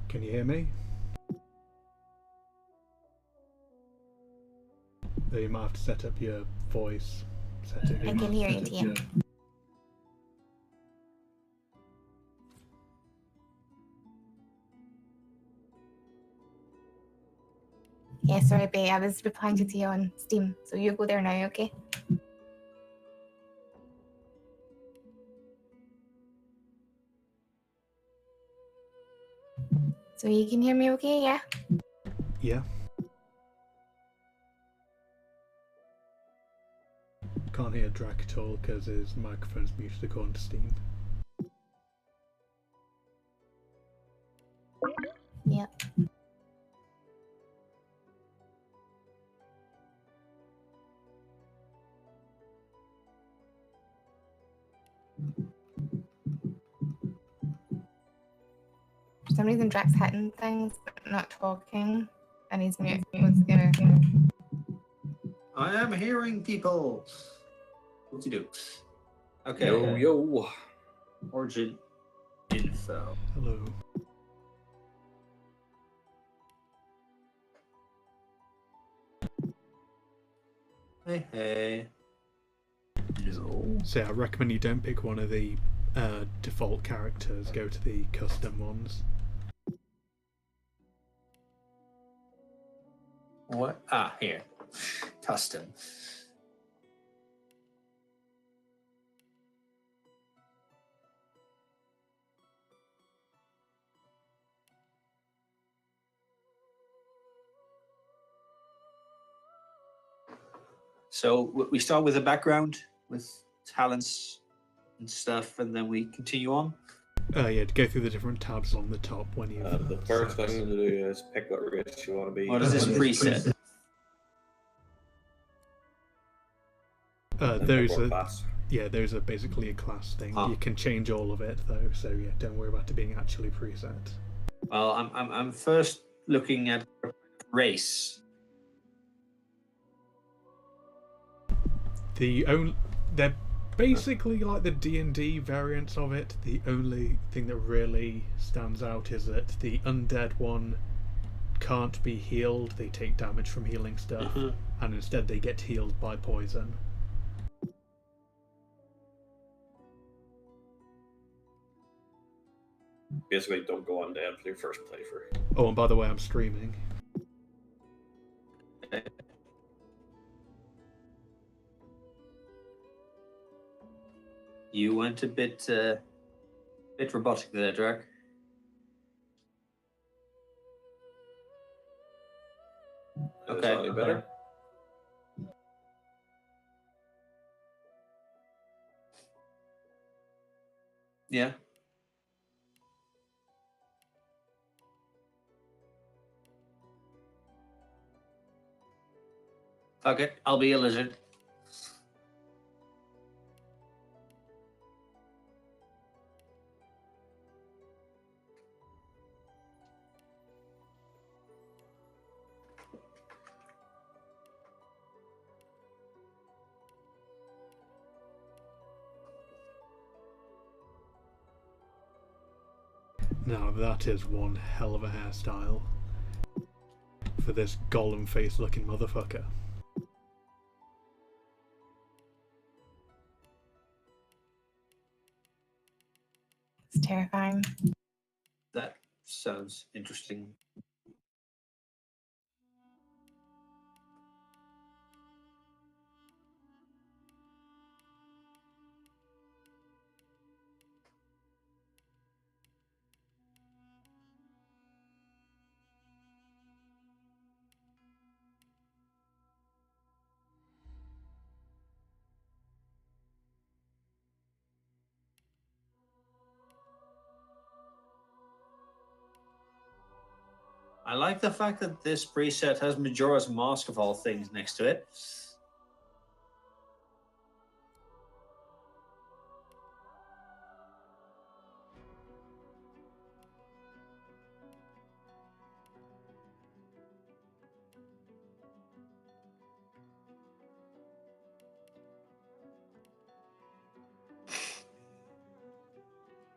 Can you hear me? You might have to set up your voice settings. I can hear you, Tia. Yeah, sorry, babe. I was replying to Tia on Steam, so you go there now, okay? So you can hear me okay, yeah? Yeah. Can't hear Drac at all because his microphone's muted according to Steam. Yep. For some reason, Drax hitting things, but not talking, and he's mute. I am hearing people. What to do? Okay. Yo. Origin info. Hello. Hey. No. So yeah, I recommend you don't pick one of the default characters. Go to the custom ones. What? Here. Custom. So we start with a background with talents and stuff, and then we continue on. Yeah, to go through the different tabs on the top when you. The first thing to do is pick what race you want to be. What is this preset? Those are those are basically a class thing. Ah. You can change all of it though, so yeah, don't worry about it being actually preset. Well, I'm first looking at race. They're basically like the D&D variants of it. The only thing that really stands out is that the undead one can't be healed. They take damage from healing stuff, and instead they get healed by poison. Basically, don't go undead for your first playthrough. Oh, and by the way, I'm streaming. You went a bit robotic there, Drac. Is that any better? Yeah. Fuck it, I'll be a lizard. Now that is one hell of a hairstyle for this golem face looking motherfucker. It's terrifying. That sounds interesting. I like the fact that this preset has Majora's Mask of all things next to it.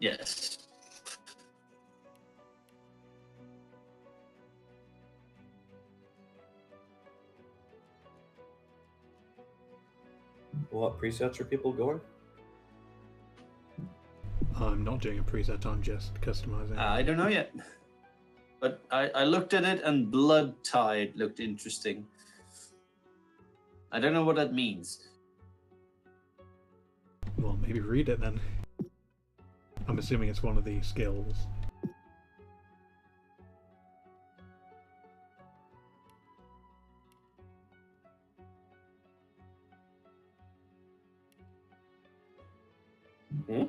Yes. What presets are people going? I'm not doing a preset, I'm just customizing. I don't know yet. But I looked at it and Blood Tide looked interesting. I don't know what that means. Well, maybe read it then. I'm assuming it's one of the skills. Hmm?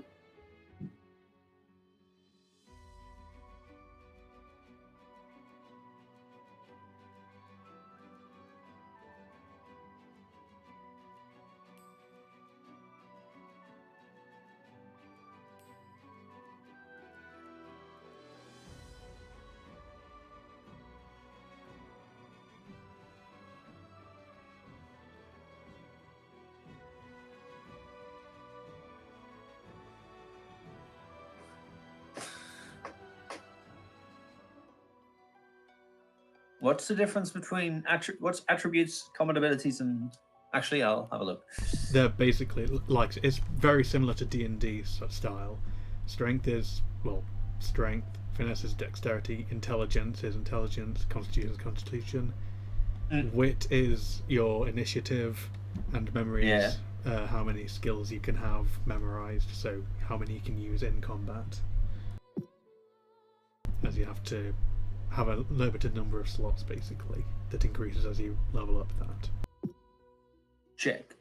What's the difference between what's attributes, common abilities, and actually I'll have a look. They're basically like, it's very similar to D&D style. Strength is, well, strength. Finesse is dexterity. Intelligence is intelligence. Constitution is constitution. Wit is your initiative, and memory is how many skills you can have memorized. So how many you can use in combat. As you have to have a limited number of slots, basically, that increases as you level up that. Check.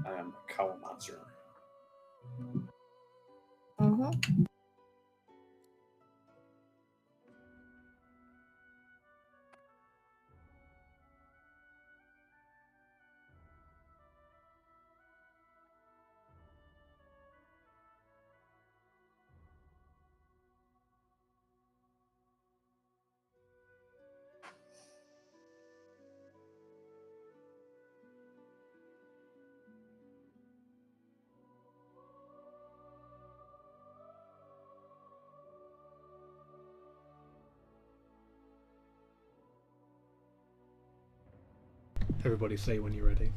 I am a cow monster. Mm-hmm. Everybody say when you're ready.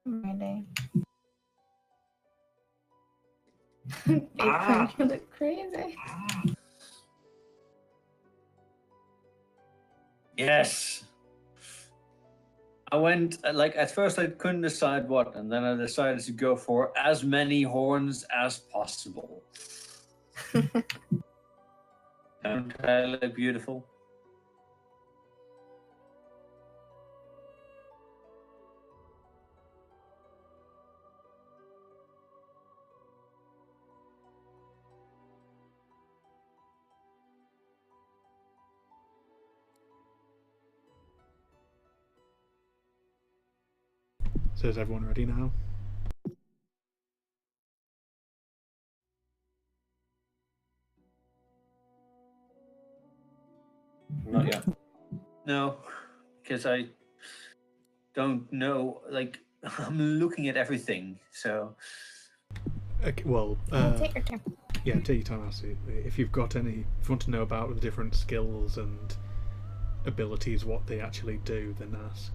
I'm ready. Apron, you look crazy. Yes. I went like at first I couldn't decide what, and then I decided to go for as many horns as possible. Don't I look beautiful? So is everyone ready now? Not yet. No, because I don't know. Like, I'm looking at everything, so. Okay, well, Take your time. yeah, take your time, absolutely. If you've got any, if you want to know about the different skills and abilities, what they actually do, then ask.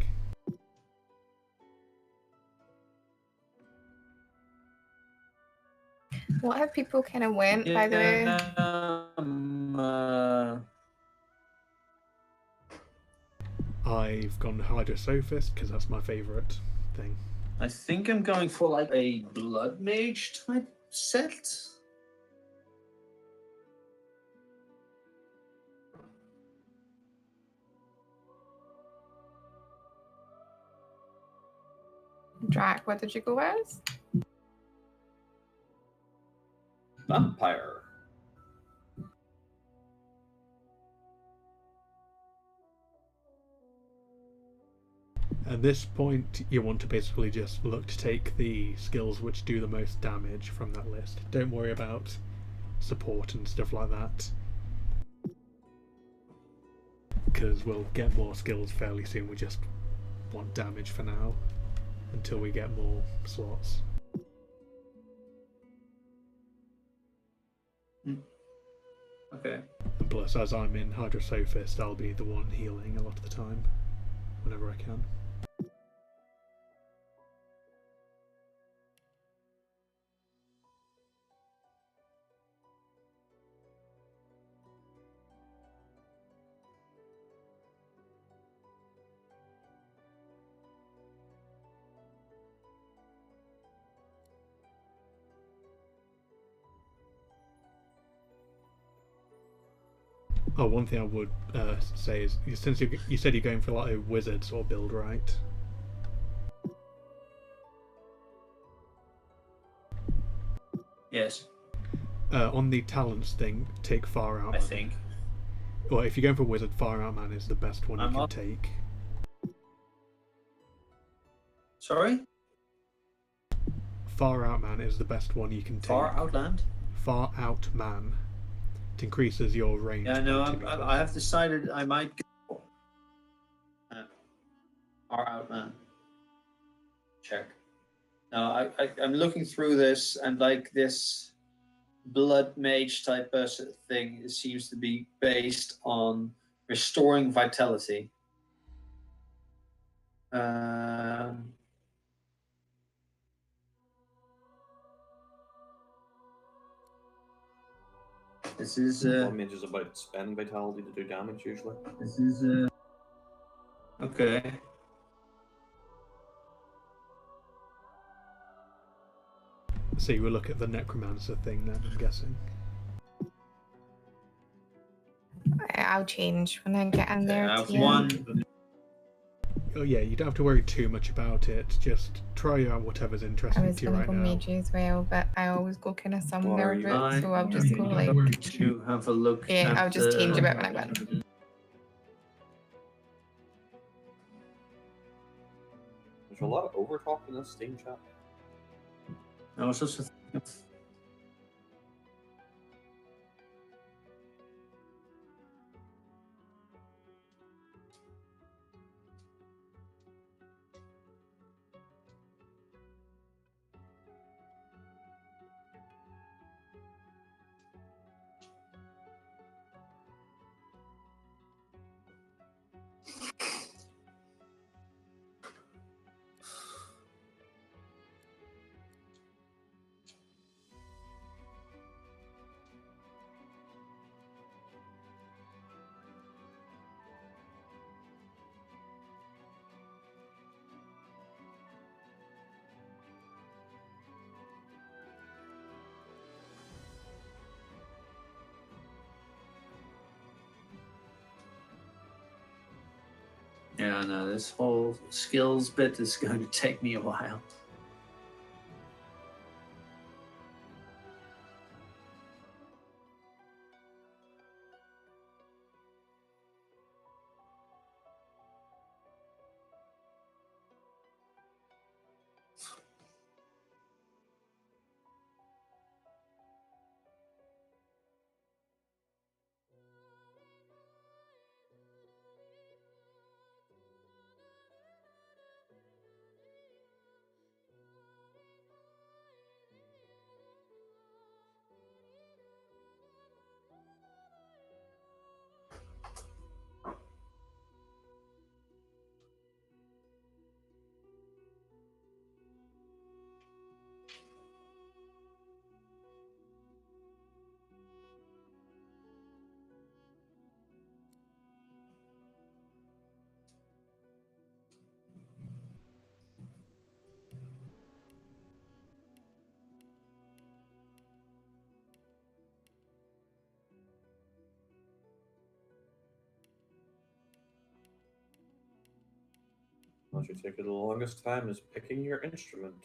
What have people kind of went, by the way? I've gone Hydrosophist because that's my favourite thing. I think I'm going for like a blood mage type set. Drac, what did you go as? Vampire. At this point, you want to basically just look to take the skills which do the most damage from that list. Don't worry about support and stuff like that, because we'll get more skills fairly soon. We just want damage for now until we get more slots. Okay. And plus, as I'm in Hydrosophist, I'll be the one healing a lot of the time, whenever I can. Oh, one thing I would say is, since you said you're going for like a wizard sort of build, right? Yes, On the talents thing, take Far Out I Man. think. Well, if you're going for wizard, Far Out Man is the best one you I'm can up. take. Sorry? Far Out Man is the best one you can take. Far Outland? Far Out Man. It increases your range. Yeah, no, by 2 meters. I have decided I might go. Far Outland. Check. No, I'm looking through this, and like this blood mage type person thing, it seems to be based on restoring vitality. This is Blood mage is about spending vitality to do damage usually. okay. So you will look at the Necromancer thing then, I'm guessing. I'll change when I get in there. I have TM. one. Oh yeah, you don't have to worry too much about it. Just try out whatever's I interesting was to you gonna right go now. mage as well, but I always go kind of What somewhere are with you? it, so I'll just go like. To have a look. Yeah, at I'll just change a the- bit when I win. There's a lot of overtalk in this Steam chat. I was just Yeah, no, this whole skills bit is going to take me a while. What should take you the longest time is picking your instrument.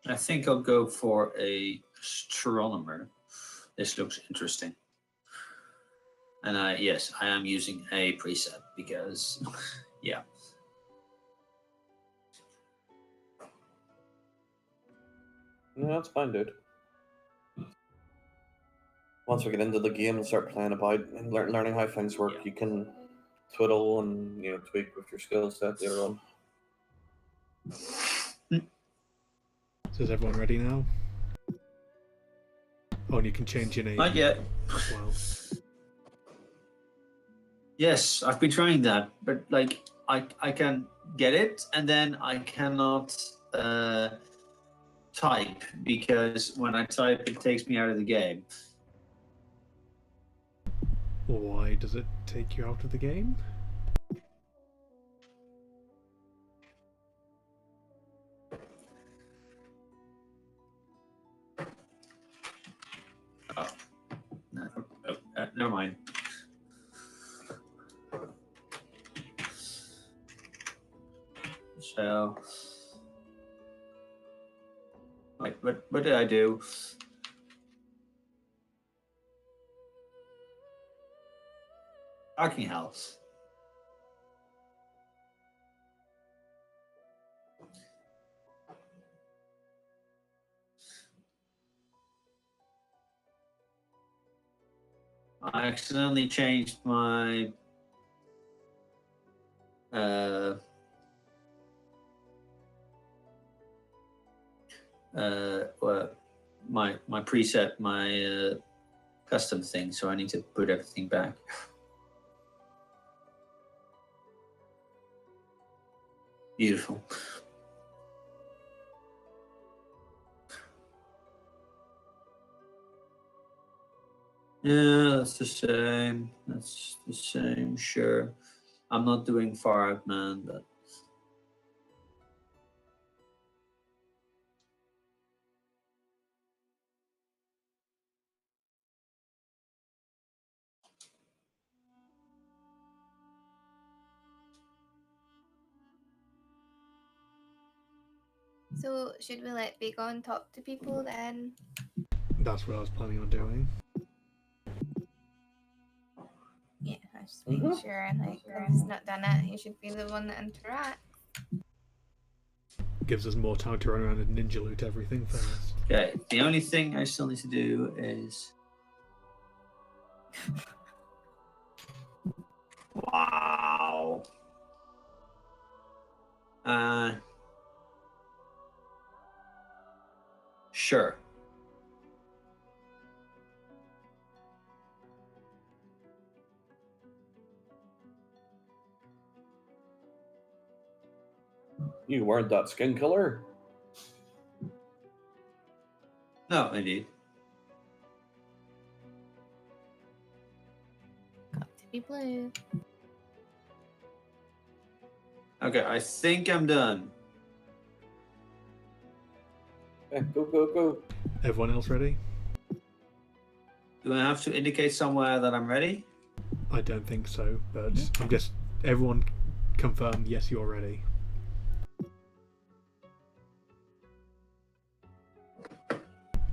I think I'll go for a astronomer. This looks interesting. And yes, I am using a preset because, yeah. No, that's fine, dude. Once we get into the game and start playing about and learning how things work, Yeah. you can twiddle and tweak with your skill set later on. So is everyone ready now? Oh, and you can change your name Not yet. as well. Yes, I've been trying that, but like I can get it, and then I cannot type because when I type, it takes me out of the game. Why does it take you out of the game? Oh, no, never mind. So, wait, what did I do? Fucking hell. I accidentally changed my well, my preset, my custom thing, so I need to put everything back. Beautiful. Yeah, that's the same. That's the same. Sure. I'm not doing Far Out Man, but So should we let Bagon talk to people then? That's what I was planning on doing. Yeah, I just making sure. Like, if he's not done it, he should be the one that interacts. Gives us more time to run around and ninja loot everything first. okay. The only thing I still need to do is. Wow. Sure. You weren't that skin color. No, indeed. Got to be blue. Okay, I think I'm done. Okay, go, go, go. Everyone else ready? Do I have to indicate somewhere that I'm ready? I don't think so, but I'm just everyone confirm yes you're ready.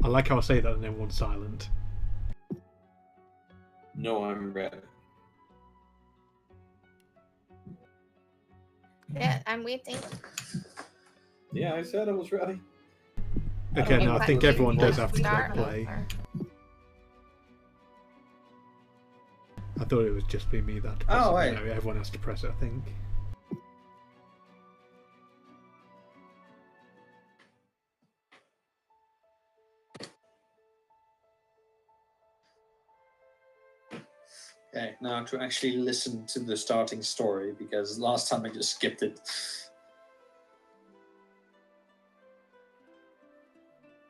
I like how I say that and everyone's silent. No, I'm ready. Yeah, I'm waiting. Yeah, I said I was ready. Okay, no, I think everyone does have to start click play. or- I thought it would just be me that. Press Oh, it, wait. but no, everyone has to press it. I think. Okay, now to actually listen to the starting story because last time I just skipped it.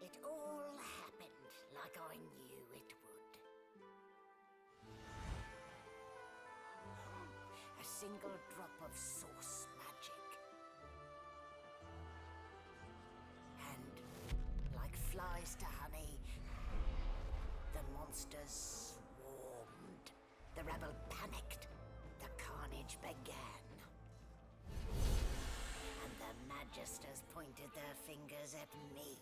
It all happened like I knew it would. A single drop of source magic. And like flies to honey, the monsters swarmed. The rebel panicked. The carnage began. And the magisters pointed their fingers at me.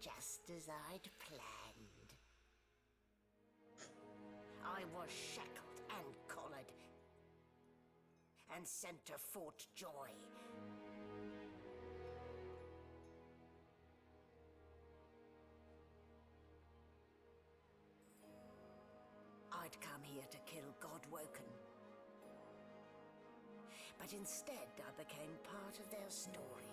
Just as I'd planned. I was shackled and collared. And sent to Fort Joy. I'd come here to kill Godwoken. But instead, I became part of their story.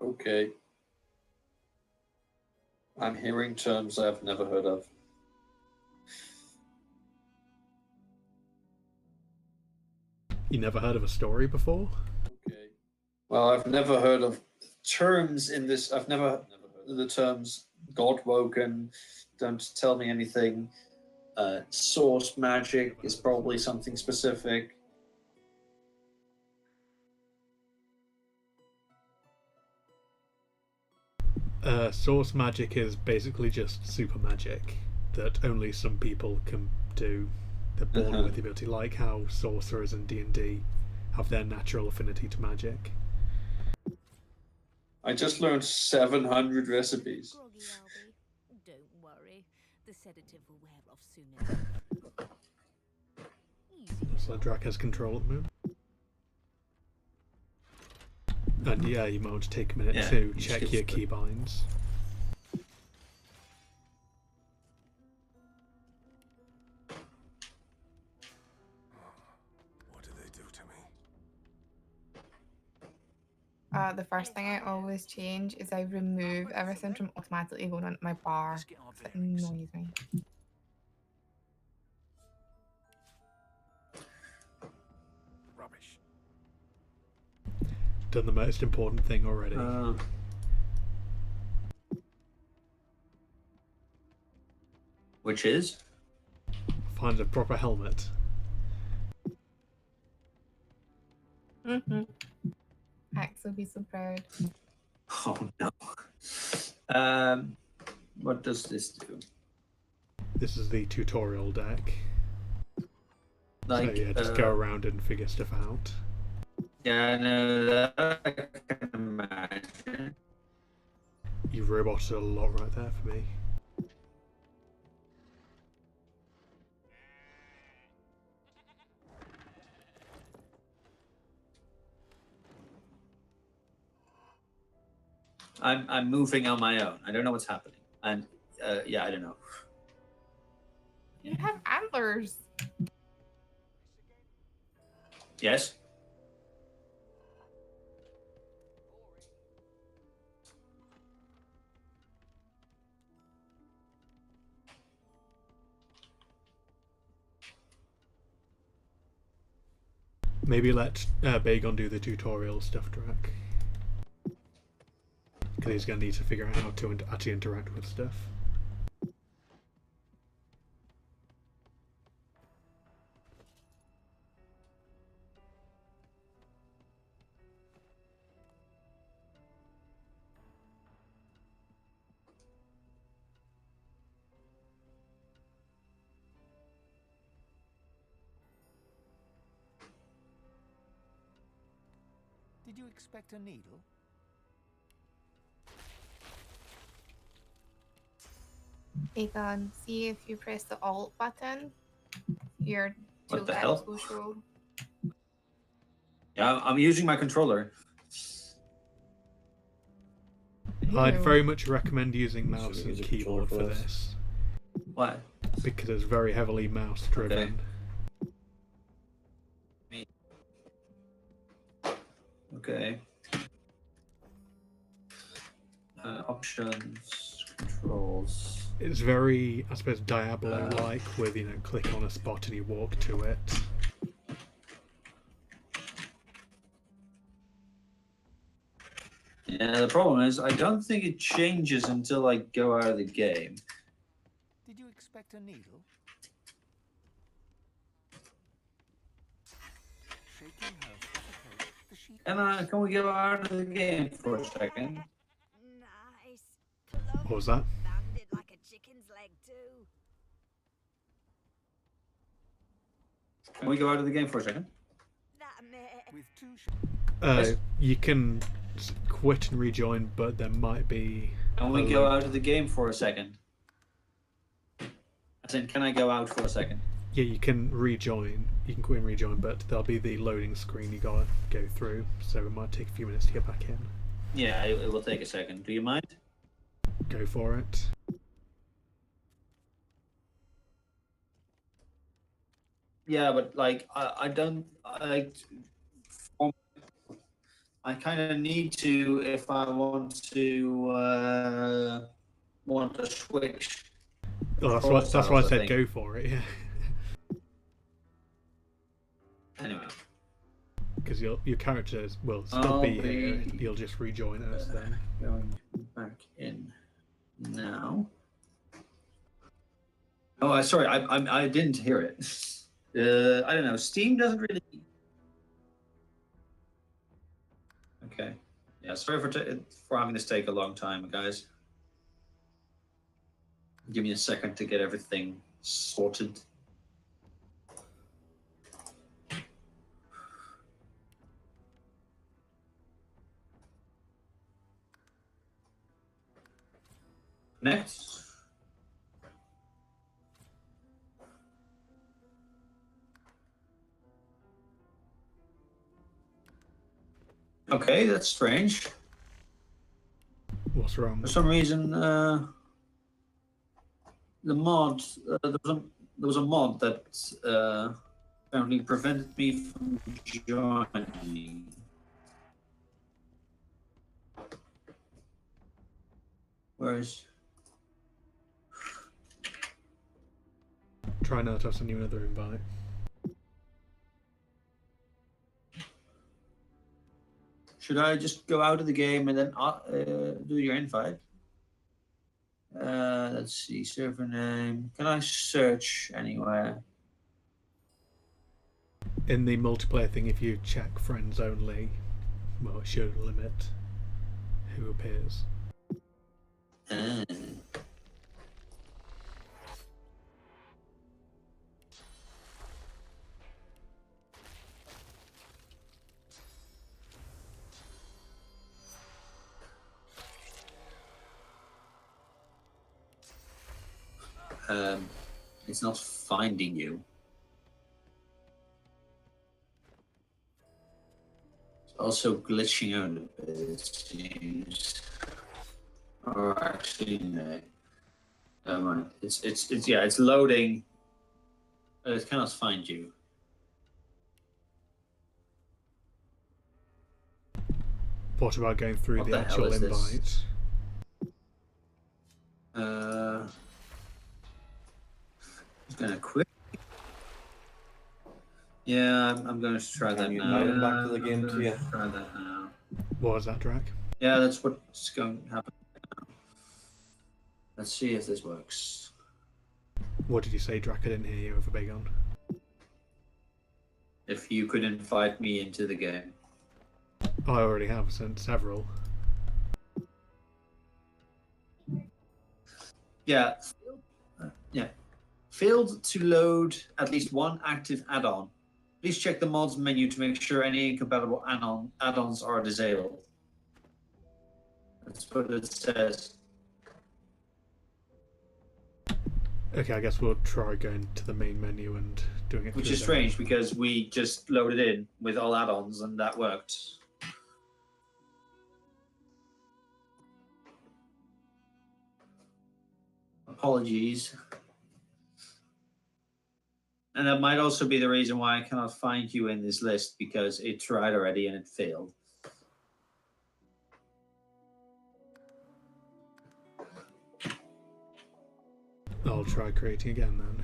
Okay. I'm hearing terms I've never heard of. You never heard of a story before? Okay. Well, I've never heard of terms in this. I've never heard the terms Godwoken. Don't tell me anything. Source magic is probably something specific. Source magic is basically just super magic that only some people can do. They're born with the ability, like how sorcerers in D&D have their natural affinity to magic. I just learned 700 recipes. Groggy, Albie. Don't worry. The sedative will wear off soon enough. Easy. So Drac has control at the moment. And yeah, you might want to take a minute Yeah, to you check skip your the- keybinds. What did they do to me? The first thing I always change is I remove everything from automatically going on my bar. Let's get our 'Cause it bearings. annoys me. done the most important thing already. Which is? Find a proper helmet. Mm-hmm. Axe will be so proud. Oh no. What does this do? This is the tutorial deck. Like, so yeah, just go around and figure stuff out. Yeah, I know that. I can imagine. You roboted a lot right there for me. I'm moving on my own. I don't know what's happening. And yeah, I don't know. You have antlers. Yes. Maybe let Bagon do the tutorial stuff, Drac. Because he's going to need to figure out how to actually interact with stuff. Did you expect a needle? Aegon, see if you press the Alt button, your What two the guys hell? will show. Yeah, I'm using my controller. I'd Ew. very much recommend using mouse Should we and use a controller keyboard for for this? this. Why? Because it's very heavily mouse driven. Okay. Options, controls. It's very, I suppose, Diablo-like, with, you know, click on a spot and you walk to it. Yeah, the problem is I don't think it changes until I go out of the game. Did you expect a needle? Shaking her suffocates the sheet. Can we go out of the game for a second? Nice. What was that? Landed like a chicken's leg too. Can we go out of the game for a second? That mate. With two You can quit and rejoin, but there might be... Can we go out of the game for a second? As in, can I go out for a second? Yeah, you can rejoin. You can quit and rejoin, but there'll be the loading screen you gotta go through, so it might take a few minutes to get back in. Yeah, it will take a second. Do you mind? Go for it. Yeah, but like I don't I kind of need to if I want to switch. Oh, that's control why I styles, said think. go for it, yeah. Anyway, Because your characters will still I'll be here, be- you'll just rejoin us then. going back in now. Oh, sorry, I didn't hear it. I don't know. Steam doesn't really. Okay. Yeah. Sorry for having this take a long time, guys. Give me a second to get everything sorted. Next. Okay, that's strange. What's wrong? For some reason, the mod there was a mod that apparently prevented me from joining. Whereas, Try now to send you another invite. Should I just go out of the game and then do your invite? Let's see, server name. Can I search anywhere? In the multiplayer thing, if you check friends only, well, it should limit who appears. Ah. It's not finding you. It's also glitching out a bit, it seems. Or actually, no. Never mind. It's loading. It cannot find you. What about going through What the the hell actual is this? invite? It's gonna quit. Yeah, I'm going to try that Can you now. invite him back to the I'm game gonna to you? Try that now. What was that, Drac? Yeah, that's what's going to happen now. Let's see if this works. What did you say, Drac? I didn't hear you over Bagon. If you could invite me into the game. Oh, I already have sent several. Yeah. Yeah. Failed to load at least one active add-on. Please check the mods menu to make sure any incompatible add-ons are disabled. That's what it says. Okay, I guess we'll try going to the main menu and doing it. Which through is there. strange because we just loaded in with all add-ons and that worked. Apologies. And that might also be the reason why I cannot find you in this list, because it tried already and it failed. I'll try creating again then.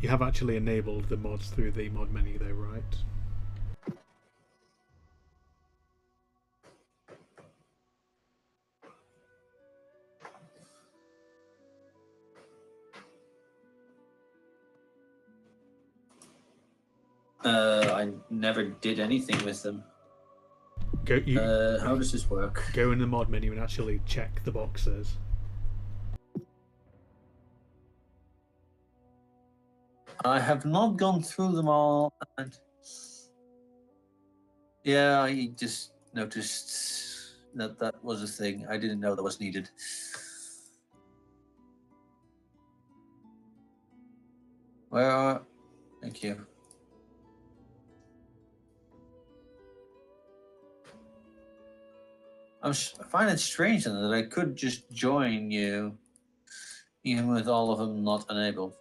You have actually enabled the mods through the mod menu though, right? I never did anything with them. Go, How does this work? go in the mod menu and actually check the boxes. I have not gone through them all. And yeah, I just noticed that that was a thing. I didn't know that was needed. Where are... Thank you. I find it strange then that I could just join you, even with all of them not enabled.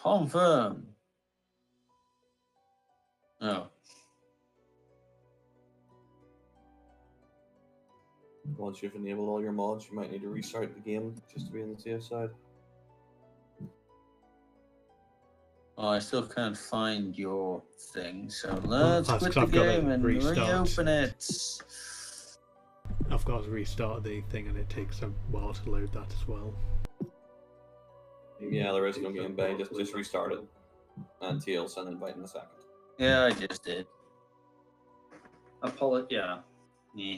Confirm. No. Once you've enabled all your mods, you might need to restart the game just to be on the safe side. Oh, I still can't find your thing, so let's that's quit 'cause the I've gotta game and restart. reopen it. I've got to restart the thing and it takes a while to load that as well. Yeah, there is no game bay. Just restart it, and he'll send an invite in a second. Yeah, I just did. Yeah. Yeah.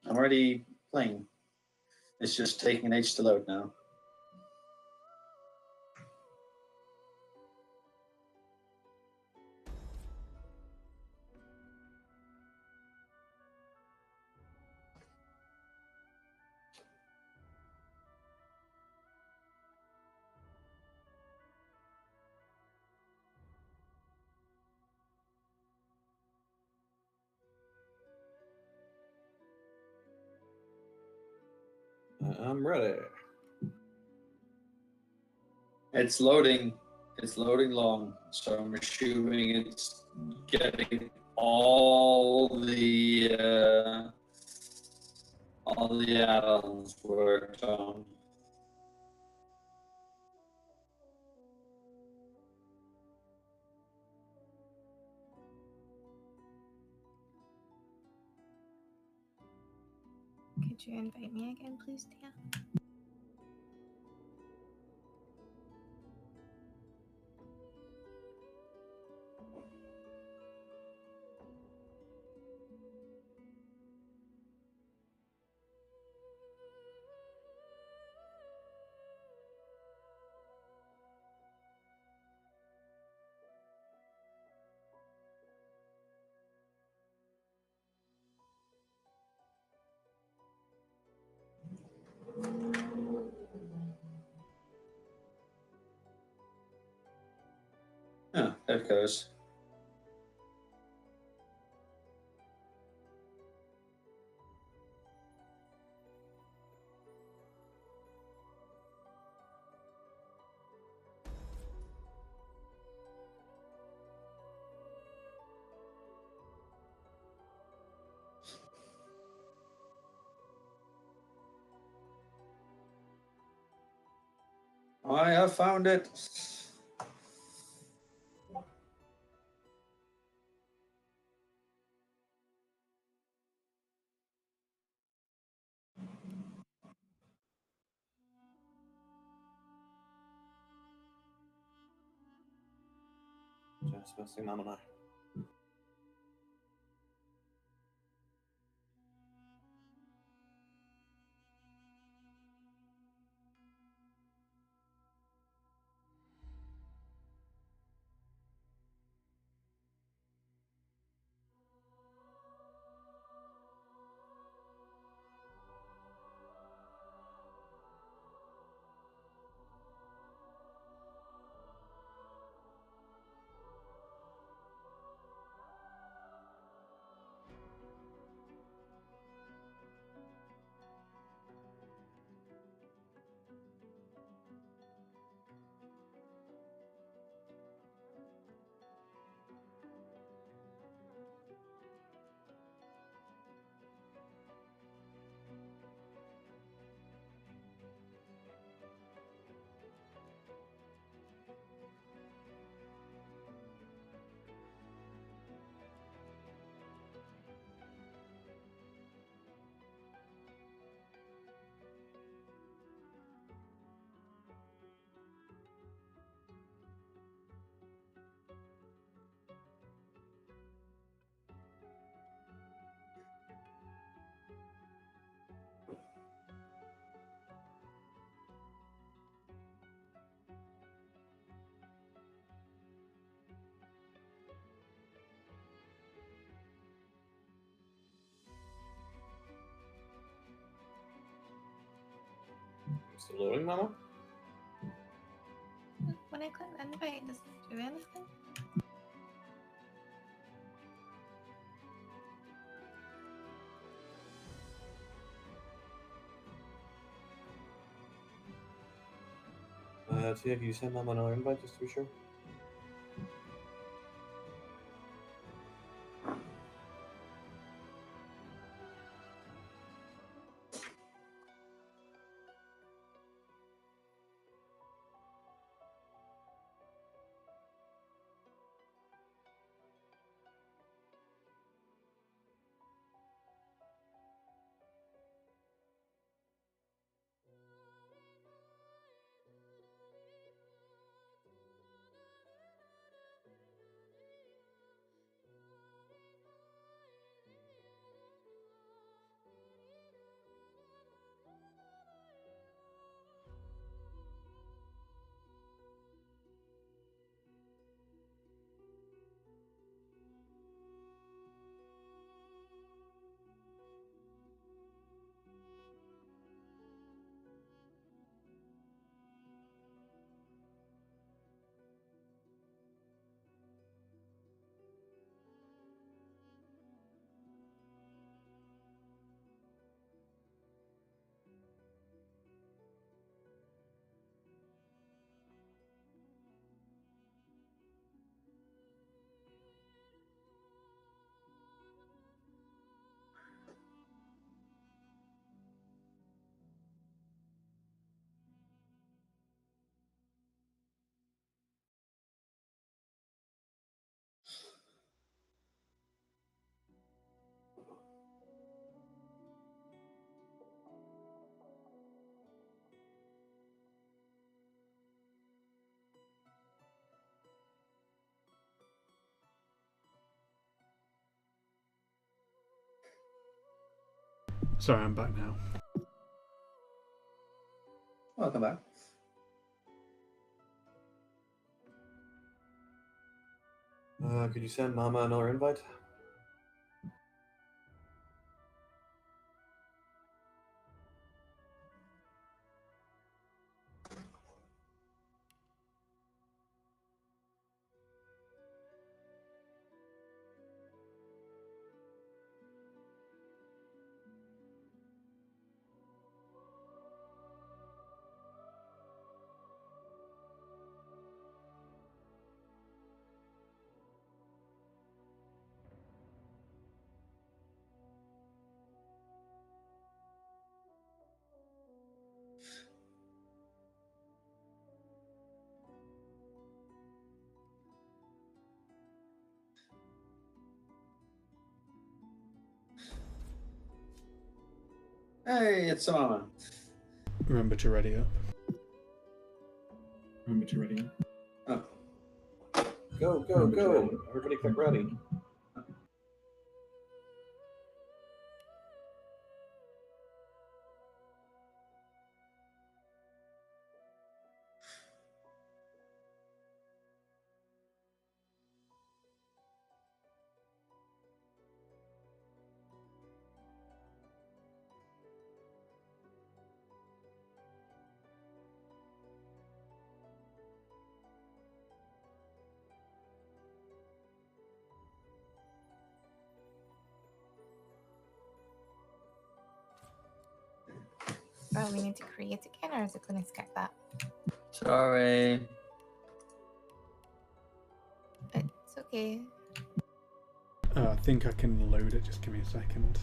I'm already playing. It's just taking an age to load now. I'm ready. It's loading. It's loading long, so I'm assuming it's getting all the add-ons worked on. Could you invite me again, please, Tia? Yeah, there it goes. I have found it. Just missing Mom and I. Still loading, Mama? When I click invite, does it do anything? Tia, can you send Mom another invite just to be sure? Sorry, I'm back now. Welcome back. Could you send Mama another invite? Hey, it's Mama. Remember to ready up. Oh. Go, go, go! Everybody get ready. Oh, we need to create again, or is it going to skip that? Sorry. It's okay. I think I can load it. Just give me a second.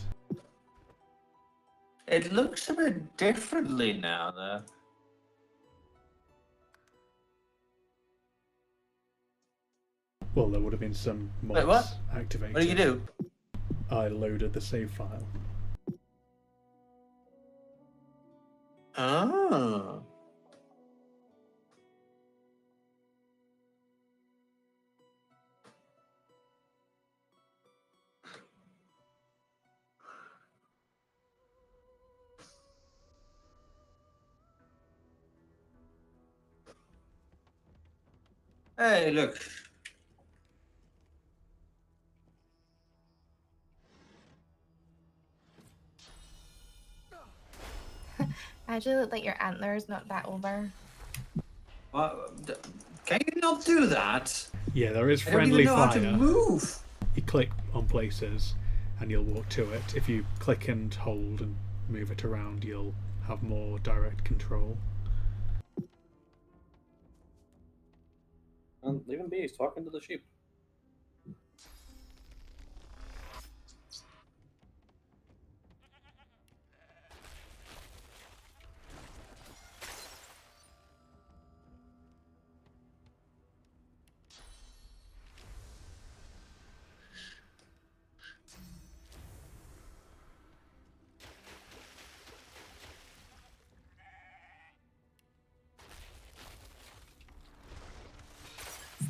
It looks a bit differently now, though. Well, there would have been some mods Wait, what? activated. What do you do? I loaded the save file. Oh. Hey, look. Actually, look like your antlers, not that over. Can you not do that? Yeah, there is I don't friendly even know how to fire. move. You click on places and you'll walk to it. If you click and hold and move it around, you'll have more direct control. And leave him be, he's talking to the sheep.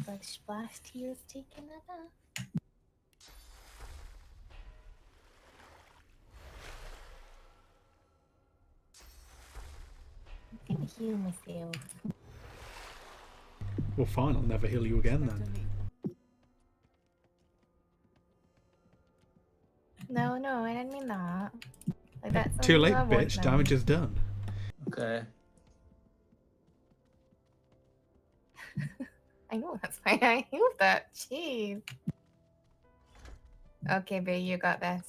Splash Splash Tears taking it off. I'm gonna heal myself. Well, fine, I'll never heal you again Expect a then. needle. No, no, I didn't mean that. Like that's Too late, I want bitch. now. Damage is done. Okay. I know, that's why I healed that. Jeez. Okay, babe, you got this.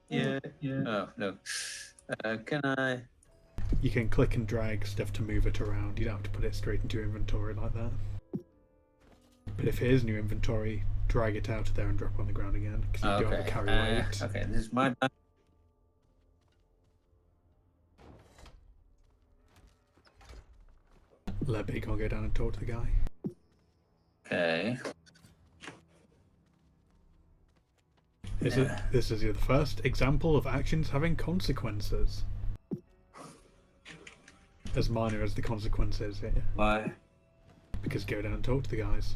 Yeah, yeah. Oh, no. Can I? You can click and drag stuff to move it around. You don't have to put it straight into your inventory like that. But if it is in your inventory, drag it out of there and drop it on the ground again, because you do have a carry weight. Okay, this is my bad. Let Big Con go down and talk to the guy. Okay. This is the first example of actions having consequences. As minor as the consequences here. Why? Because go down and talk to the guys.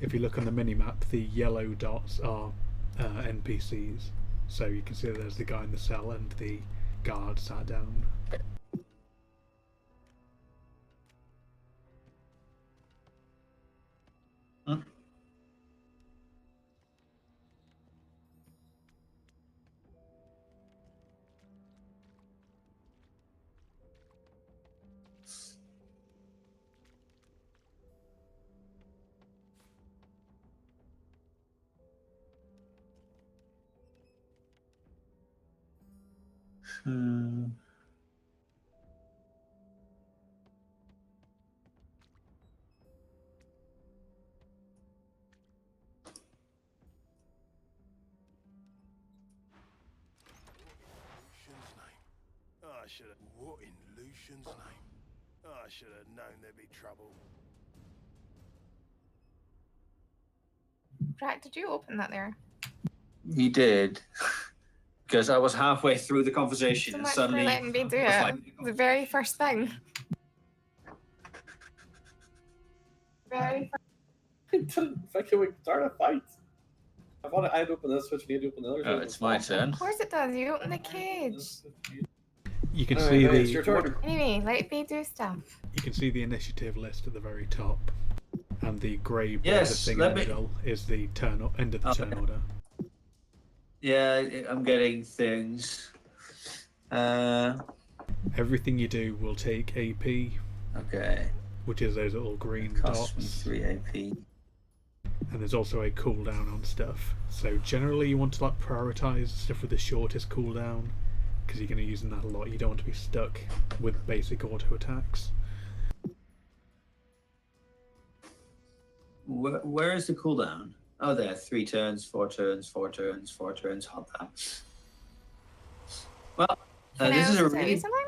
if you look on the minimap, the yellow dots are NPCs. So you can see that there's the guy in the cell and the guard sat down. Huh? Lucian's name. Oh, I should have. What in Lucian's name? Oh, I should have known there'd be trouble. Drac, did you open that there? He did. Because I was halfway through the conversation So and much for suddenly letting me do was it. like, The very first thing. Very first. I didn't think it would start a fight. I thought I'd open this switch, you'd open the other. oh, it's my turn. Of course it does. You open the cage. You can Alright, see no, it's your the turn. Anyway, let me do stuff. you can see the initiative list at the very top, and the grey border Yes, thing in let the me- middle is the end of the turn order. Yeah, I'm getting things. Everything you do will take AP, Okay. which is those little green Cost me dots, 3 AP. and there's also a cooldown on stuff. So generally, you want to like prioritize stuff with the shortest cooldown, because you're going to use that a lot. You don't want to be stuck with basic auto attacks. Where is the cooldown? Oh, there. 3 turns, 4 turns, 4 turns, 4 turns. Hot that. Well, Can I this is a also tell you really. something?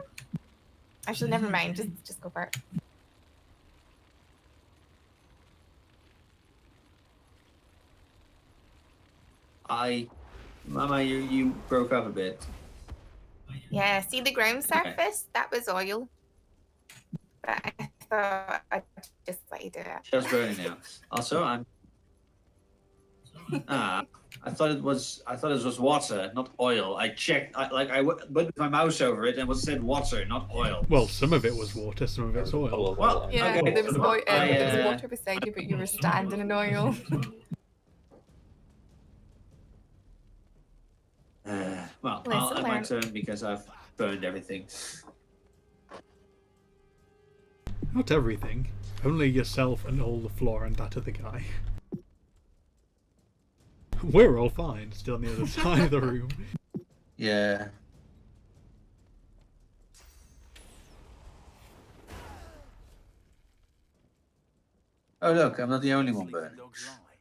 Actually, never mind. Just go for it. Mama, you broke up a bit. Yeah, see the ground Okay. surface? That was oil. But I thought I'd just let you do it. Just burning now. Also, I'm. I thought it was water, not oil. I checked. I put my mouse over it and it said water, not oil. Well, some of it was water, some of it's oil. Well, Yeah, okay. there was oil, there was I, water beside you, but you were standing in oil. Well, Lesson I'll end my learned. turn because I've burned everything. Not everything. Only yourself and all the floor and that other guy. We're all fine, still on the other side of the room. Yeah. Oh look, I'm not the only one burning. Dogs lie.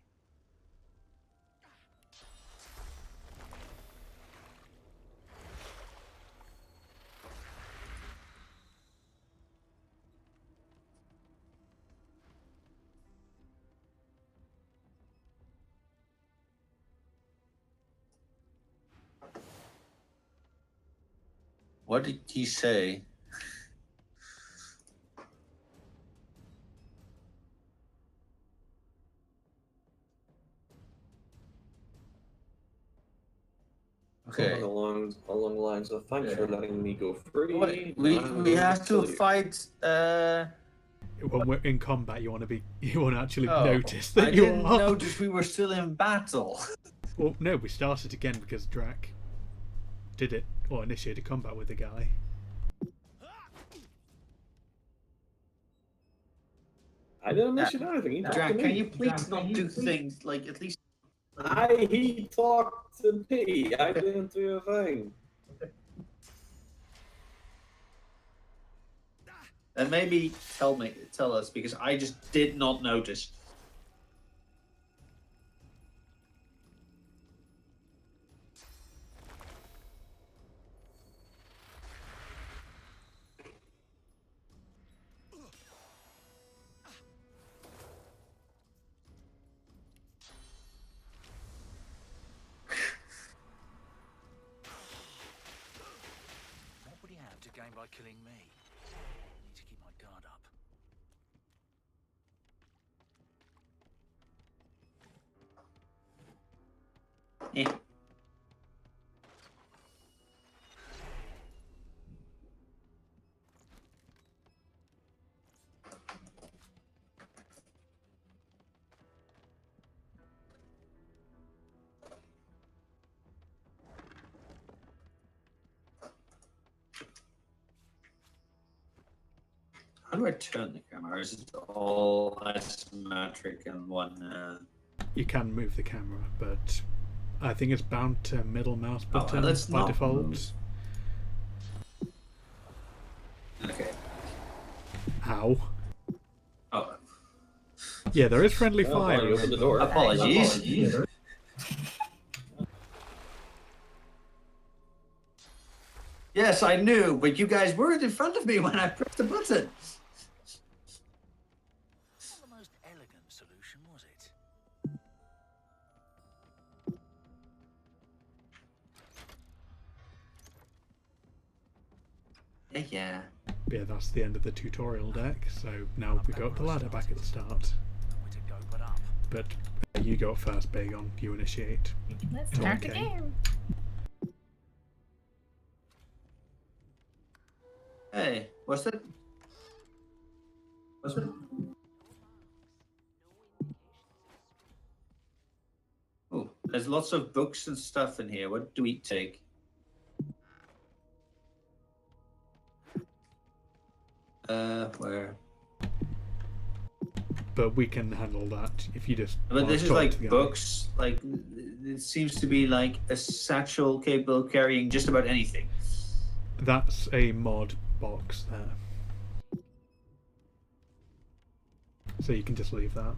What did he say? Okay. Along the lines of thanks for letting me go free. We have to fight. When we're in combat, you want to actually Oh, notice that I you didn't are. notice we were still in battle. Well, no, we started again because Drac did it, or initiated combat with the guy. I didn't mention anything. He talked Drac, to me. can you please not do things like at least? He talked to me. I didn't do a thing. And maybe tell us because I just did not notice. What would he have to gain by killing me? I need to keep my guard up. How do I turn the camera? Or is it all isometric and one? You can move the camera, but I think it's bound to middle mouse Oh, button let's by not default. move. Okay. Ow. Oh, Yeah, there is friendly Oh, fire. well, you opened the door. apologies. Yes, I knew, but you guys weren't in front of me when I pressed the button. Not the most elegant solution, was it? Yeah. Yeah, that's the end of the tutorial deck. So now we got the ladder back at the start. Nowhere to go but up. But you go first, Bagon. You initiate. Let's start the Okay. game. Hey, what's it? What's it? Oh, there's lots of books and stuff in here. What do we take? Where? But we can handle that if you just. But wanna this is talk like to the guy. books. Like it seems to be like a satchel capable of carrying just about anything. That's a mod box there. So you can just leave that.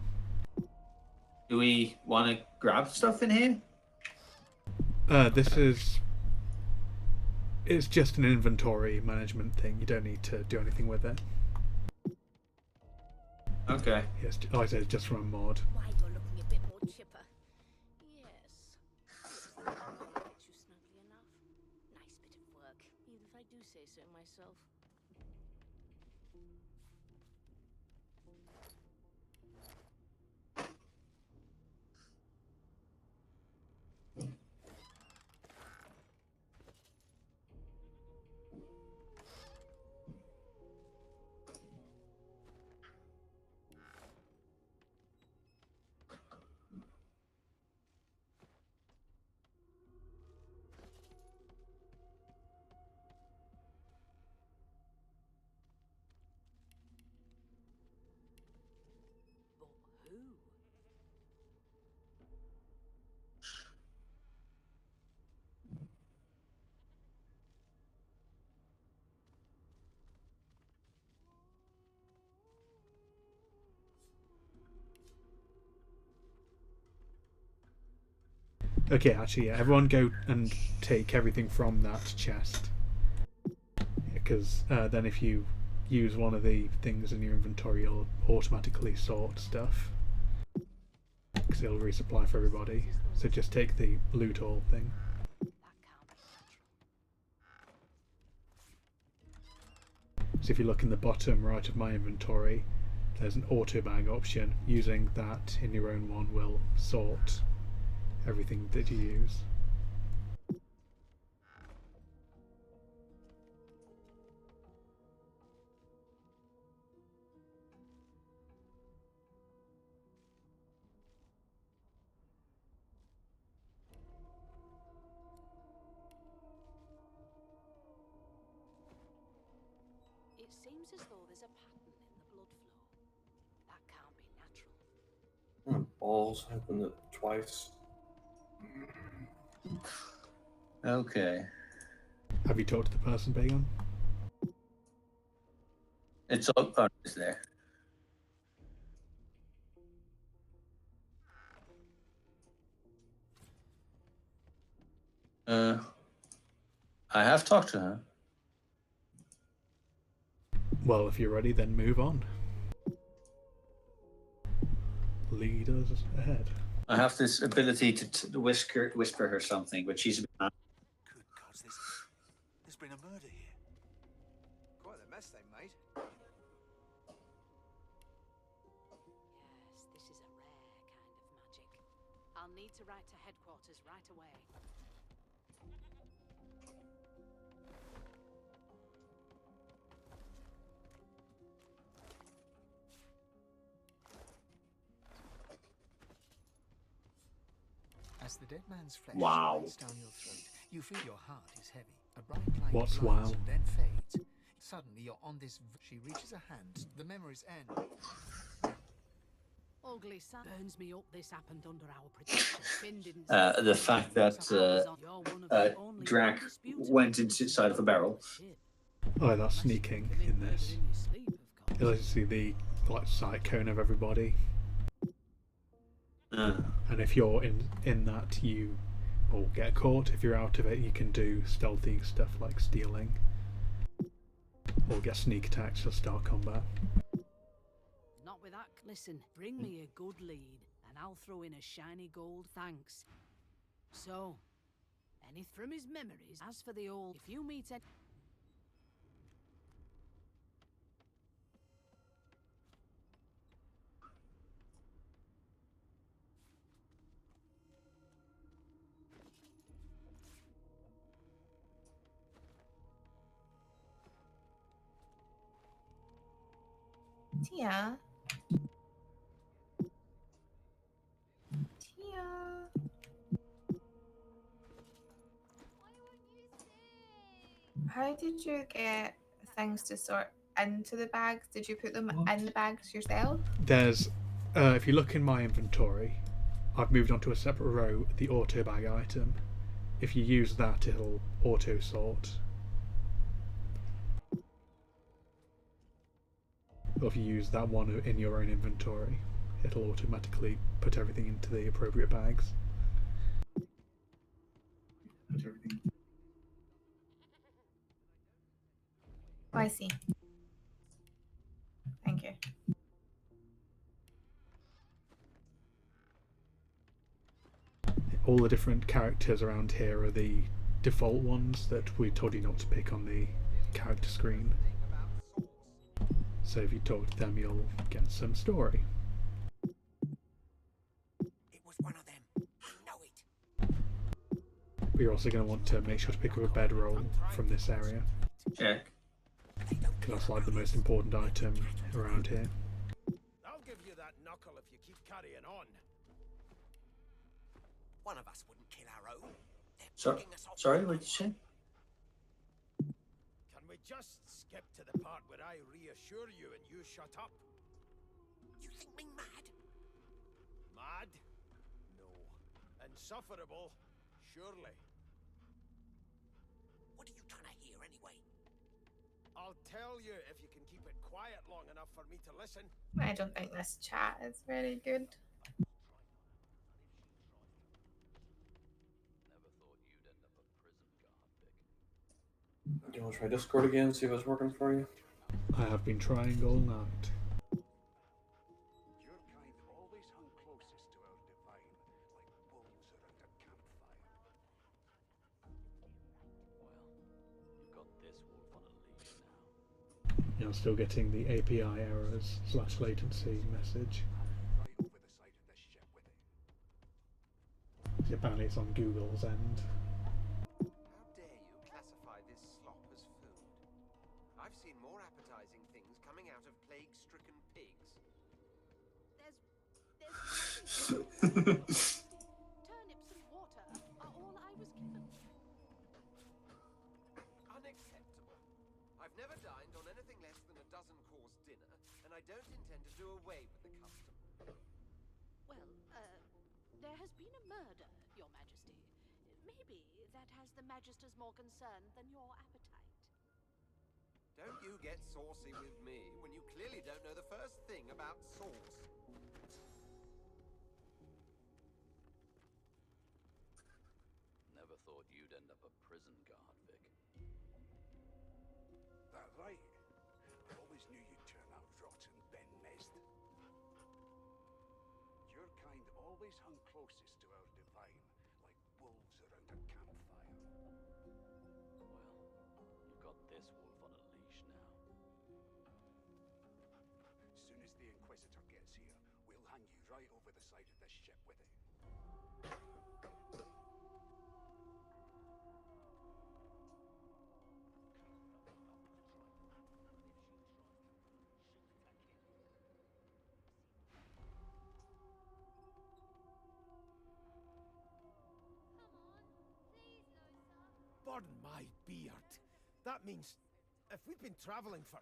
Do we want to grab stuff in here? This is. It's just an inventory management thing. You don't need to do anything with it. Okay. Yes, like I said, it's just from a mod. Why, you're looking a bit more chipper. Yes. Gets you snugly enough. Nice bit of work, even if I do say so myself. But who? Okay, actually, yeah, everyone go and take everything from that chest. Because then if you use one of the things in your inventory, you'll automatically sort stuff. Because it'll resupply for everybody. So just take the loot all thing. That can't be natural. So if you look in the bottom right of my inventory, there's an auto bag option. Using that in your own one will sort everything that you use. It seems as though there's a pattern in the blood flow. That can't be natural. Balls opened it twice. Okay. Have you talked to the person, Bagon? It's all. Oh, it's there. I have talked to her. Well, if you're ready, then move on. Lead us ahead. I have this ability to whisper her something, but she's. Good gods, there's been a murder here. Quite the mess they made. Yes, this is a rare kind of magic. I'll need to write to headquarters right away. As the dead man's flesh Wow. slides down your throat, you feel your heart is heavy. A bright light What's glides wow? and then fades. Suddenly you're on this. She reaches a hand to the memory's end. Ugly son burns me up. This happened under our protection. Finn didn't. The fact that Drac went inside of a barrel. Oh, that's sneaking in this. You'll also see the sight cone of everybody. And if you're in that, you will get caught. If you're out of it, you can do stealthy stuff like stealing. Or get sneak attacks to start combat. Not with that. Listen, bring me a good lead, and I'll throw in a shiny gold thanks. So, any from his memories. As for the old, if you meet any. Tia. Tia. How did you get things to sort into the bags? Did you put them in the bags yourself? There's, if you look in my inventory, I've moved onto a separate row, the auto bag item. If you use that, it'll auto sort. Or if you use that one in your own inventory, it'll automatically put everything into the appropriate bags. Oh, I see. Thank you. All the different characters around here are the default ones that we told you not to pick on the character screen. So if you talk to them, you'll get some story. It was one of them. I know it. But you're also going to want to make sure to pick up a bedroll from this area. Check. Because that's like the most important item around here. I'll give you that knuckle if you keep carrying on. One of us wouldn't kill our own. Sorry, what did you say? Can we just skip to the part where I reassure you and you shut up? You think me mad? Mad? No. Insufferable? Surely. What are you trying to hear anyway? I'll tell you if you can keep it quiet long enough for me to listen. I don't think this chat is very good. Do you want to try Discord again, see if it's working for you? I have been trying all night. Your kind always hung closest to our divine, like wolves around a campfire. Well, you've got this wolf on a leash now. You're still getting the API errors / latency message. Right over the side of this ship with it. So apparently it's on Google's end. How dare you classify this slop as food? I've seen more appetizing things coming out of plague-stricken pigs. There's nothing. Turnips and water are all I was given. Unacceptable. I've never dined on anything less than a dozen-course dinner, and I don't intend to do away with the custom. Well, there has been a murder, Your Majesty. Maybe that has the Magisters more concerned than your appetite. Don't you get saucy with me when you clearly don't know the first thing about sauce. Never thought you'd end up a prison guard, Vic. That right? Always knew you'd turn out rotten, Ben Mest. Your kind always hung closest to our divine, like wolves around a campfire. Well, you've got this wolf on a leash now. Soon as the Inquisitor gets here, we'll hang you right over the side of this ship with it. Burn my beard. That means if we'd been travelling for...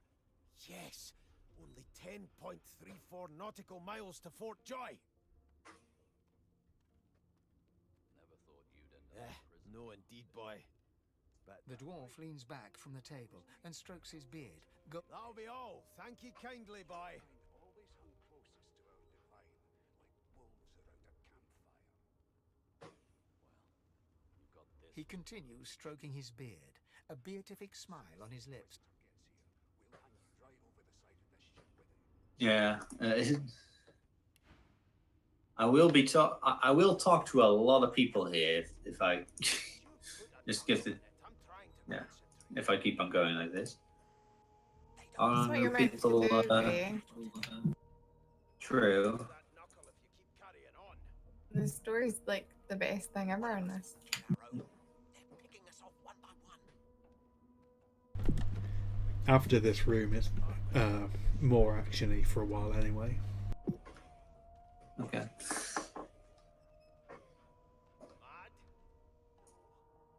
Yes, only 10.34 nautical miles to Fort Joy. Never thought you'd end up in prison. No, indeed, boy. But The dwarf leans back from the table and strokes his beard. that'll be all. Thank you kindly, boy. Always hung closest to our divine, like wolves around a campfire. You've got this. He continues stroking his beard, a beatific smile on his lips. We'll hang you right over the side of this ship with it. Yeah. I will talk to a lot of people here if I just give the if I keep on going like this. That's what you're meant to do, Ray. True. The story's like the best thing ever in this. After this room, it's more actiony for a while anyway. Okay.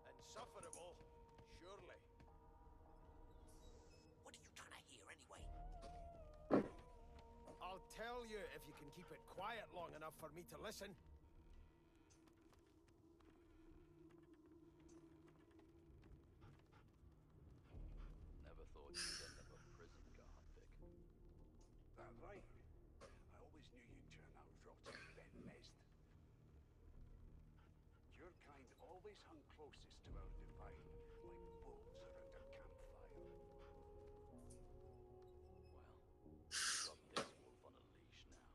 Insufferable, surely. What are you trying to hear anyway? I'll tell you if you can keep it quiet long enough for me to listen. Never thought you'd end up in prison, Garthik. That right? I always knew you'd turn out rotten, Ben Mest. Your kind always hung closest to our divine, like wolves around a campfire. Well, you've got this wolf on a leash now.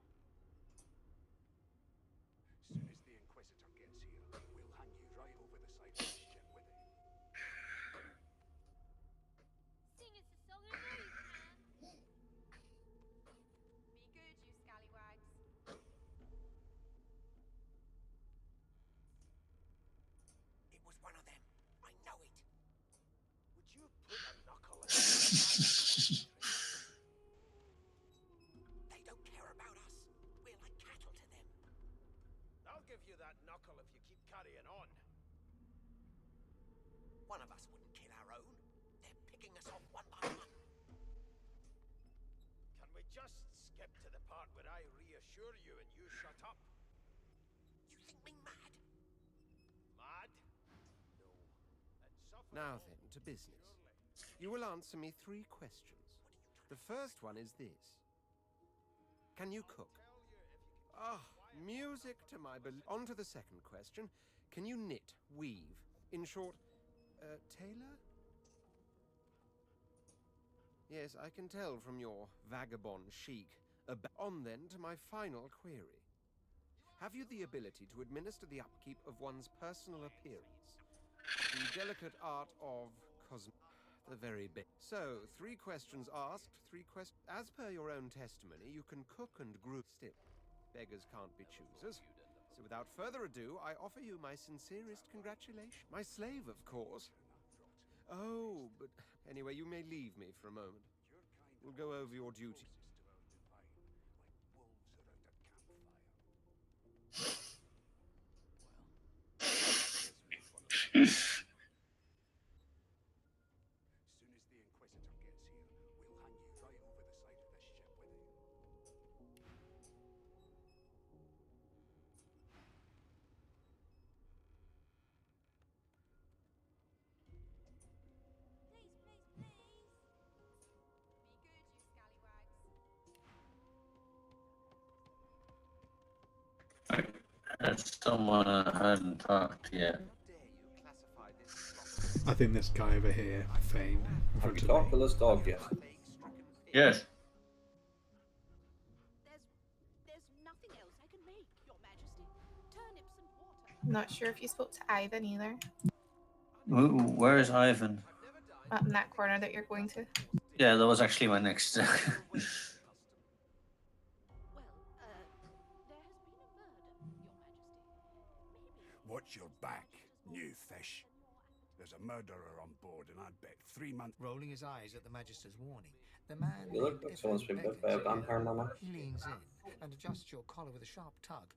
Soon as the Inquisitor gets here, we'll hang you right over the side of this ship with it. Sing us a song of noise, man. Be good, you scallywags. It was one of them. I know it. Would you put a knuckle in They don't care about us. We're like cattle to them. I'll give you that knuckle if you keep carrying on. One of us wouldn't kill our own. They're picking us off one by one. Can we just skip to the part where I reassure you and you shut up? You think me mad? Mad? No. Insufferable. Now then, to business. You will answer me 3 questions. The first one is this. Can you cook? Ah, music to my On to the second question. Can you knit, weave? In short, tailor? Yes, I can tell from your vagabond chic. On then to my final query. Have you the ability to administer the upkeep of one's personal appearance? The delicate art of the very bit. So, 3 questions asked, 3 questions. As per your own testimony, you can cook and brew. Still, beggars can't be choosers. So, without further ado, I offer you my sincerest congratulations. My slave, of course. Oh, but anyway, you may leave me for a moment. We'll go over your duty. Soon as the Inquisitor gets here, we'll hang you right over the side of this ship with it. Please, please, please. Be good, you scallywags. That's someone I hadn't talked yet. I think this guy over here, Fane, in Have front you of talked to me. this dog yet? Yes. There's nothing else I can make, Your Majesty. Turnips and water. Not sure if you spoke to Ivan either. Where is Ivan? Up in that corner that you're going to. Yeah, that was actually my next. Well, there has been a murder, Your Majesty. Watch your back, new fish. There's a murderer on board, and I'd bet 3 months. Rolling his eyes at the Magister's warning, the man You look like someone's been bit by a vampire, Mama. leans in and adjusts your collar with a sharp tug,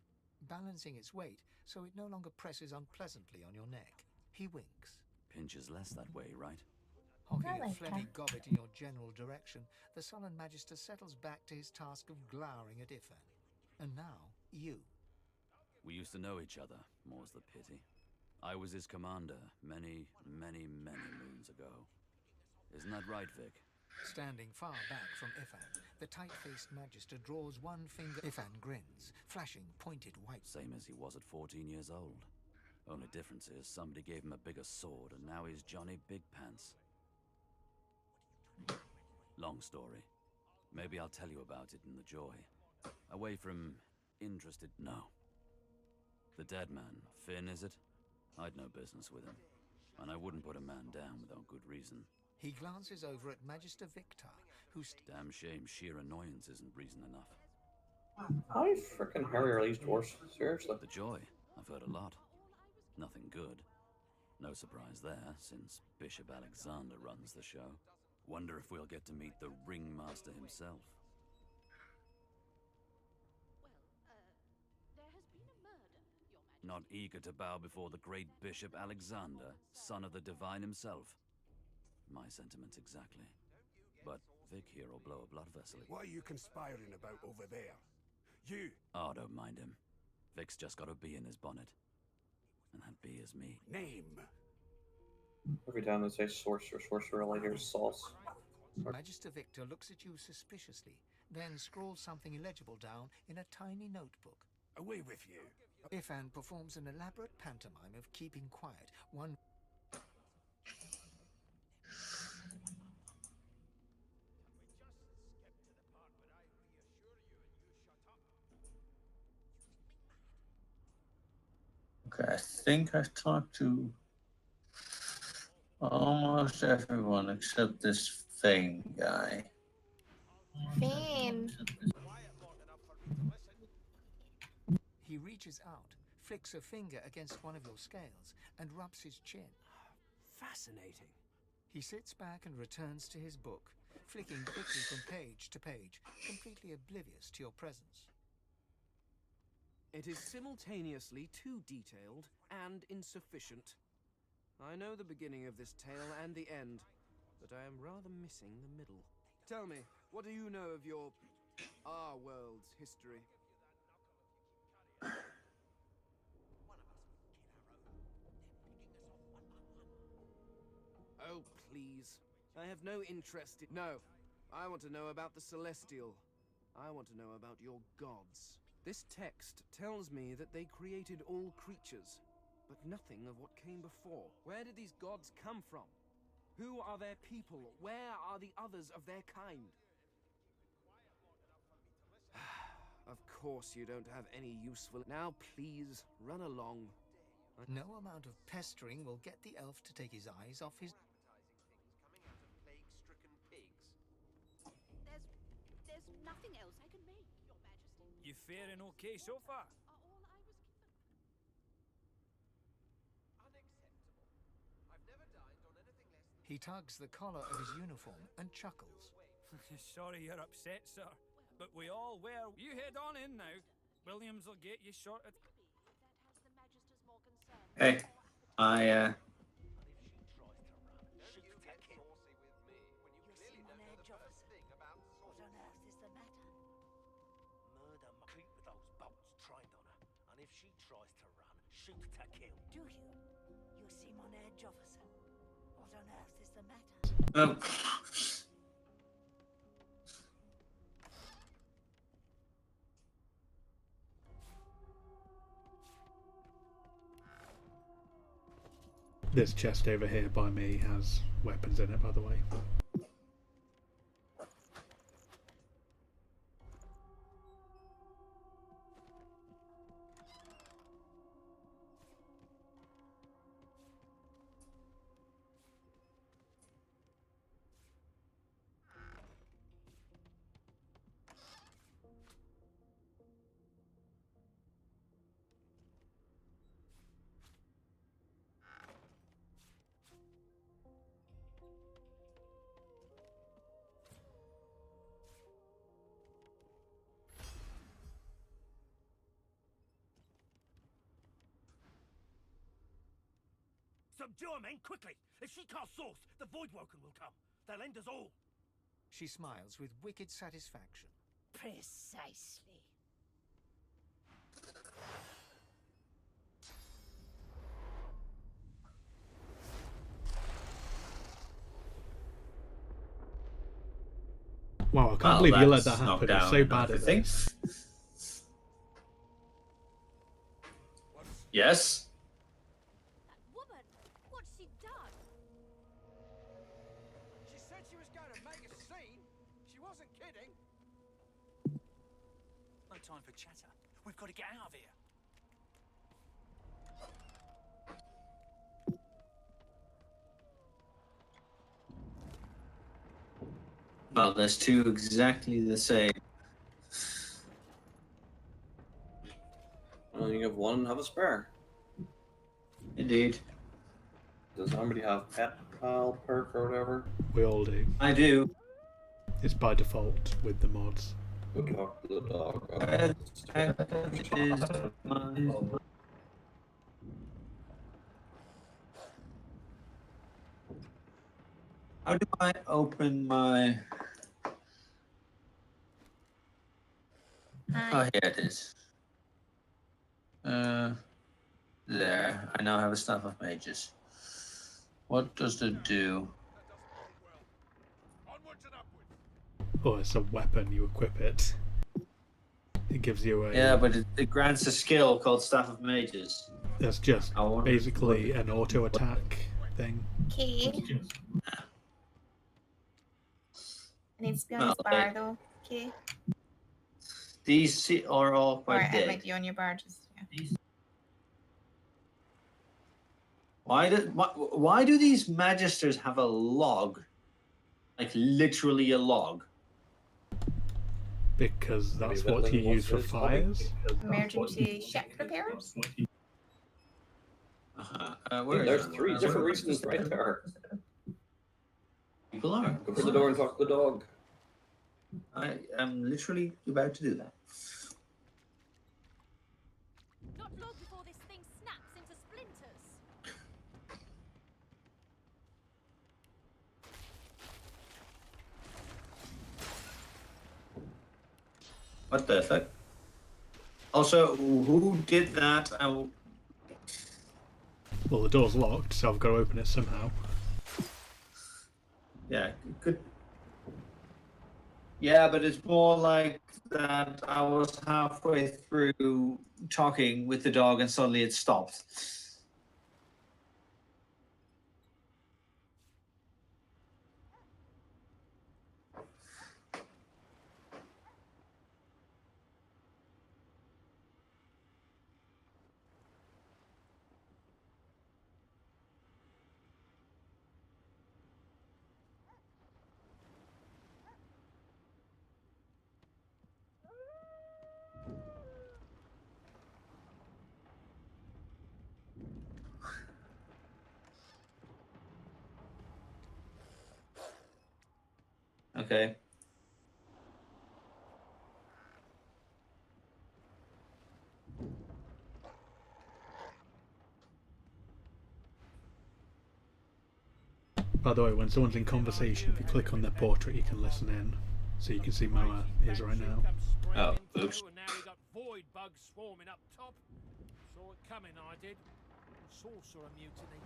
balancing its weight so it no longer presses unpleasantly on your neck. He winks. Pinches less that way, right? Hocking I a like phlegmy her. gobbet in your general direction, the sullen Magister settles back to his task of glowering at Ifan. And now, you. We used to know each other, more's the pity. I was his commander many, many, many moons ago. Isn't that right, Vic? Standing far back from Ifan, the tight-faced Magister draws one finger. Ifan grins, flashing pointed white. Same as he was at 14 years old. Only difference is somebody gave him a bigger sword and now he's Johnny Big Pants. Long story. Maybe I'll tell you about it in the Joy. Away from interested... No. The dead man, Finn, is it? I'd no business with him. And I wouldn't put a man down without good reason. He glances over at Magister Victor, who's... Damn shame sheer annoyance isn't reason enough. How frickin' hairy are these dwarves? Seriously. The Joy. I've heard a lot. Nothing good. No surprise there, since Bishop Alexander runs the show. Wonder if we'll get to meet the Ringmaster himself. There has been a murder, Your Majesty. Not eager to bow before the great Bishop Alexander, son of the Divine himself. My sentiments exactly. But Vic here will blow a blood vessel. What are you conspiring about over there? You! Oh, don't mind him. Vic's just got a bee in his bonnet. And that bee is me. Name! Every time they say sorcerer, I hear sauce. Magister Victor looks at you suspiciously, then scrawls something illegible down in a tiny notebook. Away with you! Ifan performs an elaborate pantomime of keeping quiet. One... Okay, I think I've talked to almost everyone except this Fane guy. Fane. He reaches out, flicks a finger against one of your scales, and rubs his chin. Fascinating. He sits back and returns to his book, flicking quickly from page to page, completely oblivious to your presence. It is simultaneously too detailed and insufficient. I know the beginning of this tale and the end, but I am rather missing the middle. Tell me, what do you know of our world's history? Oh, please. I have no interest in... No, I want to know about the Celestial. I want to know about your gods. This text tells me that they created all creatures, but nothing of what came before. Where did these gods come from? Who are their people? Where are the others of their kind? Of course you don't have any useful... Now please, run along. No amount of pestering will get the elf to take his eyes off his... There's nothing else I can make, Your Majesty. You faring okay so far? Are all I was given. Unacceptable. I've never dined on anything less than... He tugs the collar of his uniform and chuckles. Sorry you're upset, sir. But we all were. You head on in now. Williams will get you sorted. Hey, I Murder, keep those bolts trained on her, and if she tries to run, shoot to kill. Do you? You seem on edge, officer. What on earth is the matter? This chest over here by me has weapons in it, by the way. Subdue her men, quickly! If she casts Source, the Voidwoken will come. They'll end us all. She smiles with wicked satisfaction. Precisely. Wow, I can't believe you let that happen. You're so bad at everything. this. Yes. Woman, what's she done? She said she was going to make a scene. She wasn't kidding. No time for chatter. We've got to get out of here. Well, there's two exactly the same. Well, you have one and have a spare. Indeed. Does somebody have pet pal perk or whatever? We all do. I do. It's by default with the mods. Go talk to the dog. How do I open my... Oh, here it is. There. I now have a Staff of Mages. What does it do? Oh, it's a weapon. You equip it. It gives you a... Yeah, but it grants a skill called Staff of Mages. That's just basically an auto attack thing. Okay. It needs to be on his bar though. Okay. These are all Or quite it dead. might be on your bar. Just yeah. Why do these magisters have a log? Like literally a log? Because that's what you use for fires. Emergency ship repairs. There's three different reasons right there. People are. Go to the door and talk to the dog. I am literally about to do that. Not long before this thing snaps into splinters. What the fuck? Also, who did that? Well, the door's locked, so I've got to open it somehow. Yeah, good. Yeah, but it's more like that I was halfway through talking with the dog and suddenly it stopped. Okay. By the way, when someone's in conversation, if you click on their portrait, you can listen in. So you can see Moa is right now. Oh, oops. And now we got void bugs swarming up top. Saw it coming, I did. Sorcerer mutiny.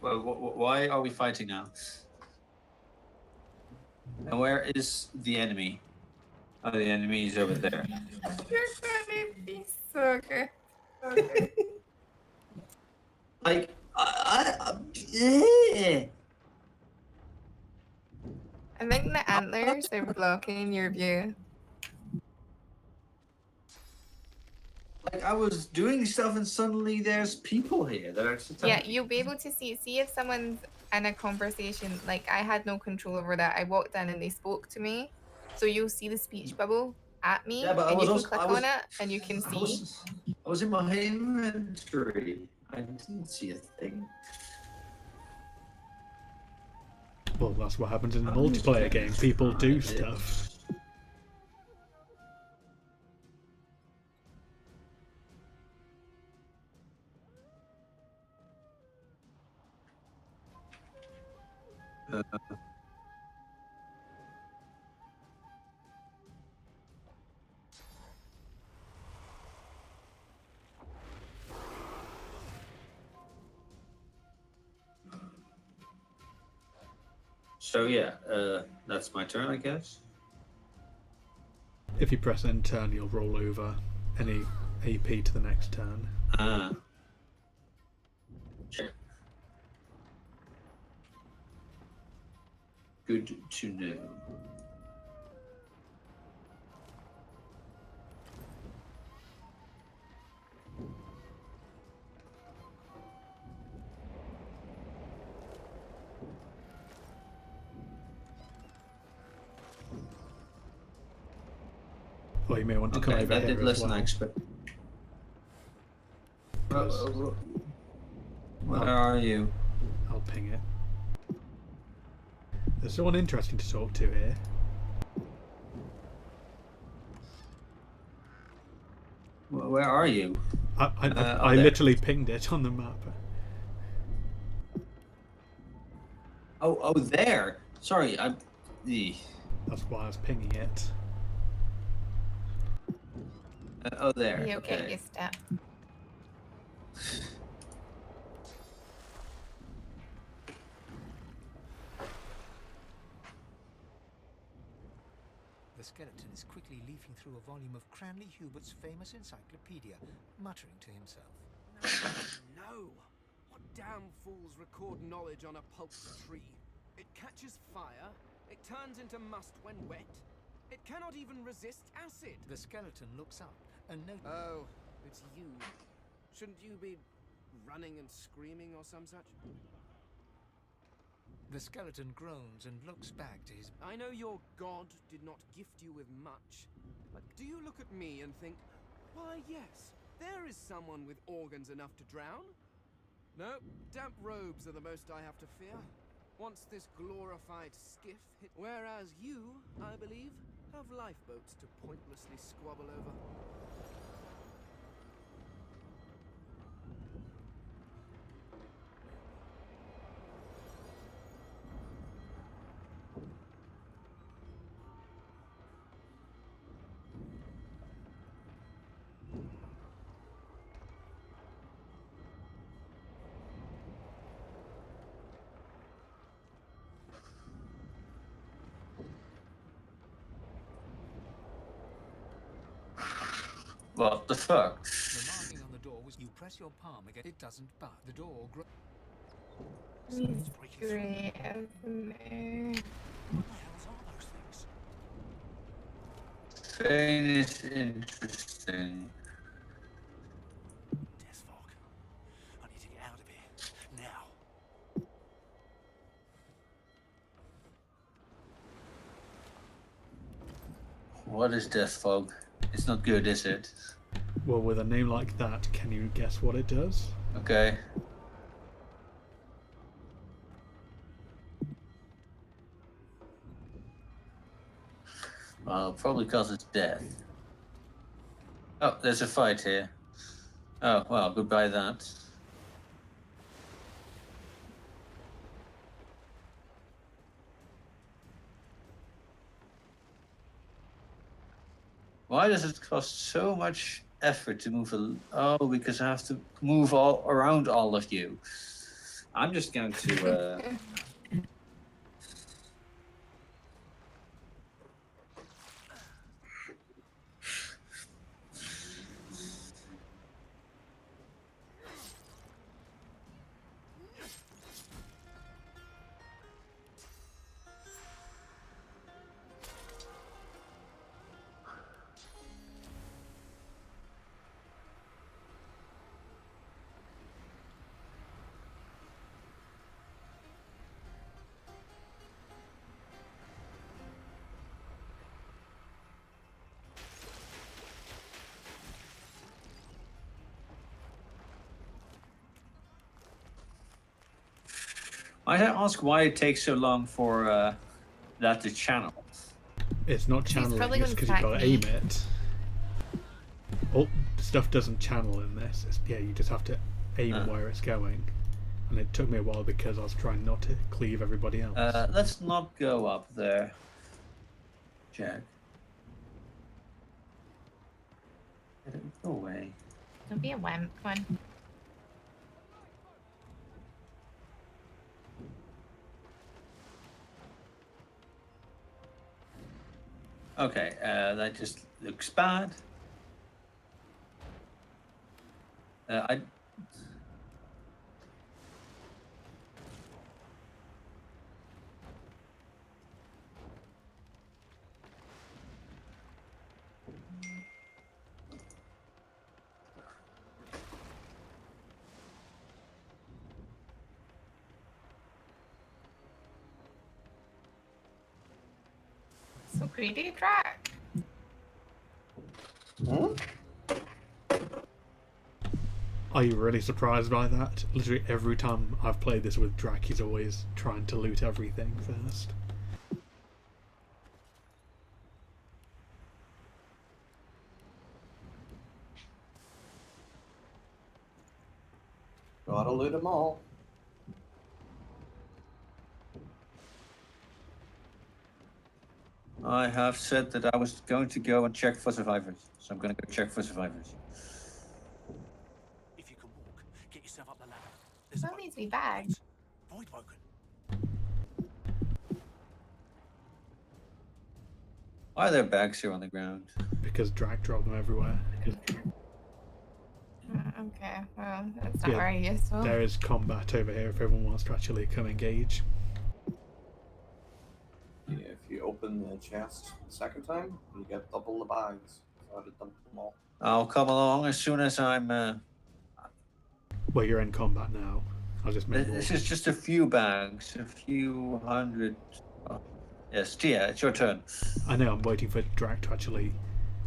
Well, why are we fighting now? And where is the enemy? Oh, the enemy is over there. You're gonna be so good. Okay. Like, I think the antlers are blocking your view. Like I was doing stuff and suddenly there's people here that are Yeah, you'll be able to see if someone's in a conversation. Like I had no control over that. I walked in and they spoke to me, so you'll see the speech bubble at me, Yeah, but and I you was can also- click on it and you can see. I was in my inventory. I didn't see a thing. Well, that's what happens in a multiplayer game. People do stuff. So yeah, that's my turn, I guess. If you press end turn, you'll roll over any AP to the next turn. Ah. Check. Good to know. Or you may want to come Okay, over that here did as less well. than I expected. Because Where are you? I'll ping it. There's someone interesting to talk to here. Where are you? I there. literally pinged it on the map. Oh, there. Sorry, I'm. That's why I was pinging it. Oh, there. You'll Okay. get used to it. The skeleton is quickly leafing through a volume of Cranley Hubert's famous encyclopedia, muttering to himself. No! What damn fools record knowledge on a pulped tree? It catches fire, it turns into must when wet, it cannot even resist acid! The skeleton looks up and notes. Oh, it's you. Shouldn't you be running and screaming or some such? The skeleton groans and looks back to his. I know your god did not gift you with much, but do you look at me and think, why yes, there is someone with organs enough to drown? No, damp robes are the most I have to fear. Once this glorified skiff hit, whereas you, I believe, have lifeboats to pointlessly squabble over. What the fuck? The marking on the door was. You press your palm again. It doesn't budge. The door grows. Great, isn't Fane is interesting. Deathfog. I need to get out of here. Now. What is death fog? It's not good, is it? Well, with a name like that, can you guess what it does? Okay. Well, probably causes death. Oh, there's a fight here. Oh, well, goodbye that. Why does it cost so much effort to move Oh, because I have to move all around all of you. I'm just going to Might I ask why it takes so long for that to channel? It's not She's channeling, probably it's gonna because you've got to attack aim me. it. Oh, stuff doesn't channel in this. Yeah, you just have to aim where it's going. and it took me a while because I was trying not to cleave everybody else. Let's not go up there, Jack. Go away. Don't be a wimp. Come on. Okay, that just looks bad. I. So greedy, Drac. Are you really surprised by that? Literally every time I've played this with Drac, he's always trying to loot everything first. Gotta loot them all. I have said that I was going to go and check for survivors, so I'm going to go check for survivors. If you can walk, get yourself up the ladder. That needs to be bagged. Void woken. Why are there bags here on the ground? Because Drac dropped them everywhere. Okay, well, that's not very useful. There is combat over here if everyone wants to actually come engage. Yeah, if you open the chest the second time, you get double the bags. So I had to dump them all. I'll come along as soon as I'm. Well, you're in combat now. I'll just make This is just a few bags, a few hundred. Oh. Yes, Tia, it's your turn. I know, I'm waiting for Drac to actually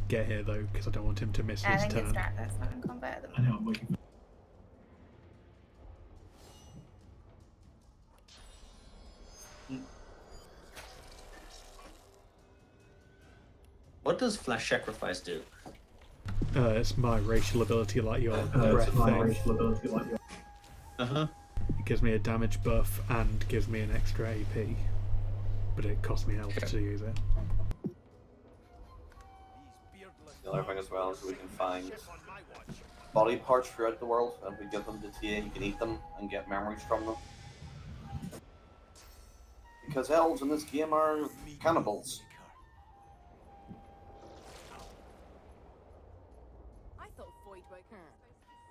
get here though, because I don't want him to miss I his think it's turn. Drac that's not in combat at the moment. I know, I'm waiting. What does Flash Sacrifice do? It's my racial ability, like your breath thing. Uh-huh. It gives me a damage buff and gives me an extra AP, but it costs me health to use it. The other thing as well is we can find body parts throughout the world, and we give them to TA. You can eat them and get memories from them. Because elves in this game are cannibals. I thought Void woke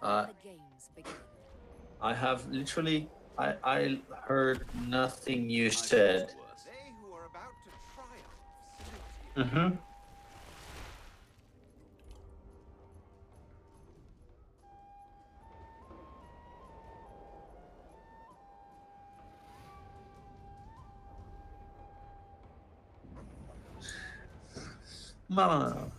Uh, the games begin. I have literally. I heard nothing you said. They who are about to triumph. Mm-hmm. Mama.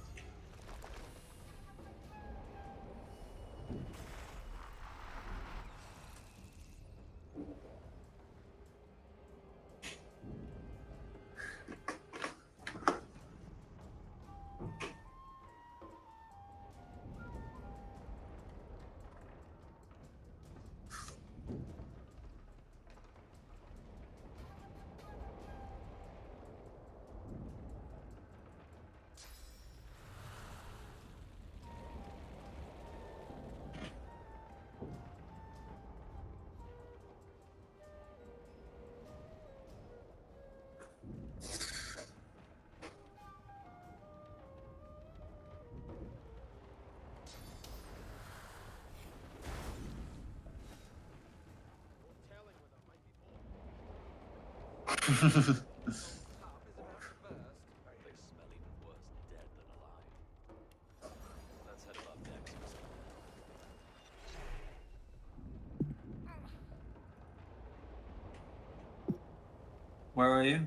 Where are you?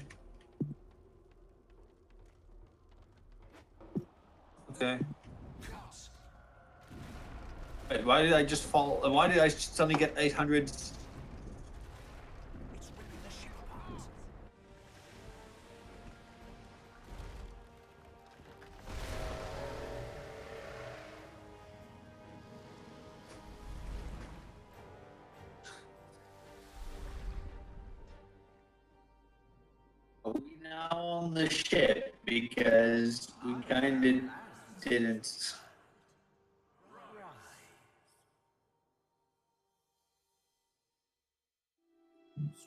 Okay. Wait, why did I just fall? Why did I suddenly get 800? on the ship because we kind of didn't.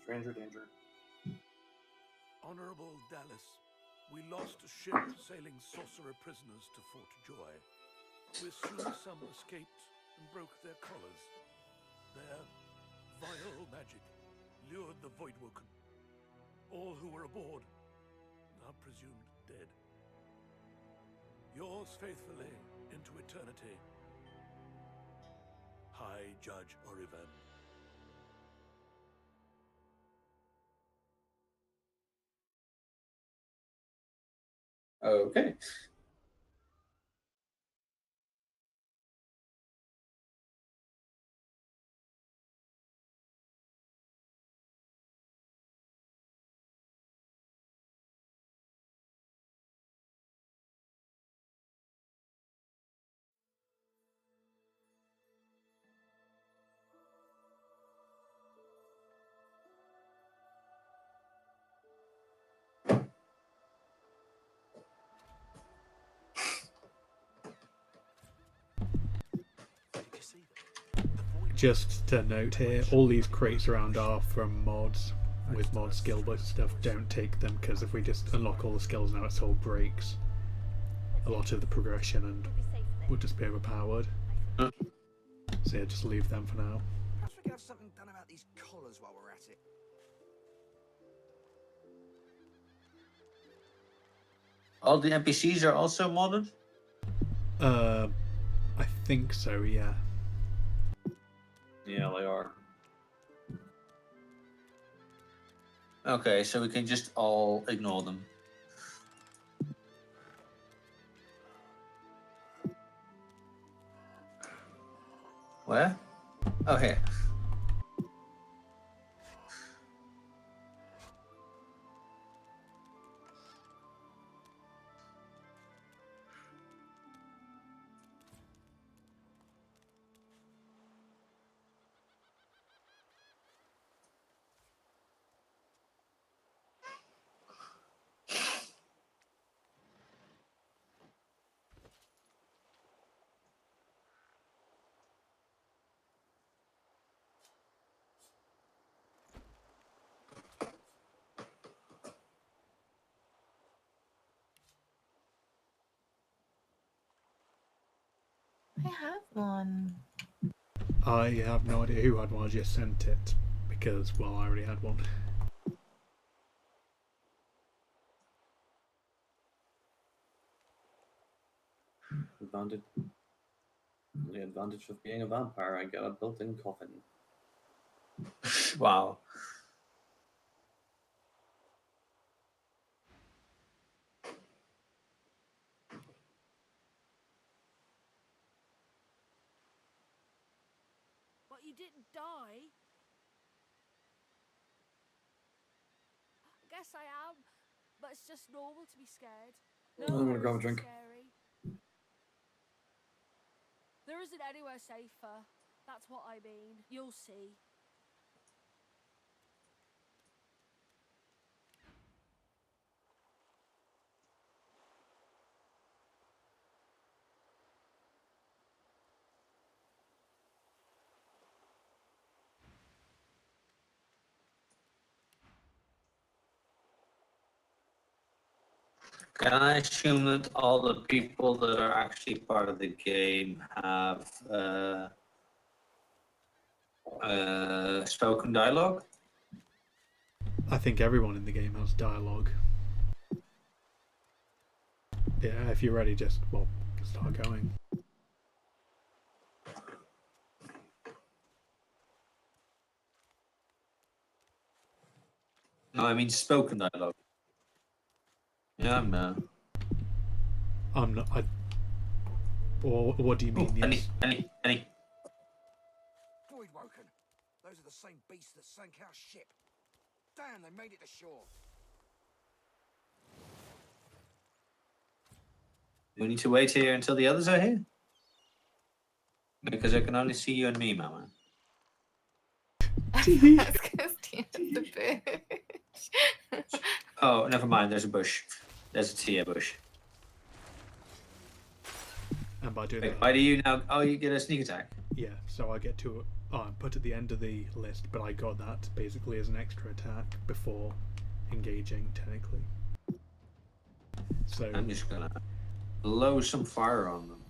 Stranger danger. Honorable Dallas, we lost a ship sailing sorcerer prisoners to Fort Joy. We assume some escaped and broke their collars. Their vile magic lured the Voidwoken. All who were aboard are presumed dead. Yours faithfully into eternity, High Judge Orivan. Okay. Just to note here, all these crates around are from mods. With mod skill books and stuff, don't take them, because if we just unlock all the skills now, it all breaks a lot of the progression and would just be overpowered. So yeah, just leave them for now. Perhaps we could have something done about these collars while we're at it. All the NPCs are also modded? I think so, yeah. Yeah, they are. Okay, so we can just all ignore them. Where? Oh, here. I have one. I have no idea who had one, I just sent it. Because, well, I already had one. The advantage of being a vampire, I get a built-in coffin. Wow. But you didn't die. Guess I am, but it's just normal to be scared. I'm gonna grab a isn't drink. Scary. There isn't anywhere safer. That's what I mean. You'll see. Can I assume that all the people that are actually part of the game have spoken dialogue? I think everyone in the game has dialogue. Yeah, if you're ready, just, well, start going. No, I mean spoken dialogue. Yeah, man. I'm not. Or what do you mean? Any. Voidwoken. Those are the same beasts that sank our ship. Damn, they made it to shore. We need to wait here until the others are here? Because I can only see you and me, Mama. That's because the end of the bitch. Oh, never mind. There's a bush. There's a tea bush. And by doing Wait, that, why do you now? Oh, you get a sneak attack. yeah, so I get to I'm put at the end of the list, but I got that basically as an extra attack before engaging, technically. So I'm just gonna blow some fire on them.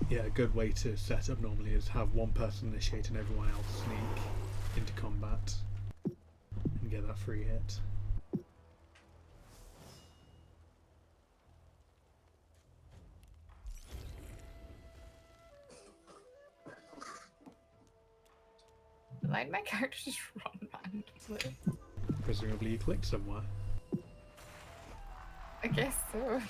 yeah, a good way to set up normally is have one person initiate and everyone else sneak into combat and get that free hit. Why'd my character just run randomly? Presumably you clicked somewhere. I guess so.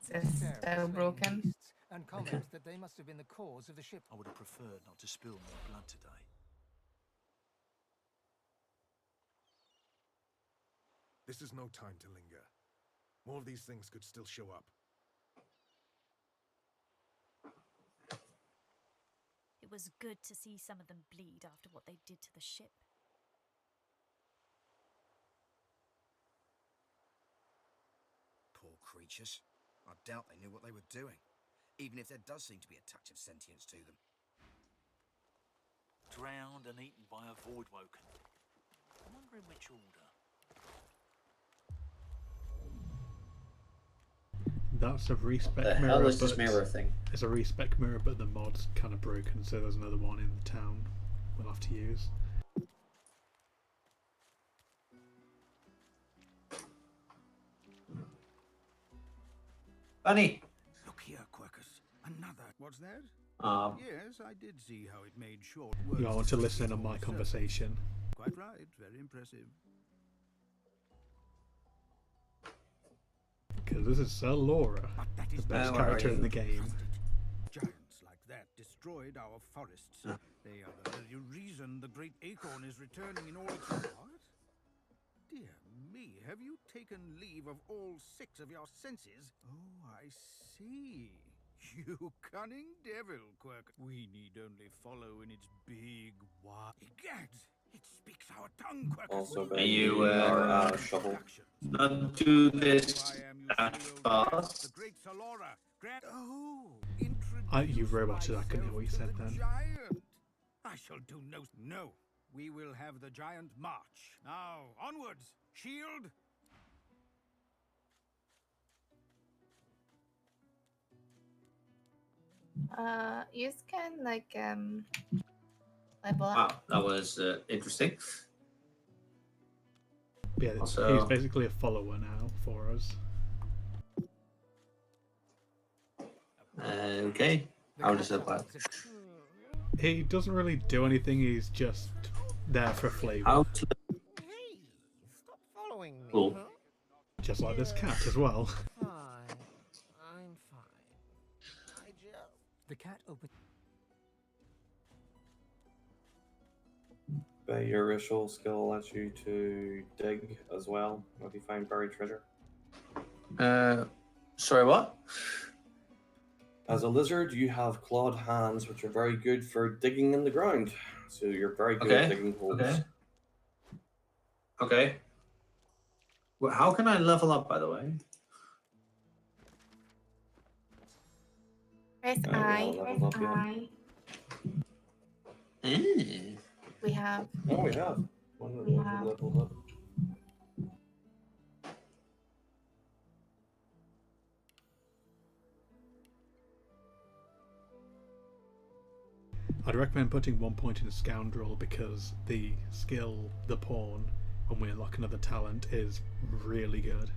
It's still broken. And comments that they must have been the cause of the ship. I would have preferred not to spill more blood today. This is no time to linger. More of these things could still show up. It was good to see some of them bleed after what they did to the ship. Poor creatures. I doubt they knew what they were doing, even if there does seem to be a touch of sentience to them. Drowned and eaten by a void woken. I wonder in which order. That's a respec The mirror. hell is this but mirror thing? It's a respec mirror, but the mod's kind of broken, so there's another one in the town we'll have to use. Bunny! Look here, Quercus. Another. What's that? Yes, I did see how it made short You might want to listen in on my conversation. Quite right. Very impressive. Because this is Sir Laura, the best character in the game. Giants like that destroyed our forests. They are the very reason the great acorn is returning in all its... What? Dear me, have you taken leave of all 6 of your senses? Oh, I see. You cunning devil, Quirk. We need only follow in its big, wide... Egads! It speaks our tongue, Quirk. Also, Are you, shovel. not do this that fast? The great Salora. Oh, You roboted, I couldn't hear what you said then. giant. I shall do no. We will have the giant march. Now, onwards. Shield. You can like level up. Wow, that was interesting. Yeah, Also- he's basically a follower now for us. Okay, how does that work? He doesn't really do anything, he's just there for flavour. How to... Following me, Cool. huh? Just like this cat as well. Fine. I'm fine. I just... The cat opened... Your ritual skill allows you to dig as well if you find buried treasure. Sorry, what? As a lizard, you have clawed hands, which are very good for digging in the ground. So you're very good at digging holes. Okay. Well, how can I level up, by the way? Press Yeah, I. level up, yeah. We have. Oh, we have. One We have. leveled up. I'd recommend putting 1 point in a scoundrel because the skill, the pawn, when we unlock another talent, is really good.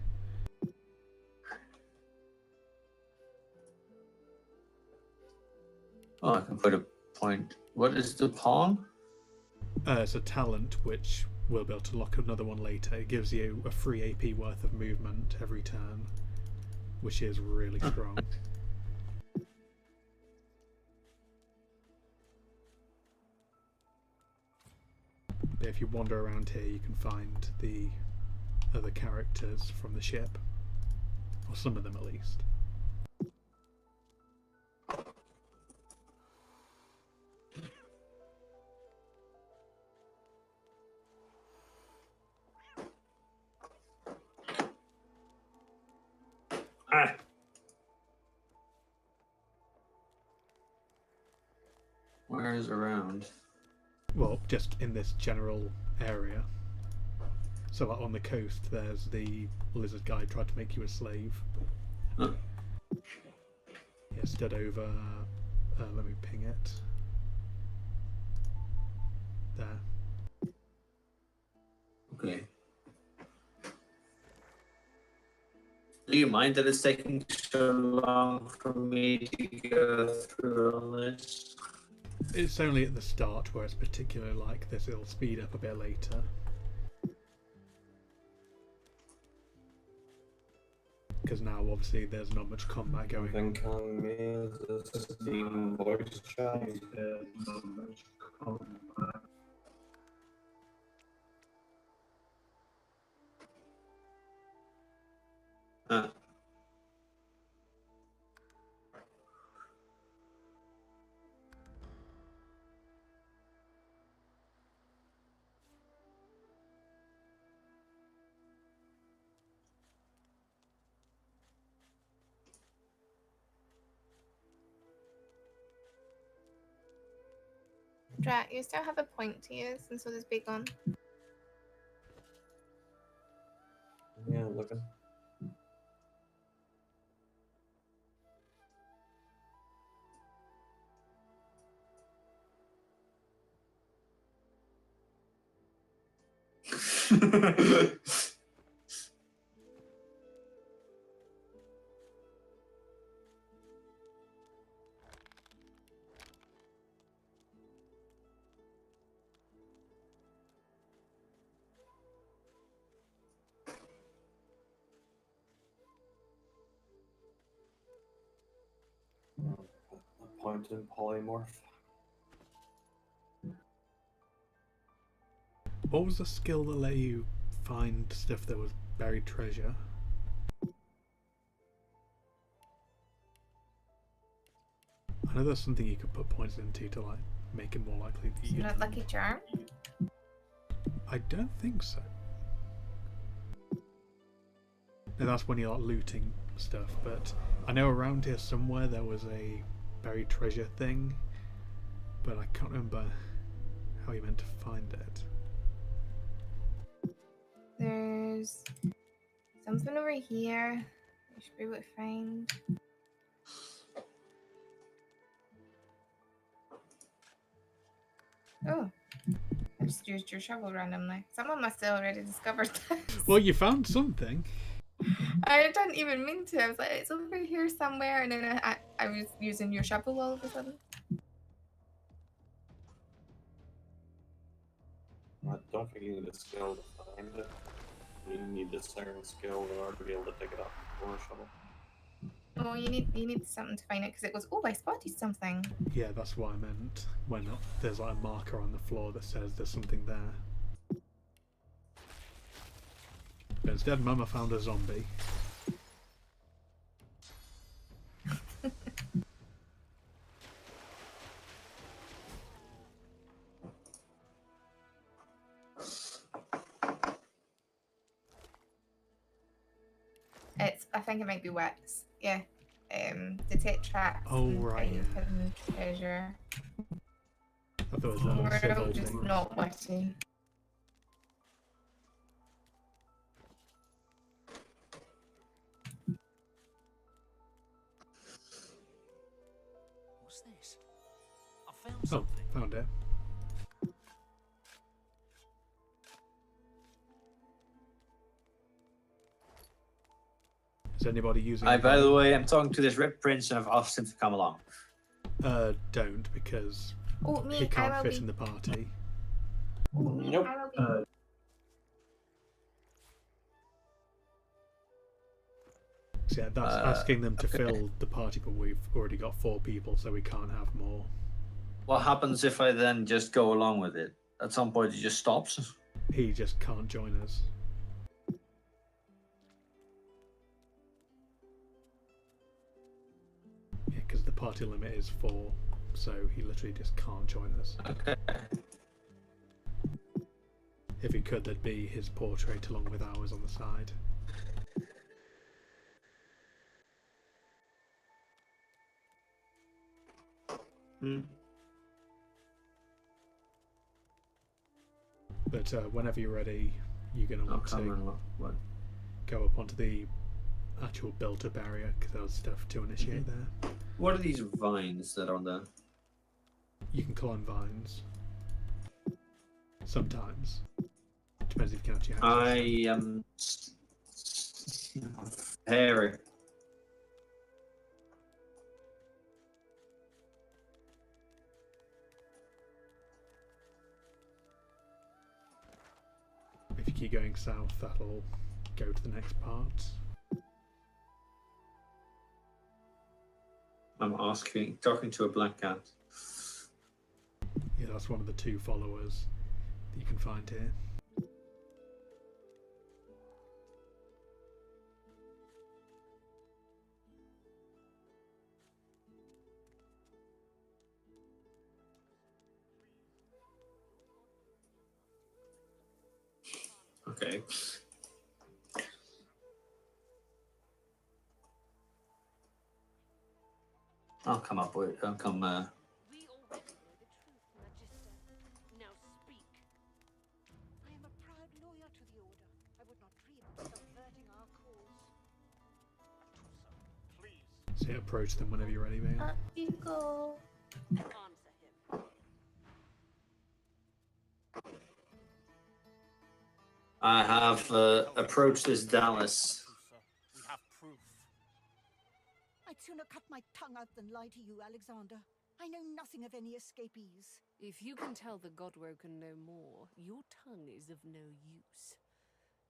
Oh, I can put a point. What is the pawn? It's a talent which we'll be able to lock another one later. It gives you a free AP worth of movement every turn, which is really strong. But if you wander around here, you can find the other characters from the ship, or some of them at least. Ah. Where is around? Well, just in this general area. So like on the coast, there's the lizard guy tried to make you a slave. Huh. Yeah, stood over. Let me ping it. There. Okay. Do you mind that it's taking so long for me to go through all this? It's only at the start where it's particularly like this. It'll speed up a bit later. Because now, obviously, there's not much combat going on. Calling me as a Steam voice chat. There's not much combat. Drat, you still have a point to use, and so does Bacon. Yeah, I'm looking. Point in polymorph. What was the skill that let you find stuff that was buried treasure? I know there's something you could put points into to like make it more likely that Isn't you. that Lucky Charm? I don't think so. No, that's when you're like looting stuff. But I know around here somewhere there was a buried treasure thing, but I can't remember how you meant to find it. There's something over here. I should be able to find. Oh, I just used your shovel randomly. Someone must have already discovered this. Well, you found something. I didn't even mean to. I was like, it's over here somewhere, and then I was using your shovel all of a sudden. I don't think you need a skill to find it. You need a certain skill in order to be able to pick it up or a shovel. Oh, you need something to find it because it goes. Oh, I spotted something. Yeah, that's what I meant. When there's like a marker on the floor that says there's something there. But instead, Mama found a zombie. I think it might be wax. Yeah. Detect traps. Oh, and right, find yeah. hidden treasure. I thought it was that We're civil all just thing. not witty. What's this? I found Oh, something. found it. Is anybody using By it? the way, I'm talking to this Red Prince and I've asked him to come along. Don't, because Oh, me, he I can't will fit be. in the party. Nope. I will be. So yeah, that's asking them to fill the party, but we've already got 4 people, so we can't have more. What happens if I then just go along with it? At some point, it just stops. He just can't join us. Yeah, because the party limit is 4, so he literally just can't join us. Okay. If he could, there'd be his portrait along with ours on the side. Hmm. But whenever you're ready, you're going to want to go up onto the actual built-up area because there's stuff to initiate there. What are these vines that are on there? You can climb vines. Sometimes. Depends if you can actually access I them. am hairy. If you keep going south, that'll go to the next part. I'm talking to a black cat. Yeah, that's one of the 2 followers that you can find here. Okay. I'll come up with. I'll come. We already know the truth, Magister. Now speak. I am a proud lawyer to the Order. I would not dream of subverting our cause. Please. So approach them whenever you're ready, man. Up you go. Answer him. I have approached this Dallas. We have proof. I'd sooner cut my tongue out than lie to you, Alexander. I know nothing of any escapees. If you can tell the Godwoken no more, your tongue is of no use.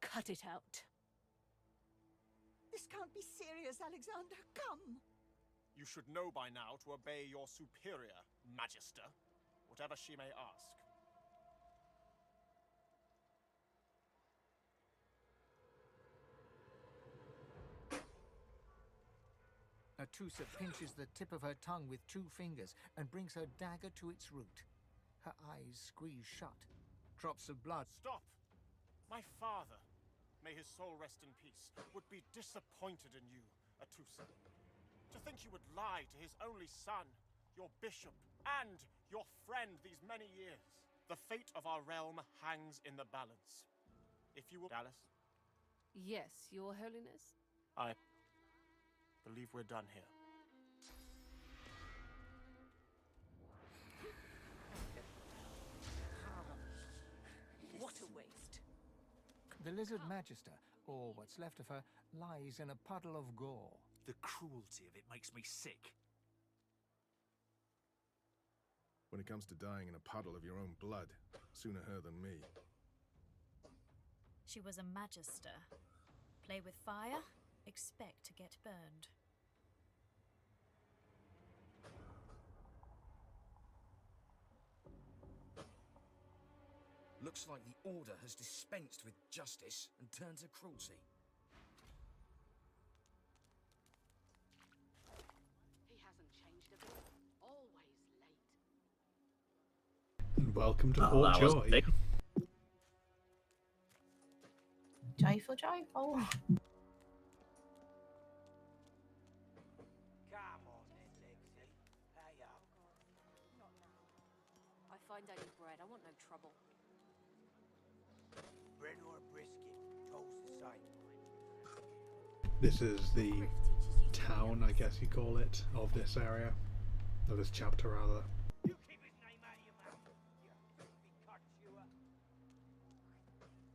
Cut it out. This can't be serious, Alexander. Come. You should know by now to obey your superior, Magister, whatever she may ask. Atusa pinches the tip of her tongue with 2 fingers and brings her dagger to its root. Her eyes squeeze shut. Drops of blood. Stop! My father, may his soul rest in peace, would be disappointed in you, Atusa. To think you would lie to his only son, your bishop, and your friend these many years. The fate of our realm hangs in the balance. If you will... Dallas? Yes, Your Holiness? I believe we're done here. What a waste. The Lizard Magister, or what's left of her, lies in a puddle of gore. The cruelty of it makes me sick. When it comes to dying in a puddle of your own blood, sooner her than me. She was a magister. Play with fire, expect to get burned. Looks like the Order has dispensed with justice and turned to cruelty. He hasn't changed a bit. Always late. And welcome to Oh, Fort that was Joy. big. Joyful, joyful. Come on then, Lexi. Hey up. Not now. I find only bread. I want no trouble. Bread or brisket, toast the same. This is the town, I guess you call it, of this area. Of this chapter, rather. You keep his name out of your mouth, you filthy cock-chewer.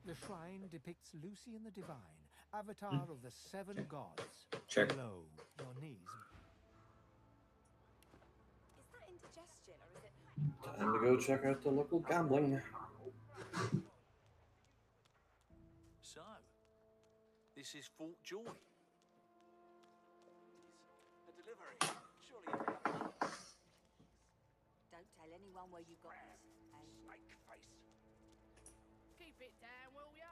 The shrine depicts Lucy and the Divine, avatar of the 7 gods. Check. Below your knees. Is that indigestion or is it? Time to go check out the local gambling. So, this is Fort Joy. A delivery. Surely you have... Don't tell anyone where you got this. Snake face. Keep it down, will ya?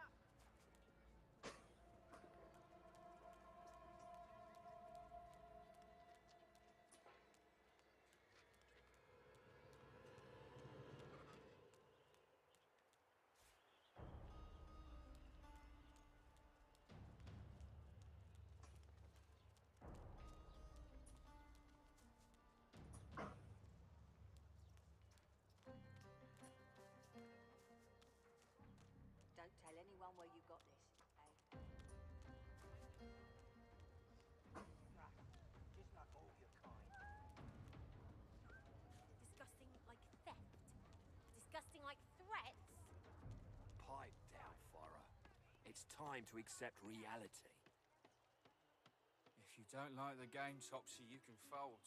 time to accept reality. If you don't like the game, Topsy, you can fold.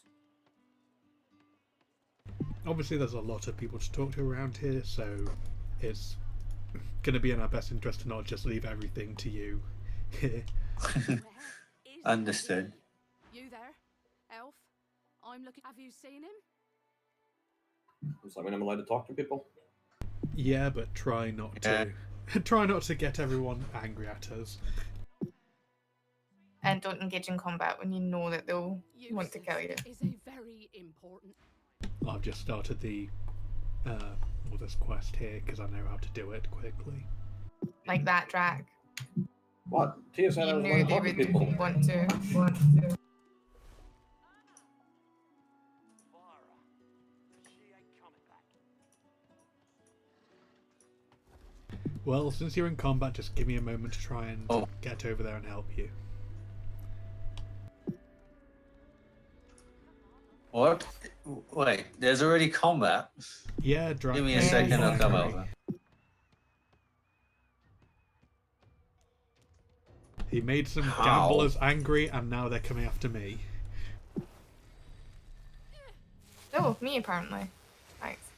Obviously, there's a lot of people to talk to around here, so it's going to be in our best interest to not just leave everything to you here. Understood. You there, Elf? I'm looking. Have you seen him? Does that mean I'm allowed to talk to people? Yeah, but try not to. Try not to get everyone angry at us. And don't engage in combat when you know that they'll want to kill you. Is a very important. I've just started the this quest here because I know how to do it quickly. Like that, Drac. What? Tia said I You was knew allowed to they talk to would people. want to. Well, since you're in combat, just give me a moment to try and get over there and help you. What? Wait, there's already combat? Yeah, Give me a second, I'll come over. He made some How? gamblers angry, and now they're coming after me. Oh, me apparently. Thanks.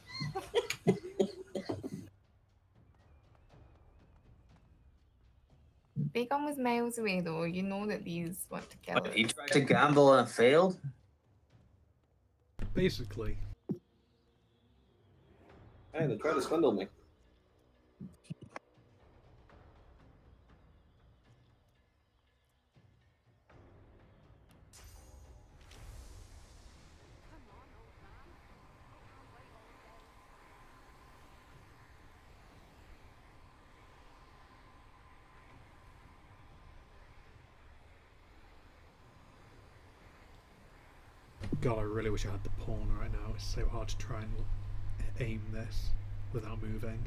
Bacon was miles away though. You know that these want to kill Wait, he us. tried to gamble and failed? Basically. Hey, they tried to swindle me. God, I really wish I had the pawn right now. It's so hard to try and aim this without moving.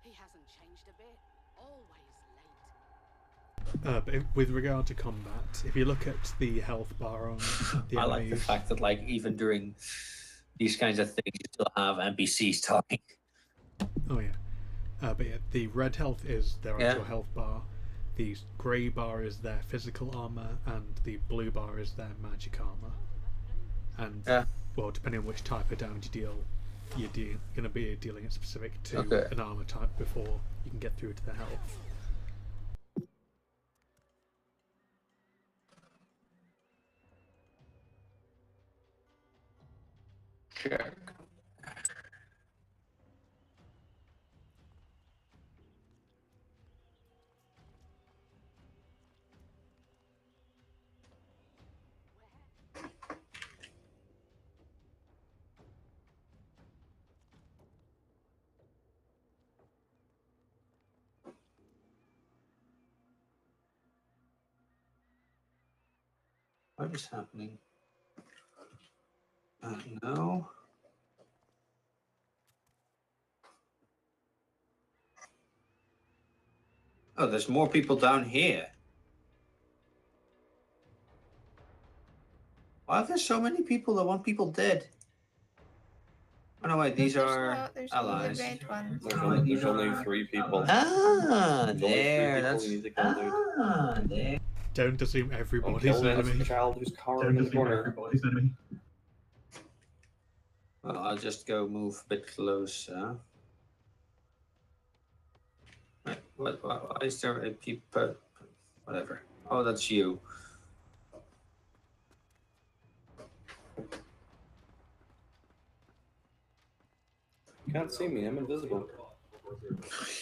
He hasn't changed a bit. Always late. But with regard to combat, if you look at the health bar on the I like the enemies, fact that, like, even during these kinds of things, you still have NPCs talking. oh yeah, but yeah, the red health is their Yeah. actual health bar, the grey bar is their physical armor, and the blue bar is their magic armor. And well, depending on which type of damage you deal, you're going to be dealing it specific to an armor type before you can get through to the health. Check. What is happening? No. Oh, there's more people down here. Why are there so many people that want people dead? Oh no, wait, these are allies. There's only 3 people. Ah, There's only 3 there, people that's... you need to kill, dude. there. Don't assume everybody's Kill an this enemy. child who's cowering in the corner. Well, I'll just go move a bit closer. Wait, what is there a people? Whatever. Oh, that's you. You can't see me, I'm invisible.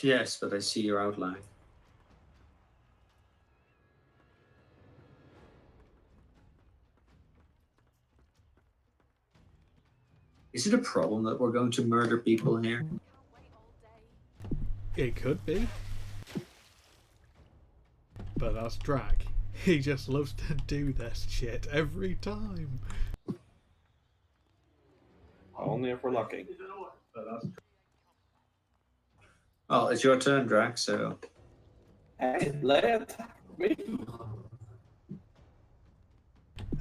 Yes, but I see your outline. Is it a problem that we're going to murder people here? It could be. But that's Drac. He just loves to do this shit every time. Only if we're lucky. Well, it's your turn, Drac, so. Hey, let me.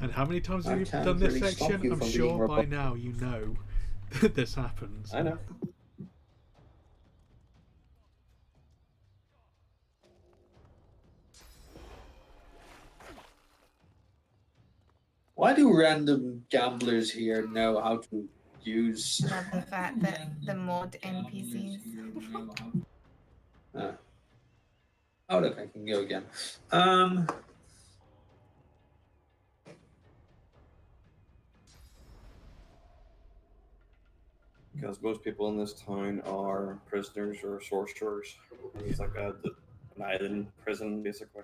And how many times I have you can't done this really stop section? you I'm from being sure by robotic. now you know that this happens. I know. Why do random gamblers here know how to use? Love the fact that the mod NPCs. Oh, look, I can go again. Because most people in this town are prisoners or sorcerers. It's like an island prison, basically.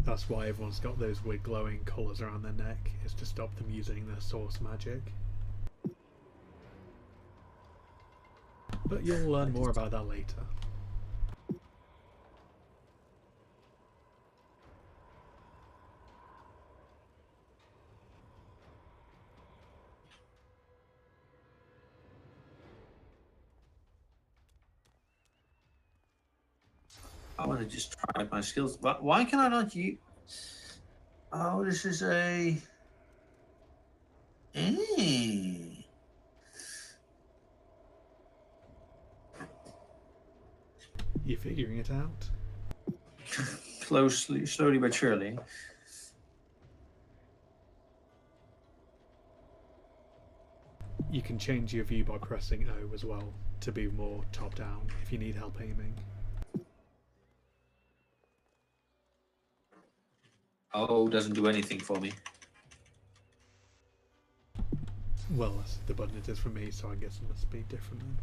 That's why everyone's got those weird glowing colours around their neck, is to stop them using their source magic. But you'll learn more about that later. I want to just try my skills. But why can I not use? Oh, this is a. You figuring it out? Slowly but surely. You can change your view by pressing O as well to be more top down if you need help aiming. Oh, doesn't do anything for me. Well, that's the button it is for me, so I guess it must be different then.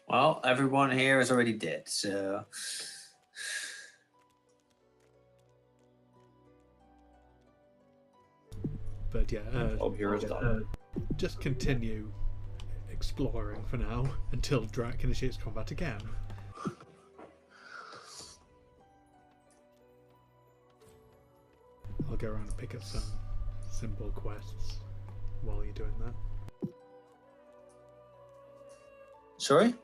Well, everyone here is already dead, so. But yeah, here is done. Just continue exploring for now until Drac initiates combat again. I'll go around and pick up some simple quests while you're doing that. Sorry?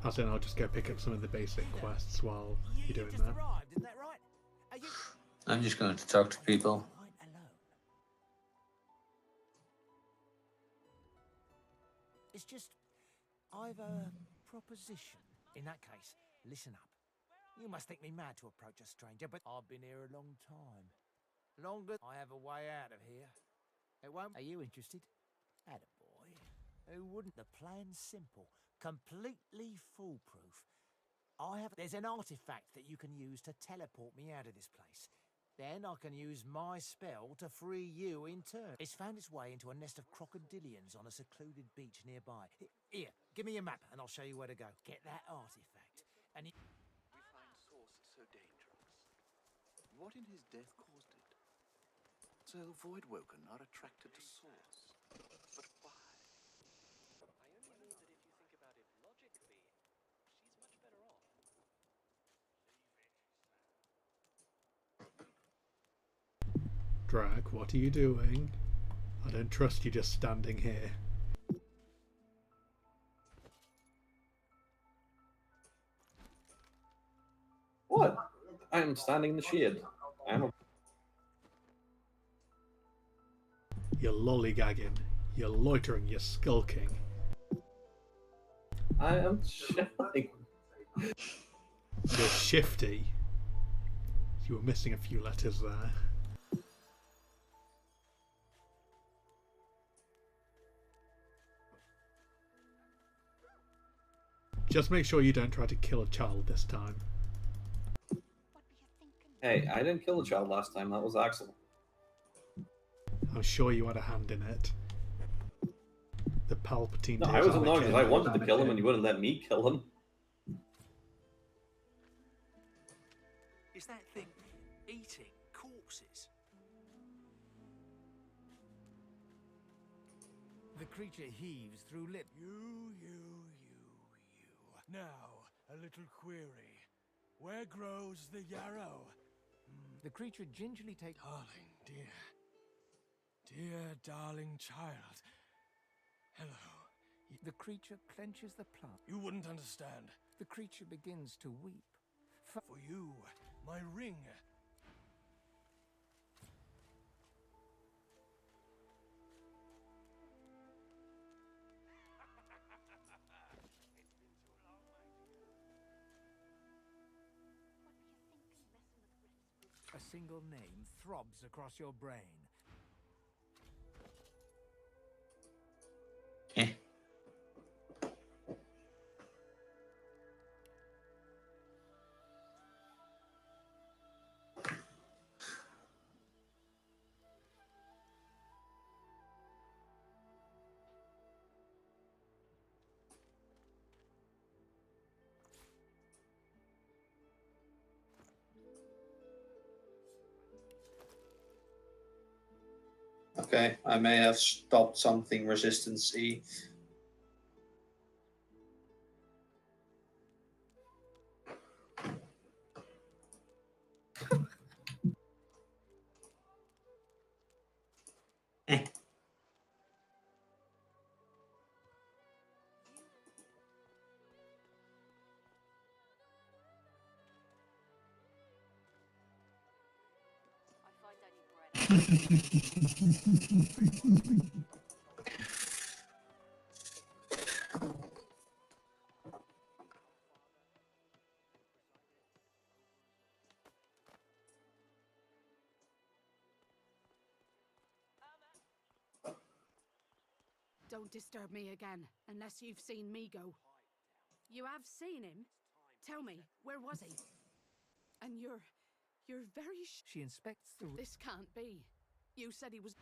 As in, I'll just go pick up some of the basic quests while you're doing that. I'm just going to talk to people. It's just, I've a proposition. In that case, listen up. You must think me mad to approach a stranger, but I've been here a long time. Longer, I have a way out of here. It won't. Are you interested? Attaboy. Who wouldn't? The plan's simple, completely foolproof. There's an artifact that you can use to teleport me out of this place. Then I can use my spell to free you in turn. It's found its way into a nest of crocodilians on a secluded beach nearby. Here, give me a map and I'll show you where to go. Get that artifact. And We find Source so dangerous. What in his death caused it? So the Voidwoken are attracted to Source. But why? I only know that if you think about it logically, she's much better off. Drac, what are you doing? I don't trust you just standing here. What? I'm standing in the shade. You're lollygagging, you're loitering, you're skulking. I am chilling. You're shifty. You were missing a few letters there. Just make sure you don't try to kill a child this time. Hey, I didn't kill the child last time. That was Axel. I'm sure you had a hand in it. The Palpatine. No, I was annoyed because I wanted to kill him and you wouldn't let me kill him. Is that thing eating corpses? The creature heaves through lip. You. Now, a little query. Where grows the yarrow? The creature gingerly takes. Darling, dear. Dear, darling child. Hello. The creature clenches the plant. You wouldn't understand. The creature begins to weep. For you, my ring. A single name throbs across your brain. Okay, I may have stopped something resistance E. Don't disturb me again, unless you've seen me go. You have seen him? Tell me, where was he? And you're very She inspects the. This can't be. You said he was.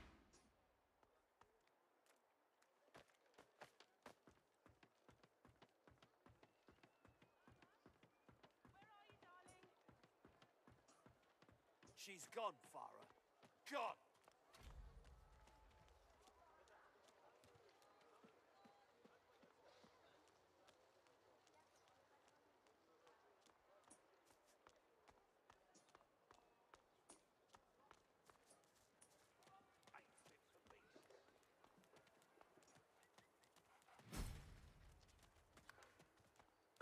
She's gone, Farah. Gone.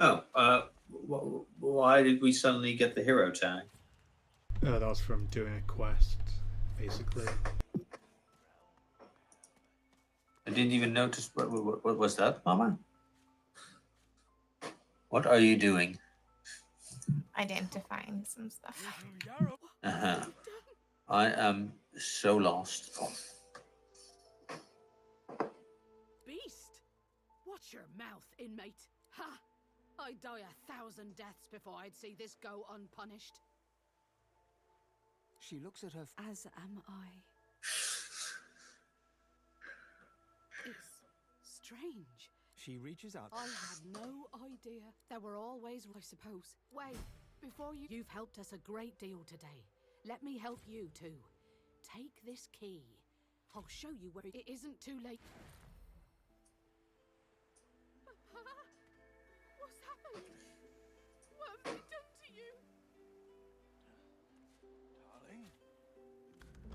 Oh, why did we suddenly get the hero tag? That was from doing a quest, basically. I didn't even notice. What was that, Mama? What are you doing? Identifying some stuff. Uh-huh. I am so lost. Beast! Watch your mouth, inmate. Ha! I'd die 1,000 deaths before I'd see this go unpunished. She looks at her. As am I. It's strange. She reaches out. I had no idea. There were always, I suppose. Wait, before you. You've helped us a great deal today. Let me help you too. Take this key. I'll show you where it isn't too late. Papa, what's happened? What have they done to you? Darling?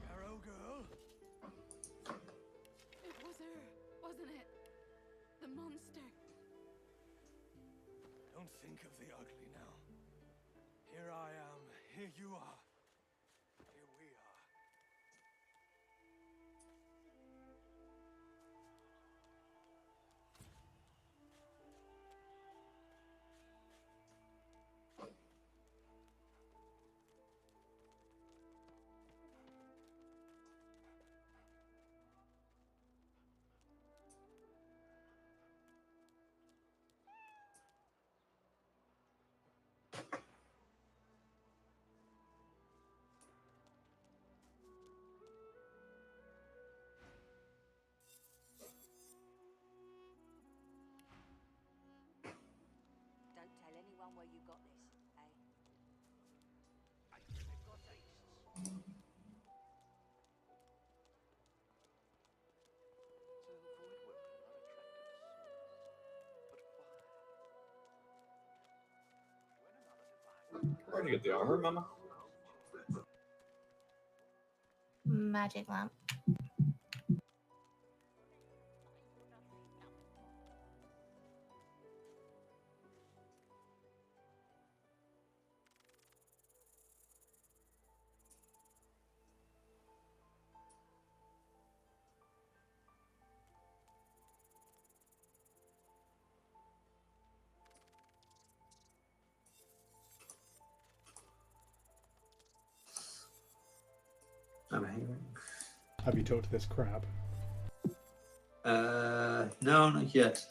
Yarrow girl? It was her, wasn't it? The monster. Don't think of the ugly now. Here I am. Here you are. Here we are. Where do you get the armor, Mama? Magic lamp. I'm hearing. Have you talked to this crab? No, not yet.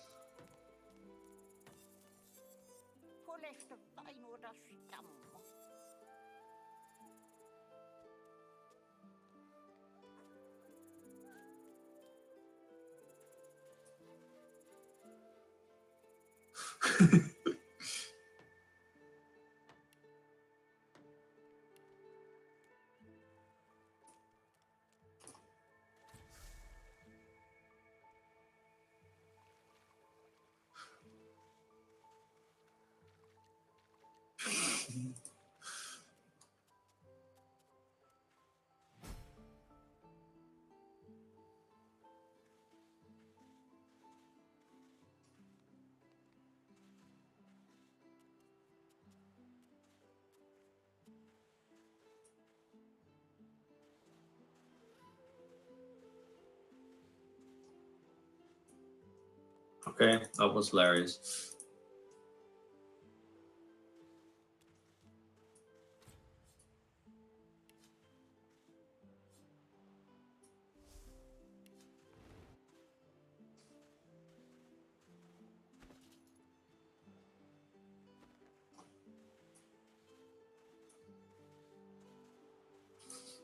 Okay, that was hilarious.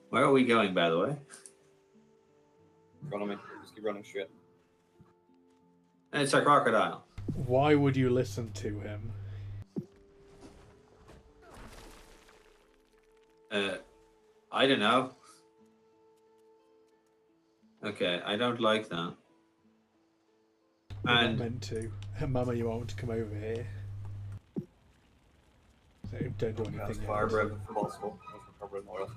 Where are we going, by the way? Follow me. Just keep running straight. It's a crocodile. Why would you listen to him? I don't know. Okay, I don't like that. You're not And meant to. Mama, you want to come over here. So don't do That's anything fire else. bread if possible. We're covered in oil.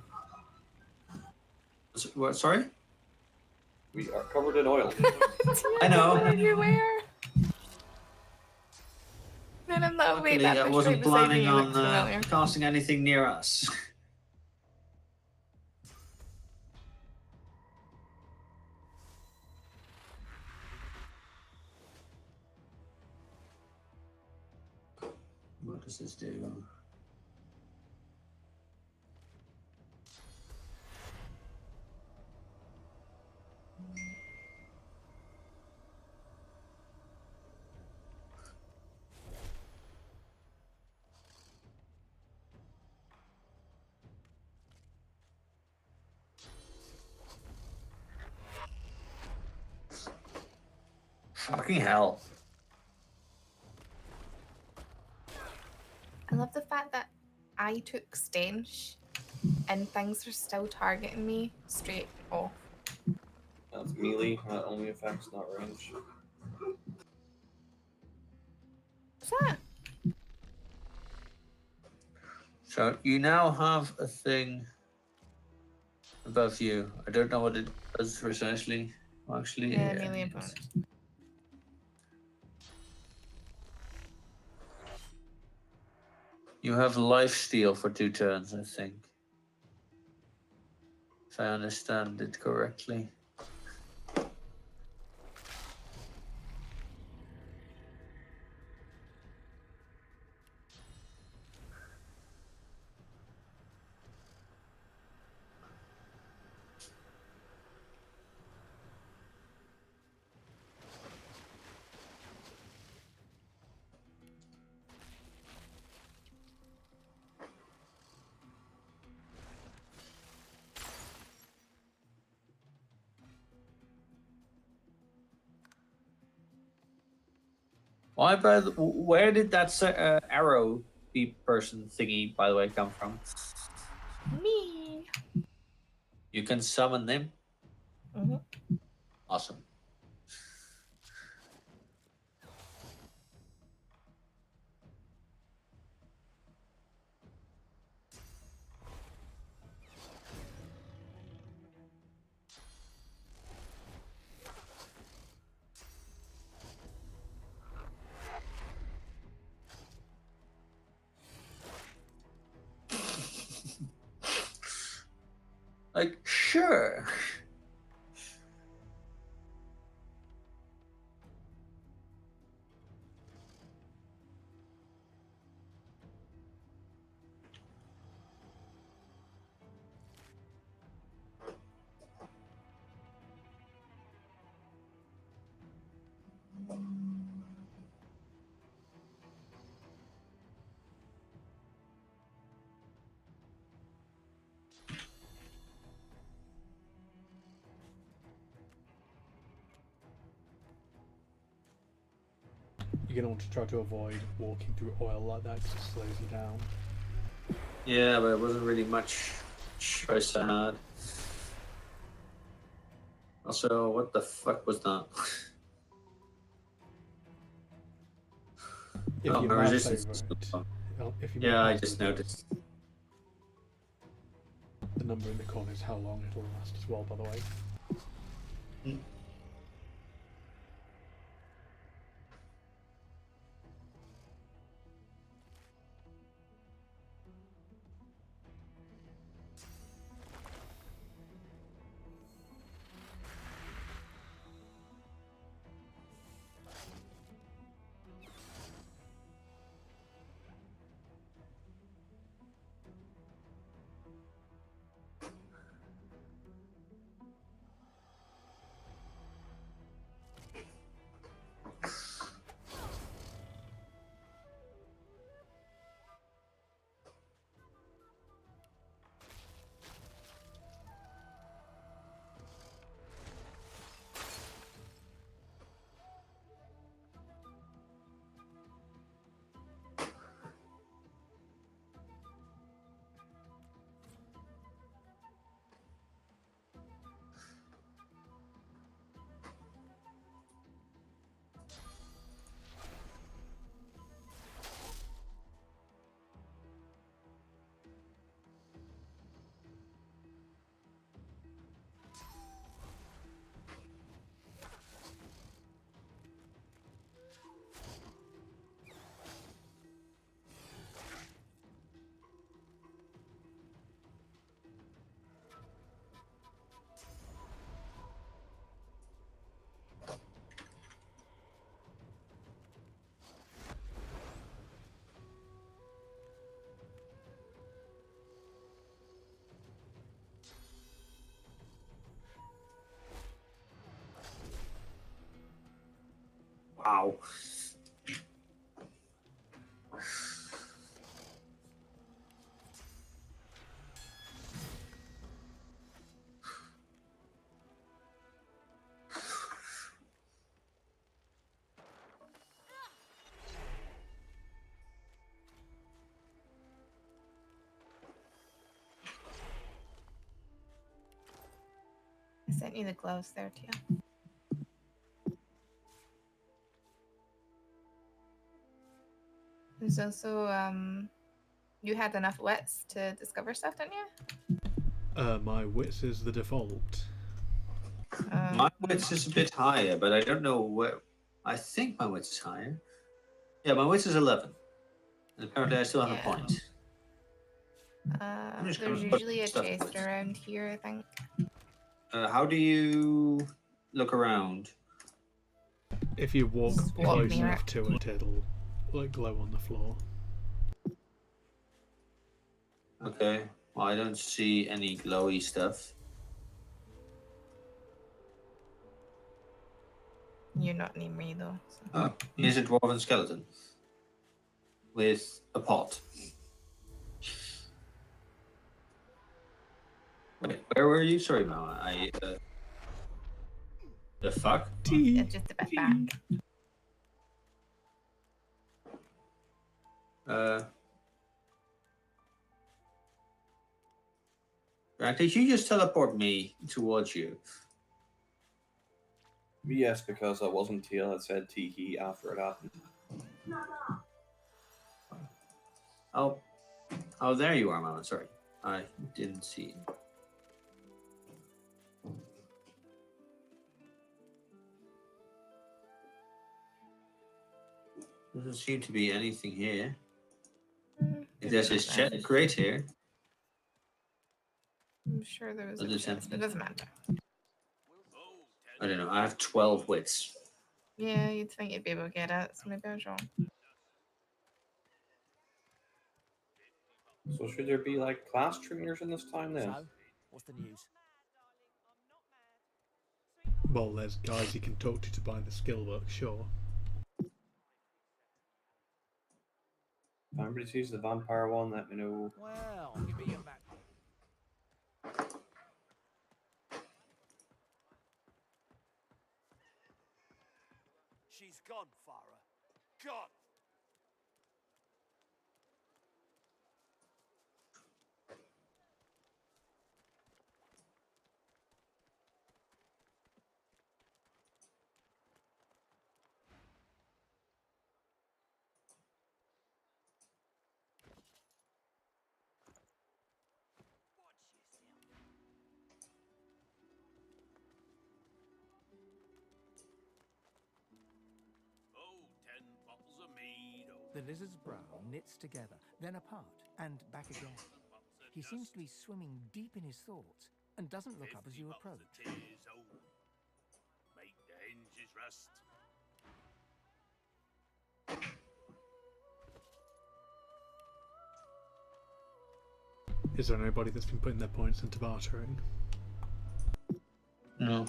what? Sorry? We are covered in oil. I know. Everywhere. None of that. Wait, Luckily, that I picture wasn't right beside planning me on looks familiar. casting anything near us. What does this do? Fucking hell. I love the fact that I took stench and things are still targeting me straight off. That's melee. That only affects, not range. What's that? So you now have a thing above you. I don't know what it does precisely. Actually, Yeah, melee opponent. You have life steal for 2 turns, I think. If I understand it correctly. Why, where did that arrow beep person thingy, by the way, come from? Me. You can summon them? Mm-hmm. Awesome. Sure. You're gonna want to try to avoid walking through oil like that because it slows you down. Yeah, but it wasn't really much choice I had. Also, what the fuck was that? If Oh, you my mouse resistance. over it, if you Yeah, I mouse just over it, noticed. the number in the corner is how long it'll last as well, by the way. Wow. I sent you the gloves there too. There's also you had enough wits to discover stuff, didn't you? My wits is the default. My wits is a bit higher, but I don't know where. I think my wits is higher. Yeah, my wits is 11. And apparently I still have a point. I'm just There's gonna put usually a stuff chest with. around here, I think. How do you look around? If you walk Just walk close near enough it. to it, it'll like glow on the floor. Okay. Well, I don't see any glowy stuff. You're not near me though. So. Oh, here's a dwarven skeleton with a pot. Wait, where were you? Sorry, Mama. The fuck? It's just a bit back. Did you just teleport me towards you? Yes, because it wasn't Teal that said Tiki after it happened. Oh, there you are, Mama. Sorry, I didn't see. Doesn't seem to be anything here. If there's this grate here. I'm sure there was I'll a do chance, but it doesn't matter. I don't know. I have 12 wits. Yeah, you'd think you'd be able to get it, so maybe I was wrong. So should there be like class trainers in this time then? So, what's the news? Well, there's guys you can talk to buy the skill book, sure. If anybody sees the vampire one, let me know. Well, give me your map. She's gone, Farah. Gone. The lizard's brow knits together, then apart, and back again. He seems to be swimming deep in his thoughts, and doesn't look up as you approach. Make the hinges rust. Is there anybody that's been putting their points into bartering? No.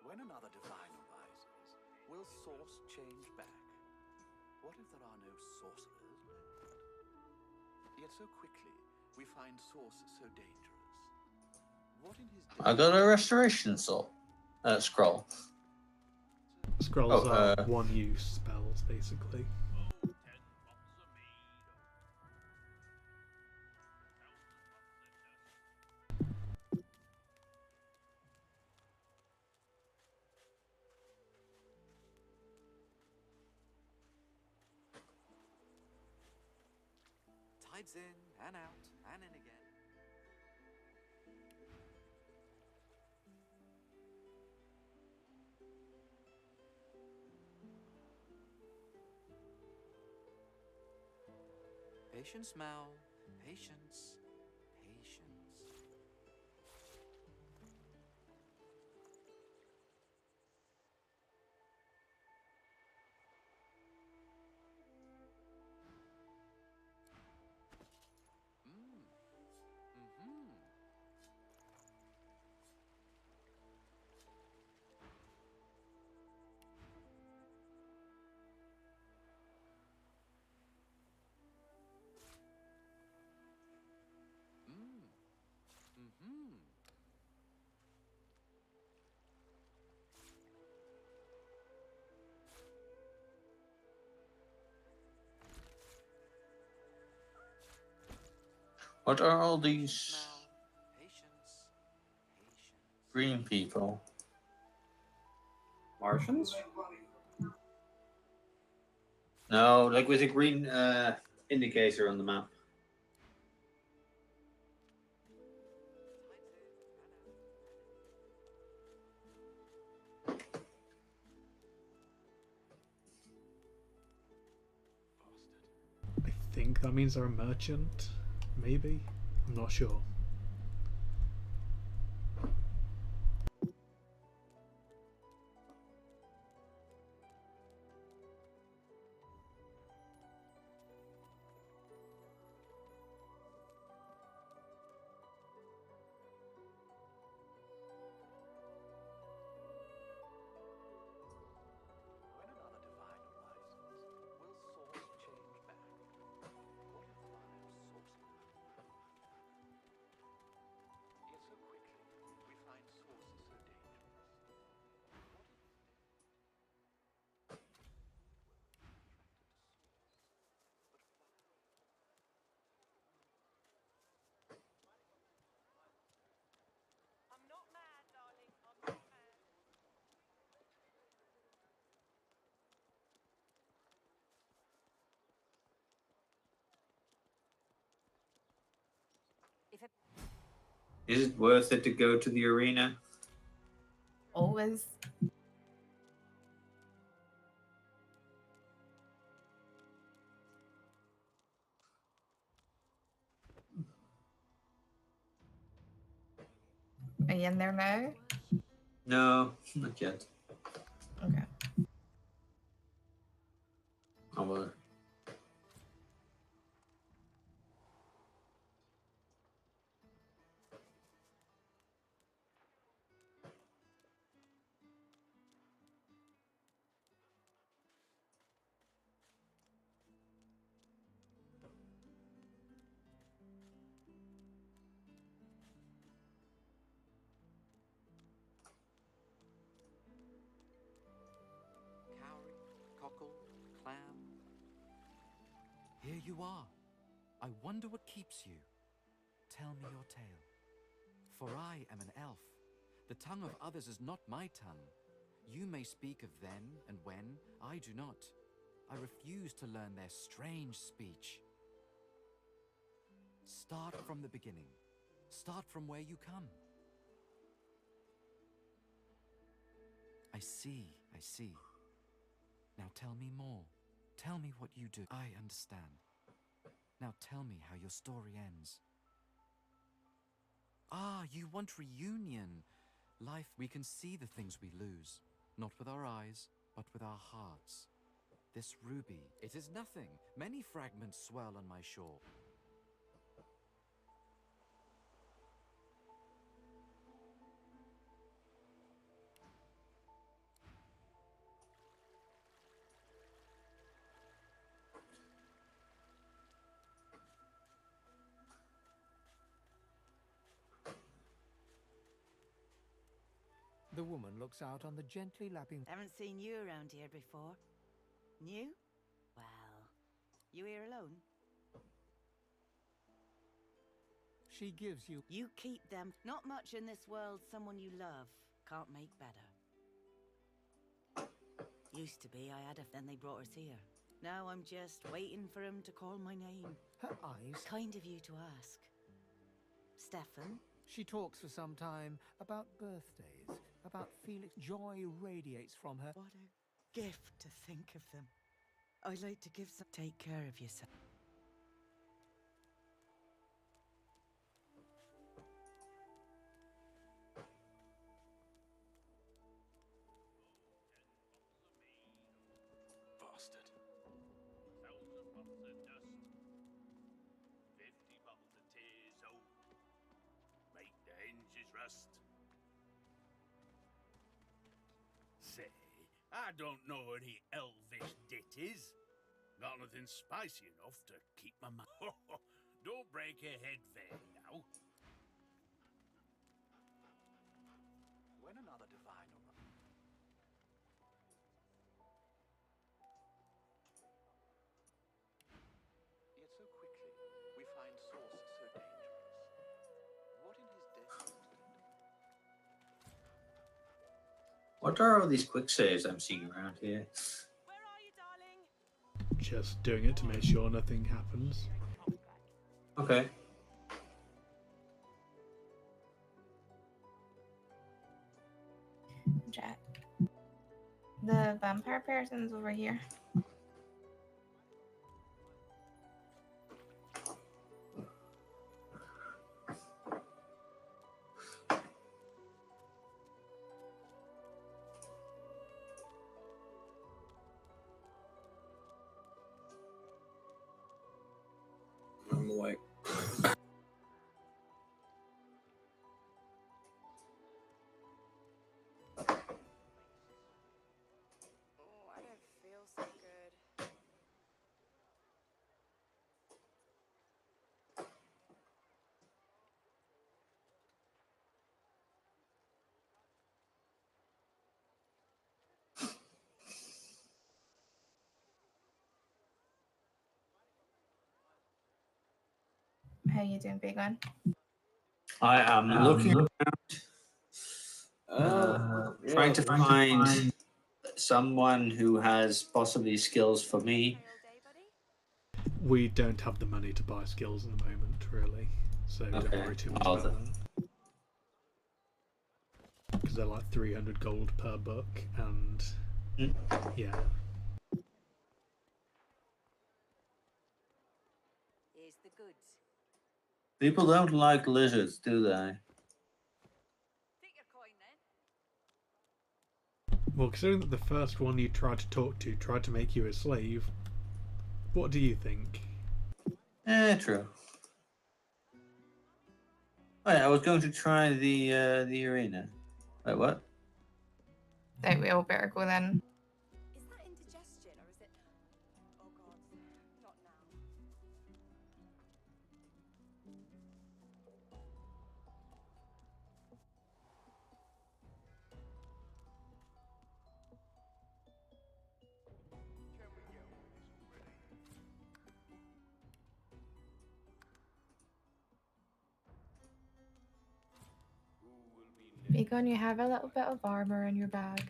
When another divine arises, will source change back? What if there are no sorcerers left? Yet so quickly, we find source so dangerous. What in his I got a restoration scroll. Scrolls are one-use spells, basically. tides in and out and in again? Patience, Mal. Patience. Patience. What are all these green people? Martians? No, like with a green indicator on the map. I think that means they're a merchant, maybe? I'm not sure. When another divine arises, will source change back? What if there are no sorcerers? Is it worth it to go to the arena? Always. Are you in there now? No, not yet. Okay. I will. Cowrie, cockle, clam. Here you are. I wonder what keeps you. Tell me your tale. For I am an elf. The tongue of others is not my tongue. You may speak of then and when, I do not. I refuse to learn their strange speech. Start from the beginning. Start from where you come. I see, I see. Now tell me more. Tell me what you do. I understand. Now tell me how your story ends. Ah, you want reunion. Life, we can see the things we lose. Not with our eyes, but with our hearts. This ruby, it is nothing. Many fragments swirl on my shore. The woman looks out on the gently lapping. Haven't seen you around here before. New? Well, you here alone? She gives you. You keep them. Not much in this world someone you love can't make better. Used to be I had a... Then they brought us here. Now I'm just waiting for him to call my name. Her eyes. Kind of you to ask. Stefan? She talks for some time about birthdays, about Felix. Joy radiates from her. What a gift to think of them. I'd like to give some... Take care of yourself. Bastard. 1,000 bottles of dust. 50 bottles of tears out. Make the hinges rust. Say, I don't know any elvish ditties. Got nothing spicy enough to keep my mouth. Don't break your head there now. When another divine Yet so quickly, we find source so dangerous. What in his death? What are all these quick saves I'm seeing around here? Just doing it to make sure nothing happens. Okay. Jack. The vampire person's over here. I'm awake. Oh, I don't feel so good. How you doing, big one? I am looking around, trying to find someone who has possibly skills for me. We don't have the money to buy skills at the moment, really, so don't Okay. worry too much Well, about that. they're like 300 gold per book, and yeah. Here's the goods. People don't like lizards, do they? Take your coin then. Well, considering that the first one you tried to talk to tried to make you a slave, what do you think? True. Oh, yeah, I was going to try the arena. Wait, what? Right, we all better go then. Is that indigestion or is it? Oh God, not now. Beacon, you have a little bit of armor in your bag.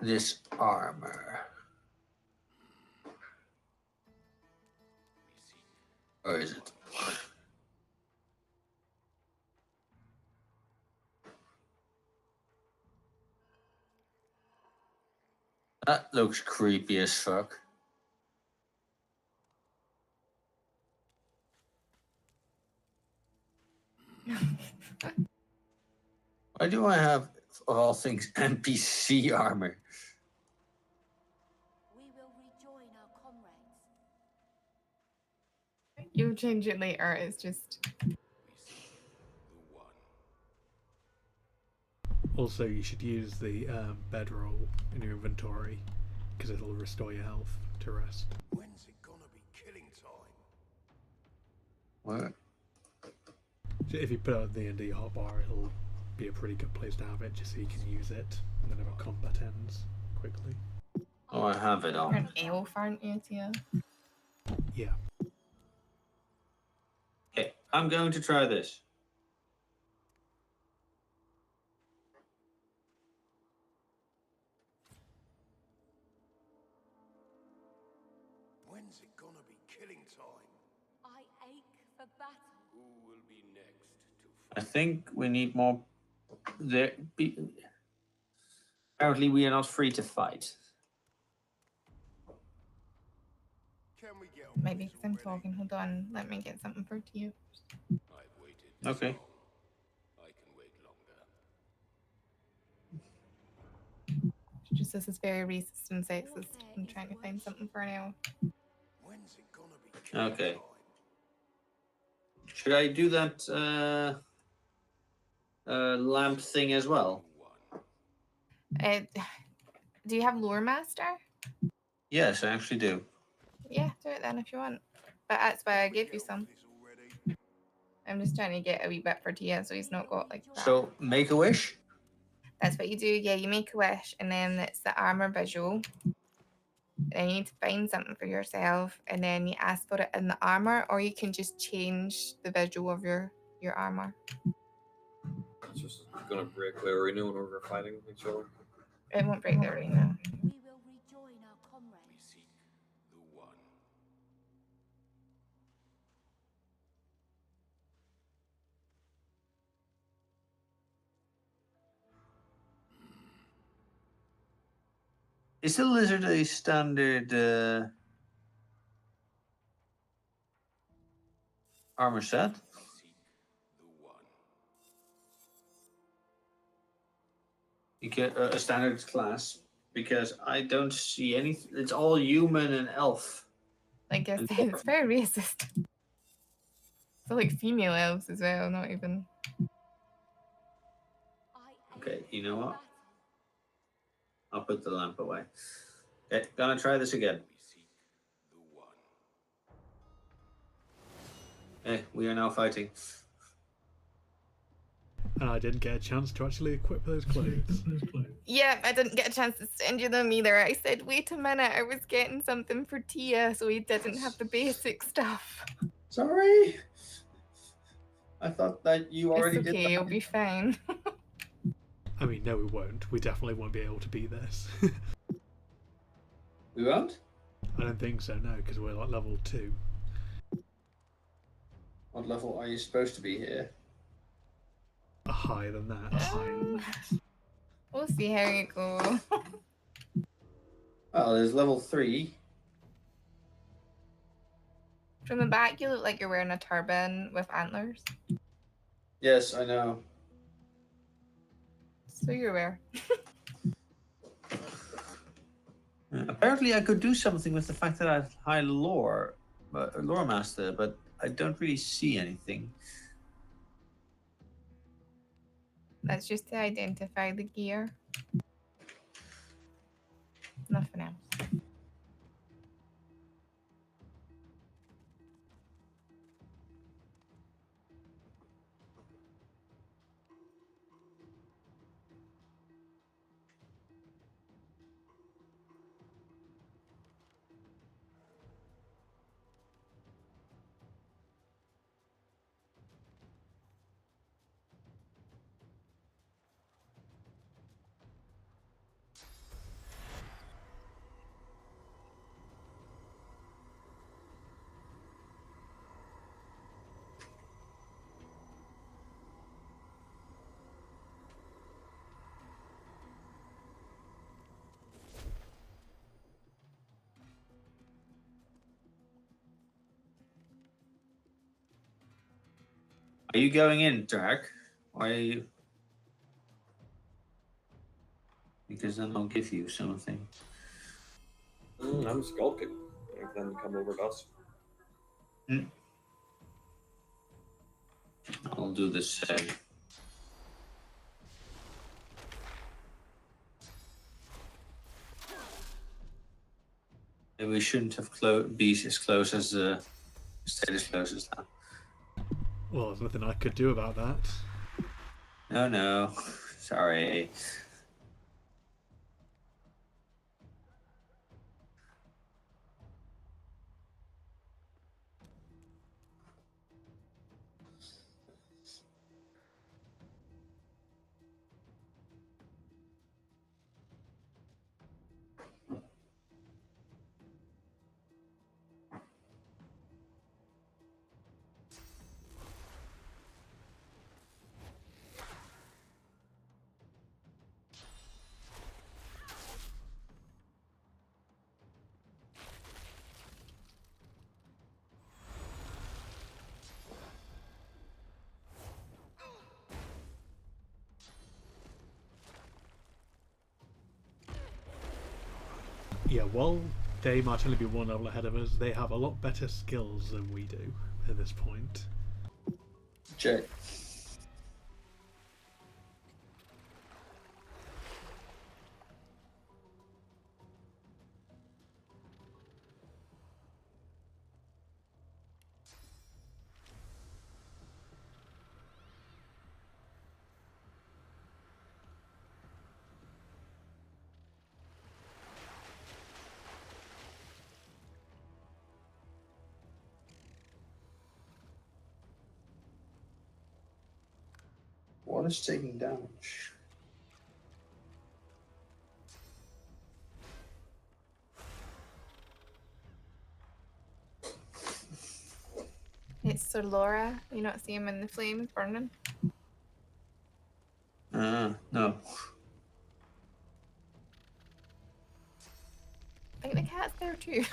This armor. Or is it? That looks creepy as fuck. Why do I have, of all things, NPC armor? We will rejoin our comrades. You'll change it later, it's just... Also, you should use the bedroll in your inventory, because it'll restore your health to rest. When's it gonna be killing time? What? So if you put out the D&D hotbar, it'll be a pretty good place to have it, just so you can use it whenever combat ends quickly. Oh, I have it You're on. an elf, aren't you, Tia? Yeah. Okay, I'm going to try this. When's it gonna be killing time? I ache for battle. Who will be next to I think we need more. Apparently, we are not free to fight. Can we get Maybe because I'm talking. Hold on, let me get something for Tia. I've waited this Okay. long. I can wait longer. Just this is very racist and sexist. I'm trying to find something for now. When's it gonna be killing Okay. time? Should I do that lamp thing as well? Do you have Lore Master? Yes, I actually do. Yeah, do it then if you want. But that's why I gave you some. I'm just trying to get a wee bit for Tia so he's not got like that. So, make a wish? That's what you do. Yeah, you make a wish and then it's the armor visual. Then you need to find something for yourself and then you ask for it in the armor, or you can just change the visual of your armor. It's just gonna break the arena when we're fighting each other. It won't break the arena. We will rejoin our comrades. The one. Is the lizard a standard armor set? You get a standard class, because I don't see anything. It's all human and elf. I guess it's very racist. So like female elves as well, not even. Okay, you know what? I'll put the lamp away. Okay, gonna try this again. Okay, we are now fighting. And I didn't get a chance to actually equip those clothes. Yeah, I didn't get a chance to send you them either. I said, wait a minute, I was getting something for Tia, so he didn't have the basic stuff. Sorry. I thought that you already It's okay, did you'll that. be fine. I mean, no, we won't. We definitely won't be able to beat this. We won't? I don't think so, no, because we're like level 2. What level are you supposed to be here? Higher than that. We'll see how you go. Well, there's level 3. From the back, you look like you're wearing a turban with antlers. Yes, I know. So you're aware. Apparently, I could do something with the fact that I have high lore master, but I don't really see anything. That's just to identify the gear. Nothing else. Are you going in, Drac? Why are you? Because then I'll give you something. I'm skulking. And then come over to us. I'll do the same. Maybe we shouldn't have be as close as stayed as close as that. Well, there's nothing I could do about that. No. Sorry. Yeah, well, they might only be one level ahead of us. They have a lot better skills than we do at this point. Check. What is taking damage? It's Sir Laura. You not see him in the flames burning? No. I think the cat's there too.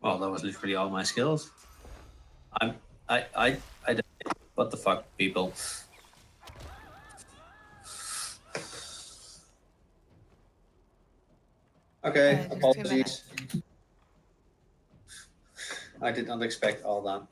Well, that was literally all my skills. I don't- what the fuck, people? Okay, Just 2 apologies. minutes. I did not expect all that.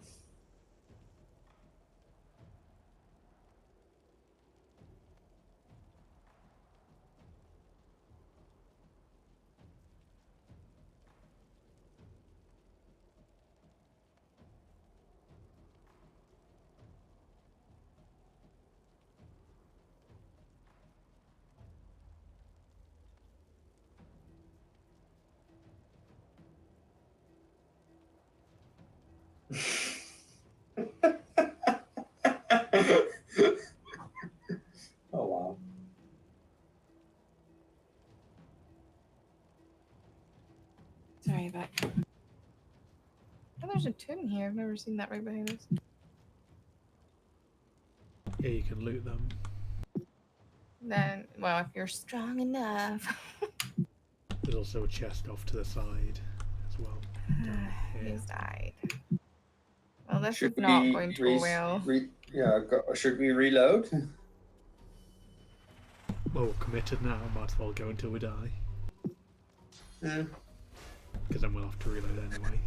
Oh wow. Sorry about. Oh, there's a tune here. I've never seen that right behind us. Yeah, you can loot them. Then, well, if you're strong enough. There's also a chest off to the side as well. Down here. He's died. Well, this Should is not we going to go well. should we reload? Well, we're committed now. Might as well go until we die. Yeah. Because then we'll have to reload anyway.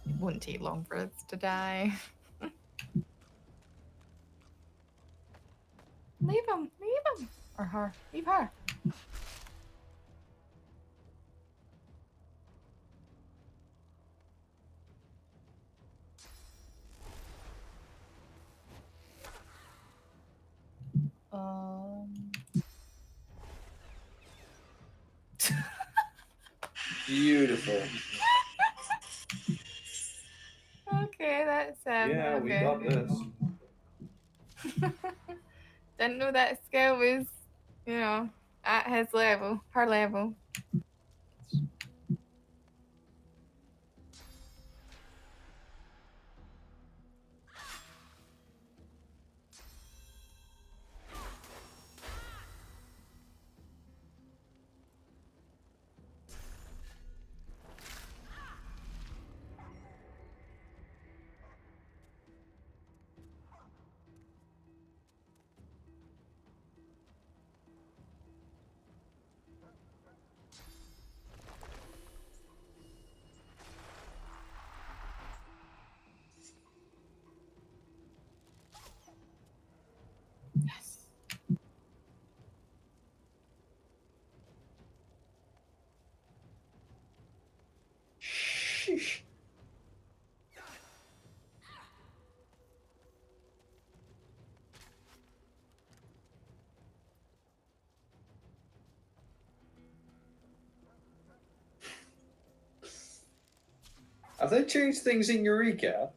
It wouldn't take long for us to die. Leave him! Leave him! Or her. Leave her. Beautiful. Okay, that's Yeah, we okay. got this. Didn't know that skill was, you know, at his level, her level. Yes. Sheesh. Have they changed things in Eureka?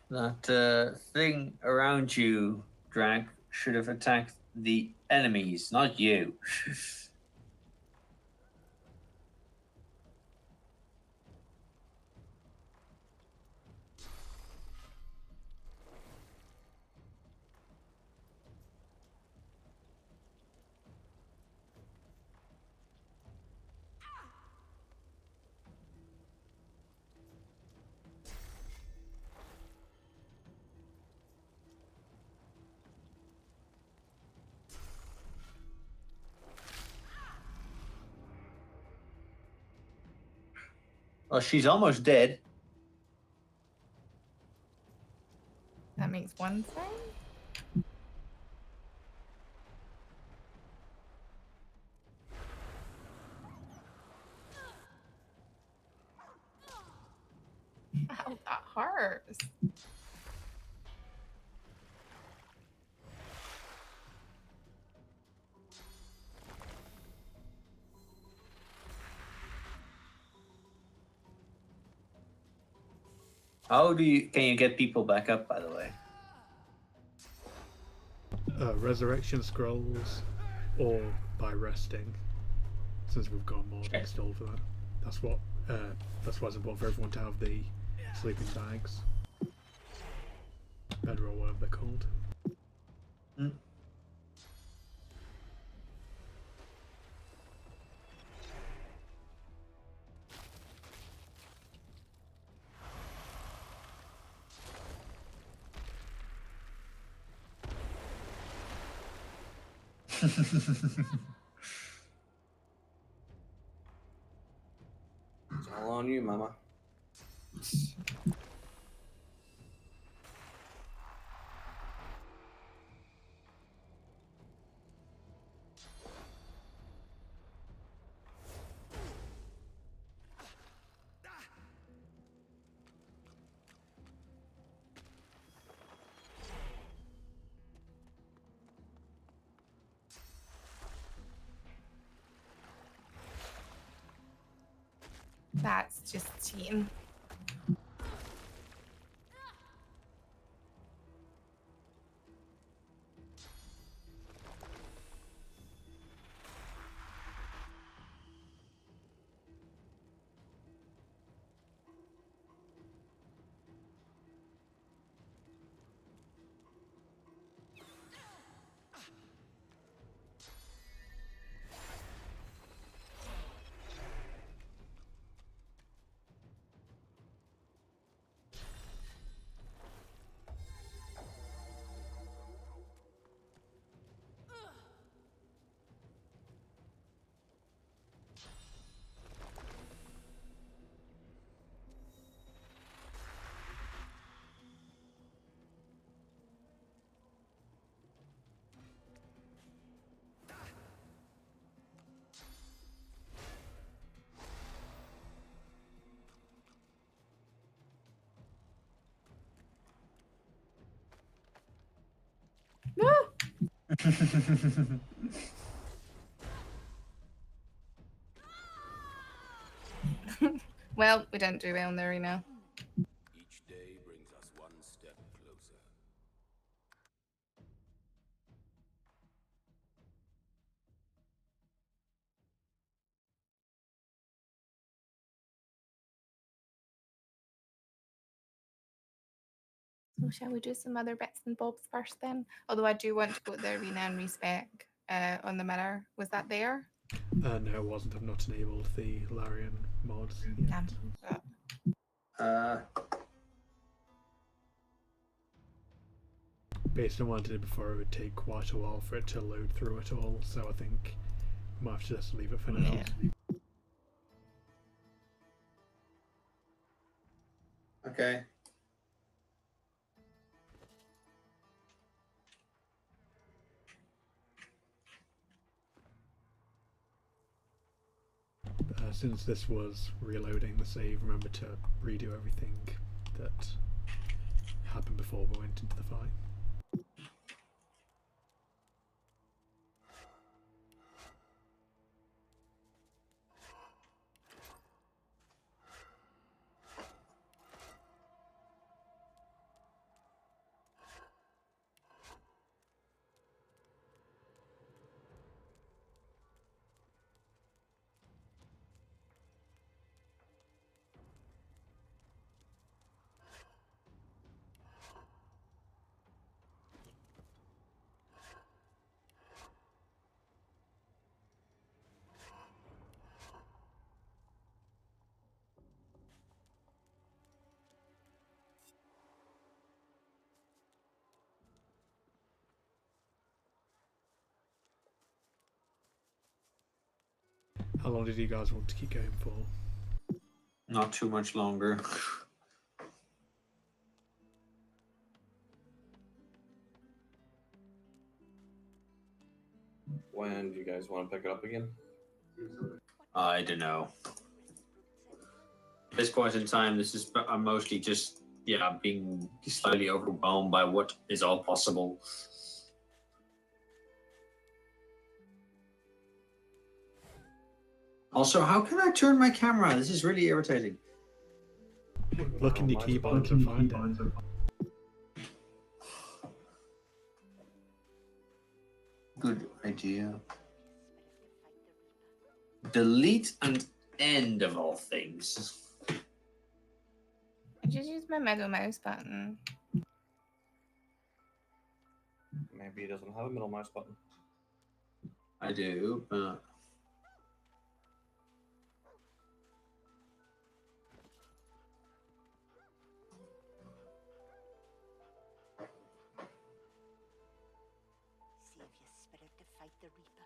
That thing around you, Drag, should have attacked the enemies, not you. Well, she's almost dead. That makes one thing. Ow, that hurts. How can you get people back up, by the way? Resurrection scrolls, or by resting. Since we've got more installed for that, that's why it's important for everyone to have the sleeping bags, bedroll, whatever they're called. Mm. It's all on you, mama. That's just cheating. Well, we didn't do well in the arena. Each day brings us one step closer. So shall we do some other bits and bobs first then? Although I do want to go to the arena and respec on the mirror. Was that there? No, it wasn't. I've not enabled the Larian mods yet. Based on what I did before, it would take quite a while for it to load through it all, so I think I might have to just leave it for now. Yeah. Okay. Since this was reloading the save, remember to redo everything that happened before we went into the fight. How long did you guys want to keep going for? Not too much longer. When do you guys want to pick it up again? I don't know. At this point in time, I'm mostly just being slightly overwhelmed by what is all possible. Also, how can I turn my camera? This is really irritating. Look in your keybind to find it. Good idea. Delete and end of all things. I just use my middle mouse button. Maybe he doesn't have a middle mouse button. I do, but Save your spirit to fight the Reaper.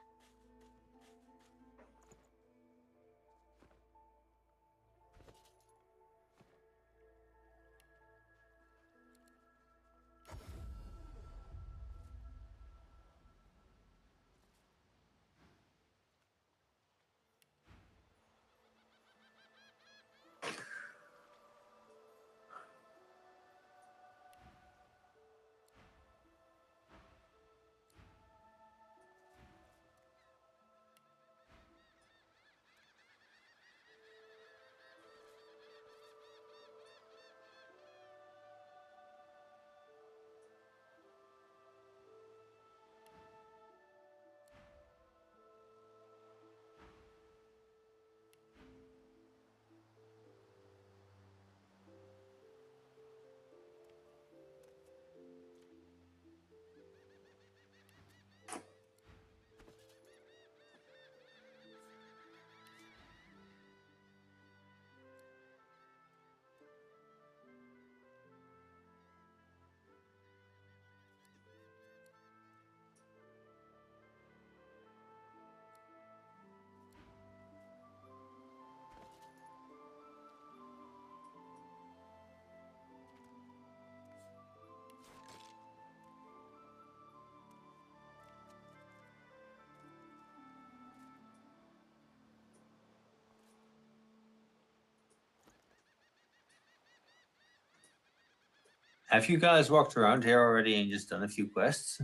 have you guys walked around here already and just done a few quests?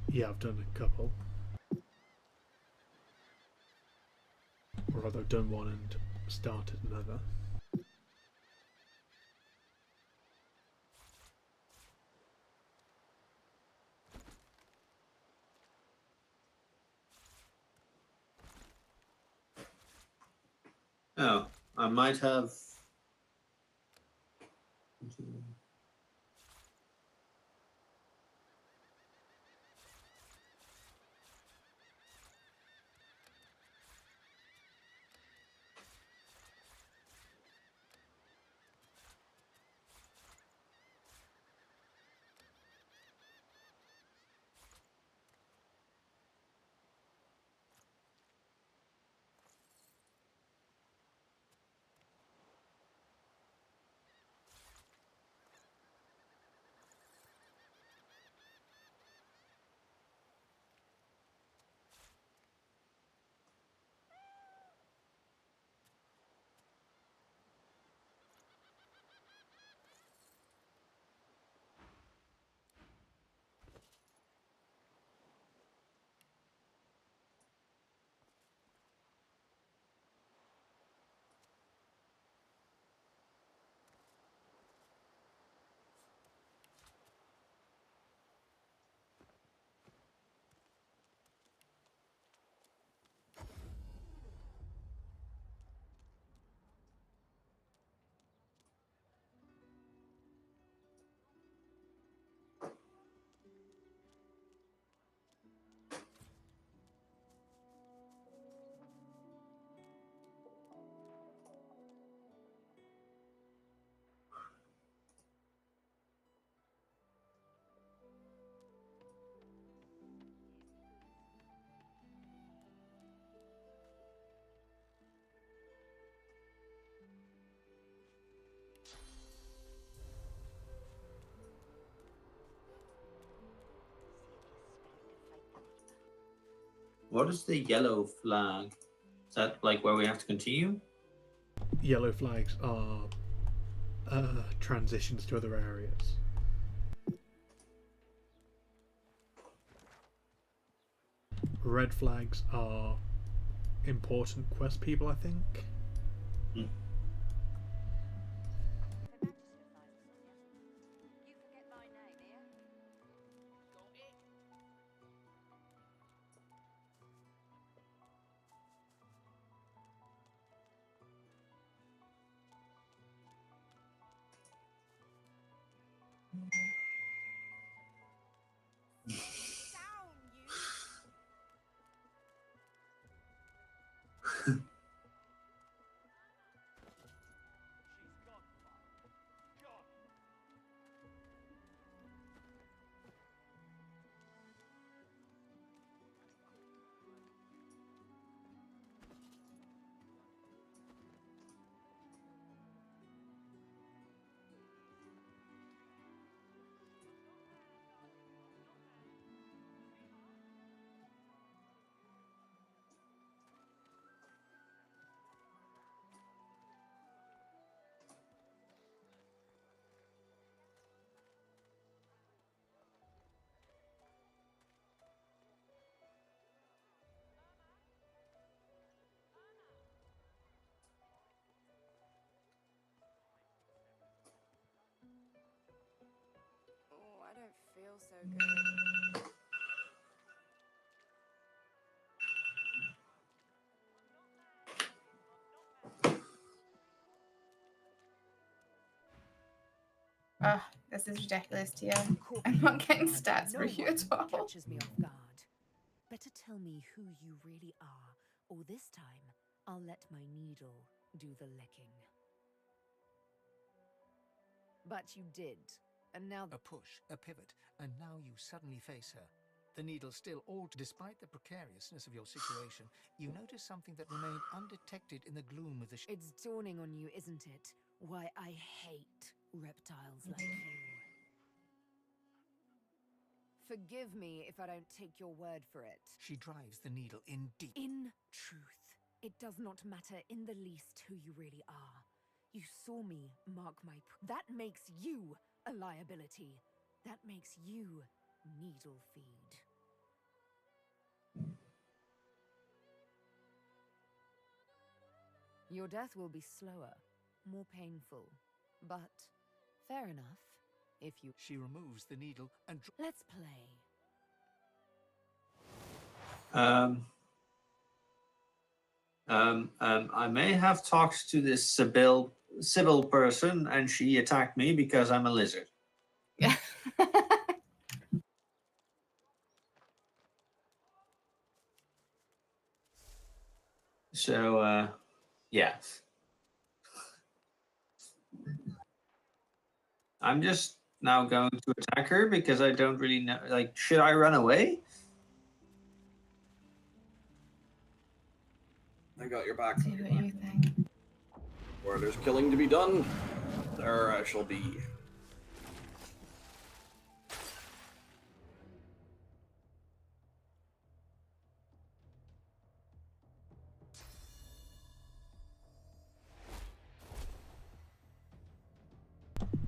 Yeah, I've done a couple. Or rather, I've done one and started another. Oh, I might have. What is the yellow flag? Is that like where we have to continue? Yellow flags are transitions to other areas. Red flags are important quest people, I think. Oh, I don't feel so good. Oh, this is ridiculous, Tia. I'm not getting stats for you at all. Catches me off guard. Better tell me who you really are, or this time I'll let my needle do the licking. But you did, and now A push, a pivot, and now you suddenly face her. The needle still all. Despite the precariousness of your situation, you notice something that remained undetected in the gloom of the. It's dawning on you, isn't it? Why I hate reptiles like you. Forgive me if I don't take your word for it. She drives the needle in deep. In truth, it does not matter in the least who you really are. You saw me mark my. That makes you a liability. That makes you needle feed. Your death will be slower, more painful, but fair enough. If you. She removes the needle and. Let's play. I may have talked to this Sybil person, and she attacked me because I'm a lizard. So, yeah. I'm just now going to attack her because I don't really know. Like, should I run away? I got your back. Do what you think. Where there's killing to be done, there I shall be.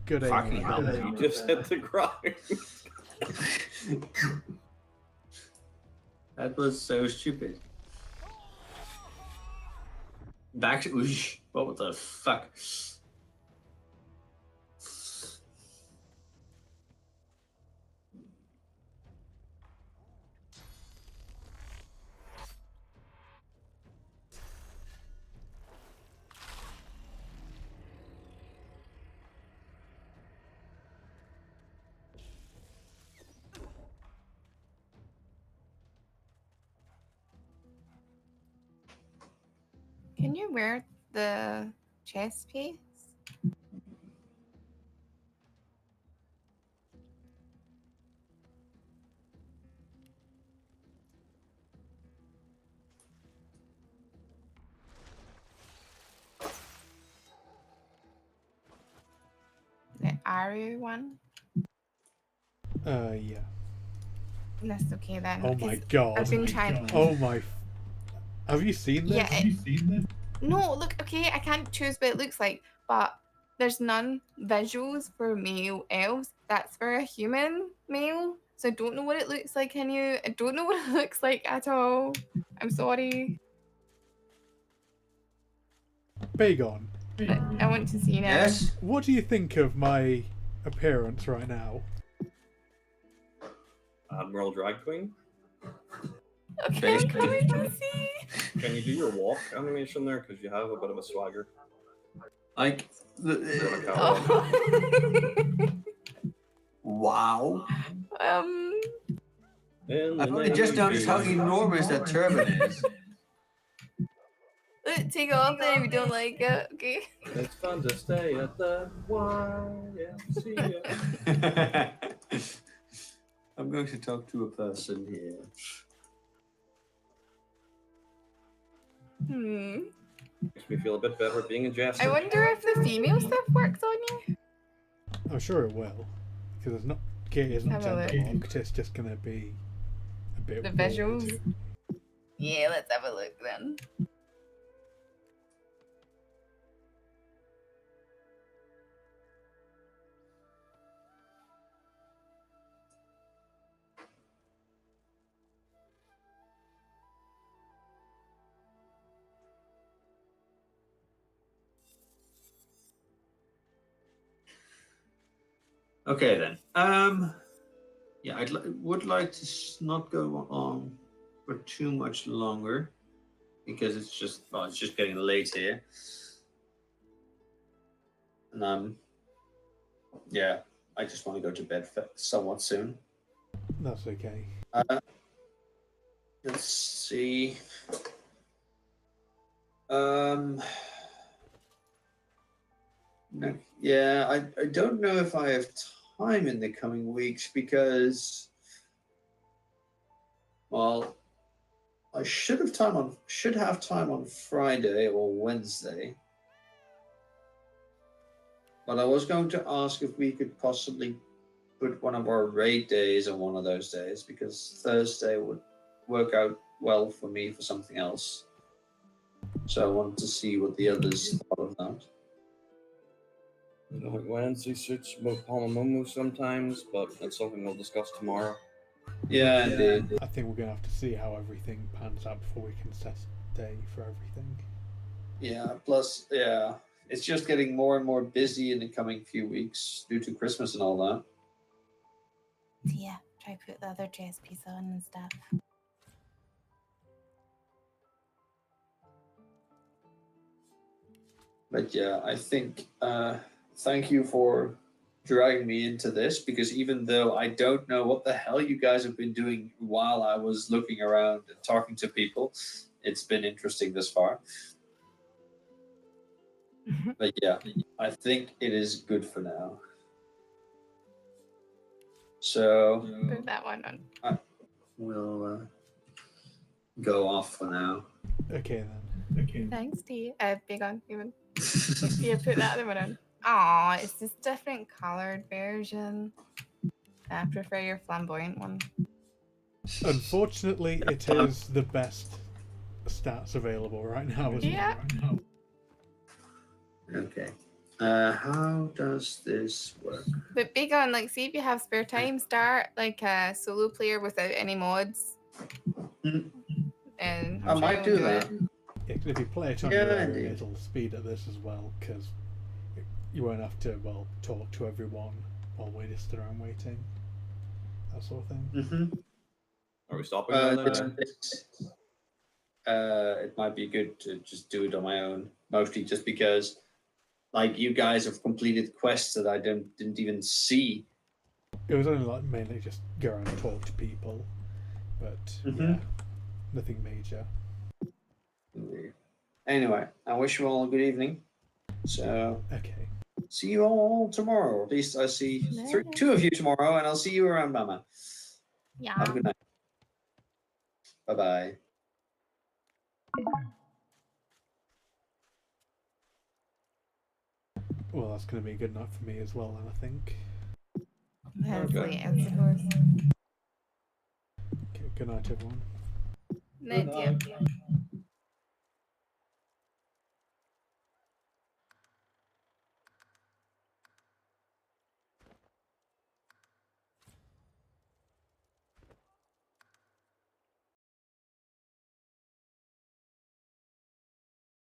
Good Fucking aim. hell. You just hit the ground. That was so stupid. Back to oosh. What the fuck? Can you wear the chest piece? The Aru one? Yeah. That's okay then. Oh my 'cause god. I've been trying. Oh my. Have you seen this? Yeah. Have you seen this? No, look, okay, I can't choose what it looks like, but there's none visuals for male elves. That's for a human male. So I don't know what it looks like, can you? I don't know what it looks like at all. I'm sorry. Bagon, I want to see now. Yes? what do you think of my appearance right now? Admiral Drag Queen. Okay, I'm coming to see. Can you do your walk animation there? Because you have a bit of a swagger. Like, Oh. wow. I've only just noticed how enormous that turban is. Let's take it off then if you don't like it. Okay. It's fun to stay at the YMCA. I'm going to talk to a person here. Makes me feel a bit better being a jester. I wonder if the female stuff works on you. I'm sure it will, because it's not. Kate isn't Have a gender look. locked. It's just gonna be a bit. The weird. visuals. Yeah, let's have a look then. Okay then. Yeah, would like to not go on for too much longer because it's just getting late here. And yeah, I just want to go to bed somewhat soon. That's okay. Let's see. Yeah, I don't know if I have time in the coming weeks because, well, I should have time on Friday or Wednesday. But I was going to ask if we could possibly put one of our raid days on one of those days because Thursday would work out well for me for something else. So I wanted to see what the others thought of that. Wednesday suits Palmamumu sometimes, but that's something we'll discuss tomorrow. Yeah, indeed. I think we're gonna have to see how everything pans out before we can set a day for everything. Yeah, plus, yeah, it's just getting more and more busy in the coming few weeks due to Christmas and all that. Yeah, try put the other dress piece on and stuff. But yeah, I think, thank you for dragging me into this because even though I don't know what the hell you guys have been doing while I was looking around and talking to people, it's been interesting this far. But yeah, I think it is good for now. So Put that one on. I will go off for now. Okay then. Okay. Thanks, T. Big on even. Yeah, put that other one on. Aw, it's this different colored version. I prefer your flamboyant one. Unfortunately, it is the best stats available right now. Isn't Yeah. it? Right now? Okay. How does this work? But big on, like, see if you have spare time, start like a solo player without any mods. And I might do that. Yeah, 'cause if you play it on Yeah, your own, indeed. it'll speed up this as well, because you won't have to, well, talk to everyone while we're just around waiting. That sort of thing. Mm-hmm. Are we stopping now then? It might be good to just do it on my own, mostly just because, like, you guys have completed quests that I didn't even see. It was only like mainly just go around and talk to people, but yeah, nothing major. Anyway, I wish you all a good evening. So, okay. See you all tomorrow. Or at least I see two of you tomorrow, and I'll see you around Mama. Yeah. Have a good night. Bye bye. Well, that's going to be a good night for me as well, then, I think. Hopefully, I suppose. Okay, good night, everyone. Night, yeah.